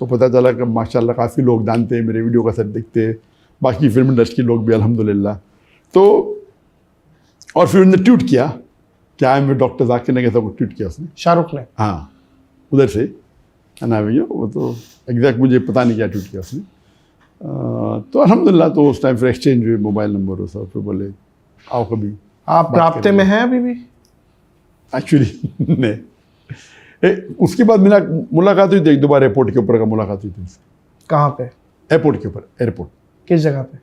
तो पता चला कि माशाल्लाह काफ़ी लोग जानते हैं, मेरे वीडियो का सब देखते हैं, बाकी फिल्म इंडस्ट्री के लोग भी अल्हम्दुलिल्लाह। तो और फिर उन्होंने ट्वीट किया, क्या है, मैं डॉक्टर जाकिर ने कैसा ट्वीट किया उसने, शाहरुख ने, हाँ उधर से, है ना भैया, वो तो एग्जैक्ट मुझे पता नहीं क्या ट्वीट किया उसने। तो अल्हम्दुलिल्लाह, तो उस टाइम फिर एक्सचेंज हुए मोबाइल नंबर और सब, फिर बोले आओ कभी। आप राब्ते में हैं अभी भी? एक्चुअली नहीं, उसके बाद मुलाकात हुई थी, 1-2 बार एयरपोर्ट के ऊपर का मुलाकात हुई थी उससे। कहाँ पे? एयरपोर्ट के ऊपर, एयरपोर्ट किस जगह पे?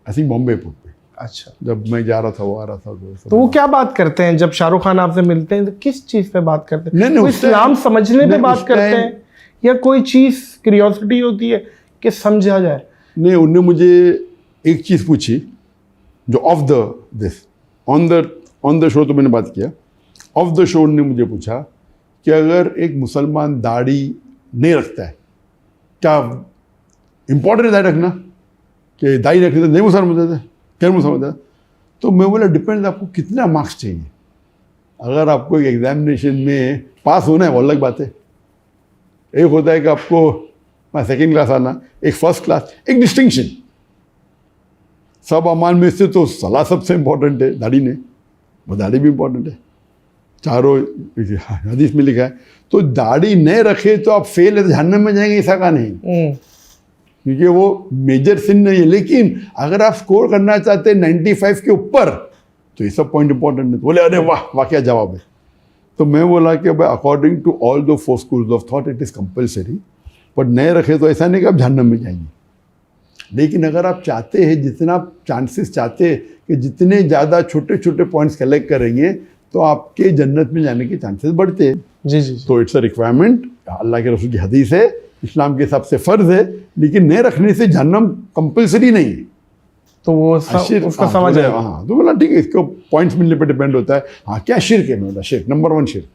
आई थिंक बॉम्बे एयरपोर्ट पे। अच्छा, जब मैं जा रहा था, वो आ रहा था, तो वो क्या बात करते हैं जब शाहरुख खान आपसे मिलते हैं, तो किस चीज़ पे बात करते हैं? नहीं, कोई इस्लाम समझने पे बात करते हैं, या कोई चीज़ क्यूरियोसिटी होती है कि समझा जाए? नहीं, उनने मुझे एक चीज़ पूछी जो of the on the show तो मैंने बात किया, ऑफ द शो उन्होंने मुझे पूछा कि अगर एक मुसलमान दाढ़ी नहीं रखता है, क्या इम्पोर्टेंट है दाढ़ी रखना, कि दाढ़ी रखने से नहीं मुसलमान होता, क्या मुसलमान होता? तो मैं बोला डिपेंड, आपको कितना मार्क्स चाहिए। अगर आपको एक एग्जामिनेशन में पास होना है वो अलग बात है, एक होता है कि आपको सेकेंड क्लास आना, एक फर्स्ट क्लास, एक डिस्टिंक्शन। सब अमान में से तो सलाह सबसे इम्पोर्टेंट है, दाढ़ी ने, वो दाढ़ी भी इम्पोर्टेंट है, चारों हदीस में लिखा है। तो दाढ़ी नहीं रखे तो आप फेल है, तो जहन्नम में जाएंगे, ऐसा का नहीं, क्योंकि वो मेजर सिन नहीं है। लेकिन अगर आप स्कोर करना चाहते हैं 95 के ऊपर, तो ये सब पॉइंट इंपॉर्टेंट है। बोले अरे वाह वाह क्या जवाब है। तो मैं बोला कि भाई according to all the 4 schools of thought it is compulsory, पर नहीं रखे तो ऐसा नहीं कि आप जहन्नम में जाएंगे। लेकिन अगर आप चाहते हैं, जितना आप चांसेस चाहते हैं कि जितने ज़्यादा छोटे छोटे पॉइंट्स कलेक्ट करेंगे तो आपके जन्नत में जाने के चांसेस बढ़ते हैं। जी जी। तो इट्स अ रिक्वायरमेंट, अल्लाह के रसूल की हदीस है, इस्लाम के हिसाब से फ़र्ज़ है, लेकिन नहीं रखने से जहन्नम कंपल्सरी नहीं है। तो वो उसका समझ है। हाँ, तो बोला ठीक है, इसको पॉइंट्स मिलने पर डिपेंड होता है। हाँ क्या शिर्क है, मैं बोला शिर्क नंबर 1 शिर्क।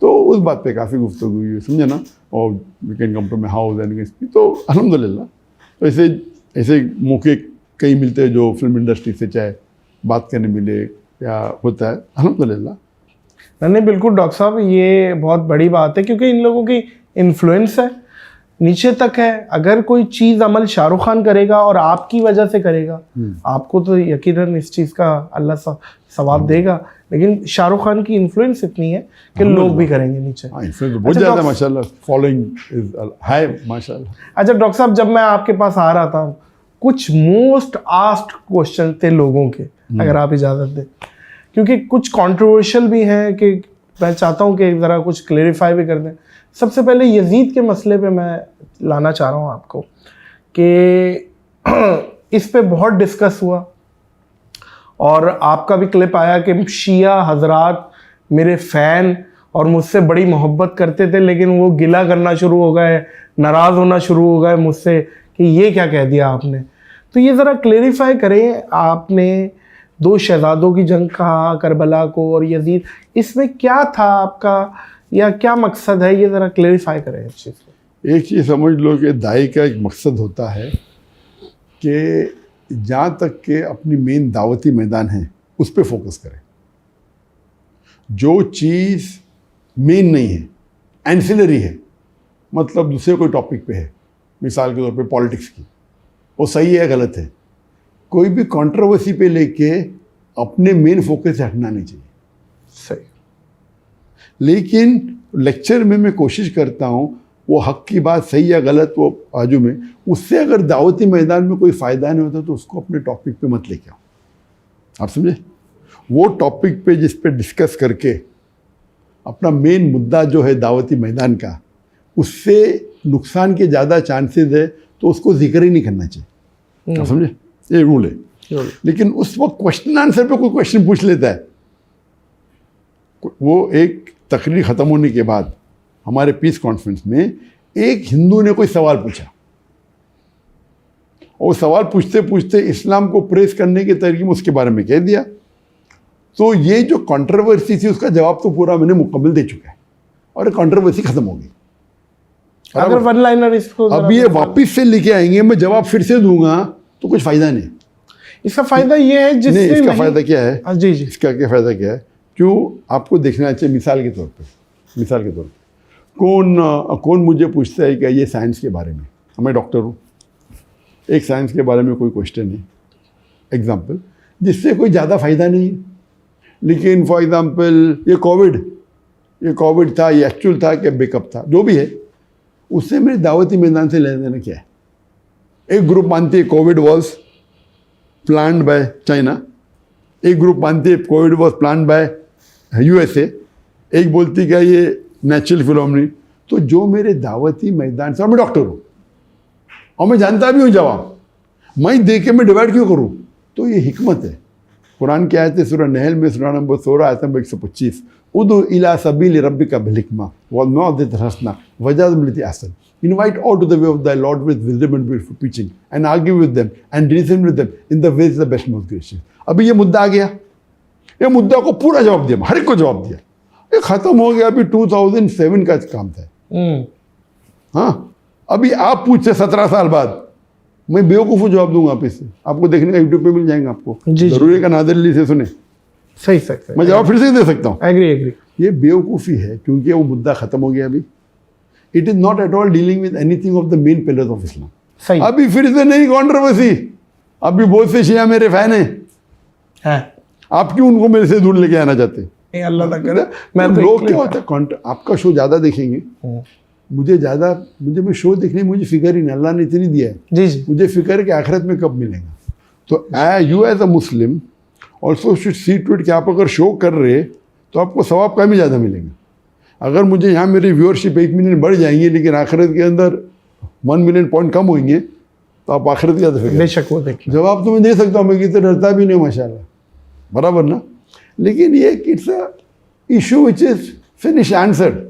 तो उस बात पे काफ़ी गुफ्तगू हुई, समझे ना, और we can come to my house and, तो अल्हम्दुलिल्लाह। तो ऐसे मौके कई मिलते हैं जो फिल्म इंडस्ट्री से चाहे बात करने मिले या होता है, अल्हम्दुलिल्लाह। नहीं बिल्कुल डॉक्टर साहब, ये बहुत बड़ी बात है, क्योंकि इन लोगों की इन्फ्लुएंस है, नीचे तक है। अगर कोई चीज़ अमल शाहरुख खान करेगा और आपकी वजह से करेगा, आपको तो यकीनन इस चीज़ का अल्लाह सवाब देगा, लेकिन शाहरुख खान की इन्फ्लुएंस इतनी है कि लोग भी करेंगे नीचे। बहुत ज़्यादा माशाल्लाह, फॉलोइंग इज हाई माशाल्लाह। अच्छा डॉक्टर साहब, जब मैं आपके पास आ रहा था, कुछ मोस्ट आस्क्ड क्वेश्चन थे लोगों के, अगर आप इजाज़त दें, क्योंकि कुछ कंट्रोवर्शियल भी हैं कि मैं चाहता हूं कि ज़रा कुछ क्लेरिफाई भी कर दें। सबसे पहले यजीद के मसले पे मैं लाना चाह रहा हूं आपको कि इस पे बहुत डिस्कस हुआ और आपका भी क्लिप आया कि शिया हजरात मेरे फ़ैन और मुझसे बड़ी मोहब्बत करते थे, लेकिन वो गिला करना शुरू हो गए, नाराज़ होना शुरू हो गए मुझसे कि ये क्या कह दिया आपने। तो ये ज़रा क्लेरिफाई करें, आपने 2 शहजादों की जंग कहा, करबला को और यजीद, इसमें क्या था आपका या क्या मकसद है, ये ज़रा क्लेरिफाई करें इस चीज़ को। एक चीज़ समझ लो कि दाई का एक मकसद होता है कि जहाँ तक के अपनी मेन दावती मैदान है उस पर फोकस करें। जो चीज़ मेन नहीं है, एंसिलरी है, मतलब दूसरे कोई टॉपिक पे है, मिसाल के तौर पे पॉलिटिक्स की, वो सही है गलत है, कोई भी कंट्रोवर्सी पे लेके अपने मेन फोकस से हटना नहीं चाहिए। सही। लेकिन लेक्चर में मैं कोशिश करता हूँ वो हक की बात सही या गलत वो बाजू में, उससे अगर दावती मैदान में कोई फ़ायदा नहीं होता तो उसको अपने टॉपिक पे मत लेके आओ। आप समझे? वो टॉपिक पे जिस पे डिस्कस करके अपना मेन मुद्दा जो है दावती मैदान का, उससे नुकसान के ज़्यादा चांसेस है तो उसको जिक्र ही नहीं करना चाहिए। आप समझे? ये रूल है। लेकिन उस वक्त क्वेश्चन आंसर पे कोई क्वेश्चन पूछ लेता है, वो एक तकरीर ख़त्म होने के बाद हमारे पीस कॉन्फ्रेंस में एक हिंदू ने कोई सवाल पूछा और सवाल पूछते पूछते इस्लाम को प्रेस करने के तरीके में उसके बारे में कह दिया। तो ये जो कंट्रोवर्सी थी उसका जवाब तो पूरा मैंने मुकम्मल दे चुका है और कंट्रोवर्सी ख़त्म हो गई। अगर वन लाइनर इसको अब ये वापस से लेके आएंगे, मैं जवाब फिर से दूंगा तो कुछ फ़ायदा नहीं। इसका फ़ायदा ये है जिससे नहीं, इसका फ़ायदा क्या है? जी जी, इसका क्या फ़ायदा क्या है? क्यों आपको देखना चाहिए। मिसाल के तौर पे कौन मुझे पूछता है कि ये साइंस के बारे में, मैं डॉक्टर हूँ, एक साइंस के बारे में कोई क्वेश्चन है, एग्जाम्पल जिससे कोई ज़्यादा फ़ायदा नहीं है, लेकिन फॉर एग्जाम्पल ये कोविड था, ये एक्चुअल था कि बैकअप था, जो भी है, उससे मेरे दावती मैदान से लेने देना क्या है? एक ग्रुप मानती है Covid was planned by China, एक ग्रुप मानती है Covid was planned by USA, एक बोलती क्या ये नेचुरल फिनोमेना। तो जो मेरे दावती मैदान से, और मैं डॉक्टर हूँ और मैं जानता भी हूँ जवाब, मैं दे के मैं डिवाइड क्यों करूँ? तो ये हिकमत है। कुरान की आयत है सूरह नहल में सूरह नंबर 16 आयत नंबर 125, उदु इला सबील रब्बिका बिल हिकमा वल मौइज़तिल हसना वजअज़्म लिल्लती Ahsan, invite all to the way of thy Lord with wisdom and beautiful preaching and argue with them and reason with them in the ways the best most gracious। अभी ये मुद्दा आ गया, ये मुद्दा को पूरा जवाब दिया, हर एक को जवाब दिया, ये ख़त्म हो गया। अभी 2007 का काम था। हाँ, अभी आप पूछते 17 साल बाद, मैं बेवकूफ़ जवाब दूंगा आप इससे, आपको देखने का यूट्यूब पे मिल जाएंगे आपको। जरूरी का नादिर अली से सुने, सही मैं जवाब फिर से दे सकता हूँ। एग्री। ये बेवकूफ़ी है क्योंकि वो मुद्दा ख़त्म हो गया। अभी it is not at all dealing with anything of the main pillars of Islam. सही। अभी फिर से नई कॉन्ट्रोवर्सी, अभी बहुत से शिया मेरे फैन हैं, आप क्यों उनको मेरे से दूर लेके आना चाहते हैं? अल्लाह ना करे। मैं तो लोग क्या होता है, आपका शो ज़्यादा देखेंगे, मुझे मैं शो देखने में मुझे फिक्र ही नहीं, अल्लाह ने इतनी दिया है जी, मुझे फिक्र है कि आखिरत में कब मिलेगा। तो you as a Muslim also should see to it कि आप अगर शो कर रहे तो आपको सवाब का भी ज़्यादा मिलेगा। अगर मुझे यहाँ मेरी व्यूअरशिप 1 मिलियन बढ़ जाएंगी लेकिन आखिरत के अंदर 1 मिलियन पॉइंट कम होंगे तो आप आखिरत ज़्यादा फिक्र। बेशक वो देखिए, जवाब तो मैं दे सकता हूँ, मैं कितना डरता भी नहीं माशाल्लाह, बराबर ना। लेकिन ये it's a issue which is finish answered.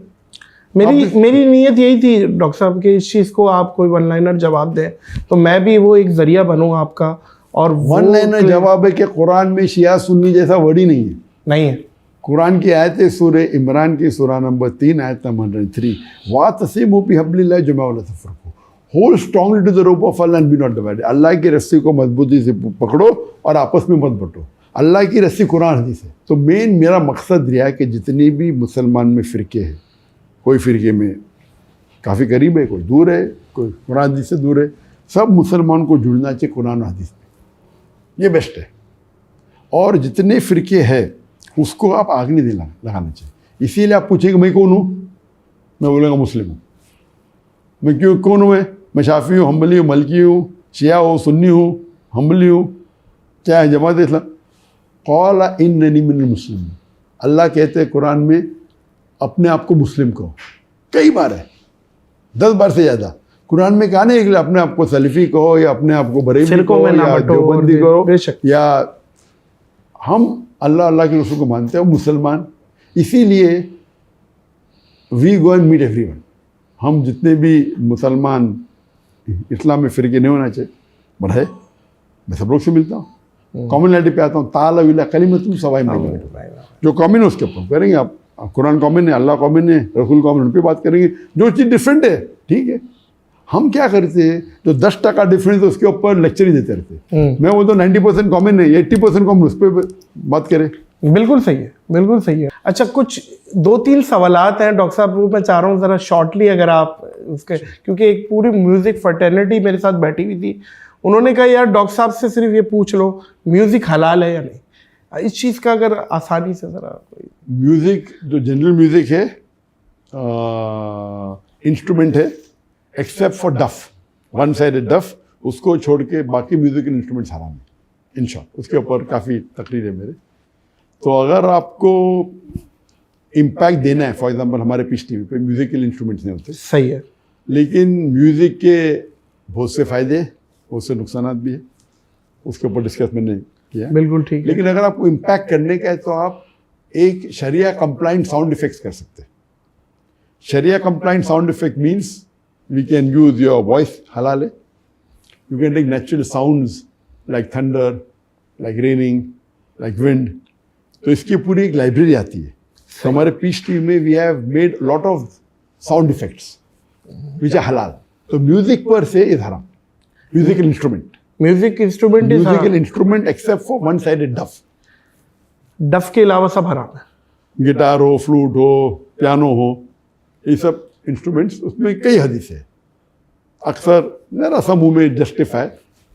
मेरी नीयत यही थी डॉक्टर साहब कि इस चीज़ को आप कोई वन लाइनर जवाब दें तो मैं भी वो एक ज़रिया बनूँ आपका। और वन लाइनर जवाब है कि कुरान में शिया सुन्नी जैसा वर्ड ही नहीं है। कुरान की आयत है सूरह इमरान की सूरह नंबर 3 आयत नंबर 103, वातसिमू बिहब्लिल्लाहि जमीअन वला तफरकू, hold strongly to the rope of Allah and be not divided. अल्लाह की रस्सी को मजबूती से पकड़ो और आपस में मत बंटो। अल्लाह की रस्सी कुरान हदीस है। तो मेन मेरा मकसद रहा है कि जितनी भी मुसलमान में फ़िरके हैं, कोई फ़िरके में काफ़ी करीब है, कोई दूर है, कोई कुरान हदीस से दूर है, सब मुसलमान को जुड़ना चाहिए कुरान हदीस में, ये बेस्ट है। और जितने फ़िरके हैं उसको आप आग नहीं लगाना चाहिए। इसीलिए आप पूछेंगे मैं कौन हूँ, मैं बोलूँगा मुस्लिम हूँ। मैं क्यों कौन हूँ? मैं शाफ़ी हूँ, हम्बली हूँ, मलकी हूँ, शिया हूँ, सुन्नी हूँ, हम्बली हूँ, क्या है जमात इस्लाम? क़ाला इन्ननी मिनल मुस्लिमीन, अल्लाह कहते हैं कुरान में अपने आप को मुस्लिम कहो, कई बार है, 10 बार से ज़्यादा कुरान में कहा नहीं कि अपने आप को सलफ़ी कहो या अपने आप को बरेलवी कहो या देवबंदी कहो, या हम अल्लाह अल्लाह के रसूल को मानते हैं मुसलमान, इसीलिए we go and meet everyone. हम जितने भी मुसलमान इस्लाम में फ़िरके नहीं होना चाहिए, बट है, मैं सब लोग से मिलता हूँ, कॉमनलिटी पे आता हूँ, ताला कलिमतुन सवाई, जो कॉमन है उसके ऊपर करेंगे। आप कुरान कॉमन है, अल्लाह कॉमन है, रसूल कॉमन, उन पर बात करेंगे। जो चीज़ डिफरेंट है ठीक है, हम क्या करते हैं जो 10% डिफरेंस है उसके ऊपर लेक्चर ही देते रहते हैं। मैं वो तो 90% कॉमन है, 80% कॉमन, उस पर बात करें। बिल्कुल सही है, बिल्कुल सही है। अच्छा, कुछ 2-3 सवालात हैं डॉक्टर साहब, वो मैं चाह रहा हूँ ज़रा शॉर्टली अगर आप उसके, क्योंकि एक पूरी म्यूज़िक फर्टर्निटी मेरे साथ बैठी हुई थी, उन्होंने कहा यार डॉक्टर साहब से सिर्फ ये पूछ लो म्यूज़िक हलाल है या नहीं। इस चीज़ का अगर आसानी से ज़रा म्यूज़िक जो जनरल म्यूज़िक है, इंस्ट्रूमेंट है, एक्सेप्ट फॉर डफ, वन साइडेड डफ, उसको छोड़ के बाकी म्यूज़िकल इंस्ट्रूमेंट्स हराम है इन शॉर्ट। उसके ऊपर काफ़ी तकरीर है मेरे। तो अगर आपको इम्पैक्ट देना है, फॉर एग्जांपल हमारे पीस टीवी पे म्यूज़िकल इंस्ट्रूमेंट्स नहीं होते, सही है, लेकिन म्यूज़िक के बहुत से फ़ायदे, बहुत से नुकसान भी है, उसके ऊपर डिस्कस मैंने किया। बिल्कुल ठीक है। लेकिन अगर आपको इम्पैक्ट करने का है तो आप एक शरिया कंप्लाइंट साउंड इफेक्ट्स कर सकते हैं। शरिया compliant sound effect means we can use your voice, हलाल है, you can take natural sounds like thunder, like raining, like wind. तो इसकी पूरी एक लाइब्रेरी आती है। तो हमारे पीस टीवी में we have made lot of sound effects which are हलाल। तो म्यूजिक पर से इज हराम, musical instrument, musical instrument except for one sided डफ। डफ के अलावा सब हराम है। गिटार हो, फ्लूट हो, पियानो हो, ये सब इंस्ट्रूमेंट्स, उसमें कई हदीस है। अक्सर मेरा समूह में जस्टिफाई,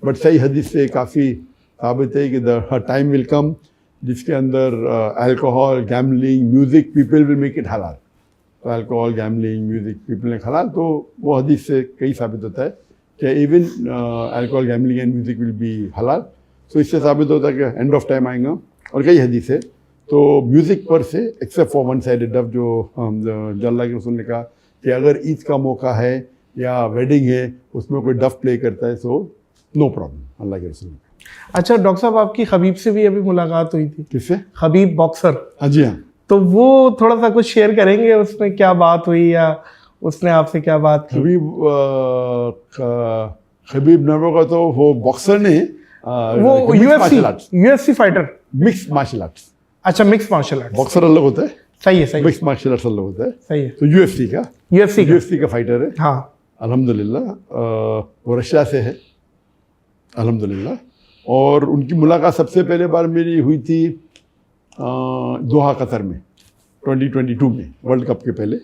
बट सही हदीस से काफ़ी साबित है कि द टाइम विल कम जिसके अंदर alcohol, gambling, music, people will make it हलाल। तो अल्कोहल, गैमलिंग, म्यूज़िक पीपल ने हलाल, तो वो हदीस से कई साबित होता है कि even alcohol, gambling and music will be हलाल। तो इससे साबित होता है कि एंड ऑफ टाइम आएगा, और कई हदीस है। तो म्यूज़िक पर से एक्सेप्ट फॉर वन साइडेड डफ, जो अल्लाह के रसूल ने कहा कि अगर ईद का मौका है या वेडिंग है उसमें कोई डफ प्ले करता है, सो नो प्रॉब्लम, अल्लाह के रसूल ने। अच्छा डॉक्टर साहब, आपकी खबीब से भी अभी मुलाकात हुई थी। किससे? Khabib boxer. हाँ जी, हाँ। तो वो थोड़ा सा कुछ शेयर करेंगे, उसमें क्या बात हुई या उसने आपसे क्या बात की? खबीब नबो का तो वो बॉक्सर ने, वो UFC fighter, mix martial arts. अच्छा, मिक्स मार्शल आर्ट्स। बॉक्सर अलग होता है, सही है, सही है। मिक्स मार्शल आर्ट्स अलग होता है, सही है। तो यूएफसी का फाइटर है। हाँ, अल्हम्दुलिल्लाह, वो रशिया से है, अल्हम्दुलिल्लाह। और उनकी मुलाकात सबसे पहले बार मेरी हुई थी दोहा कतर में 2022 में, वर्ल्ड कप के पहले।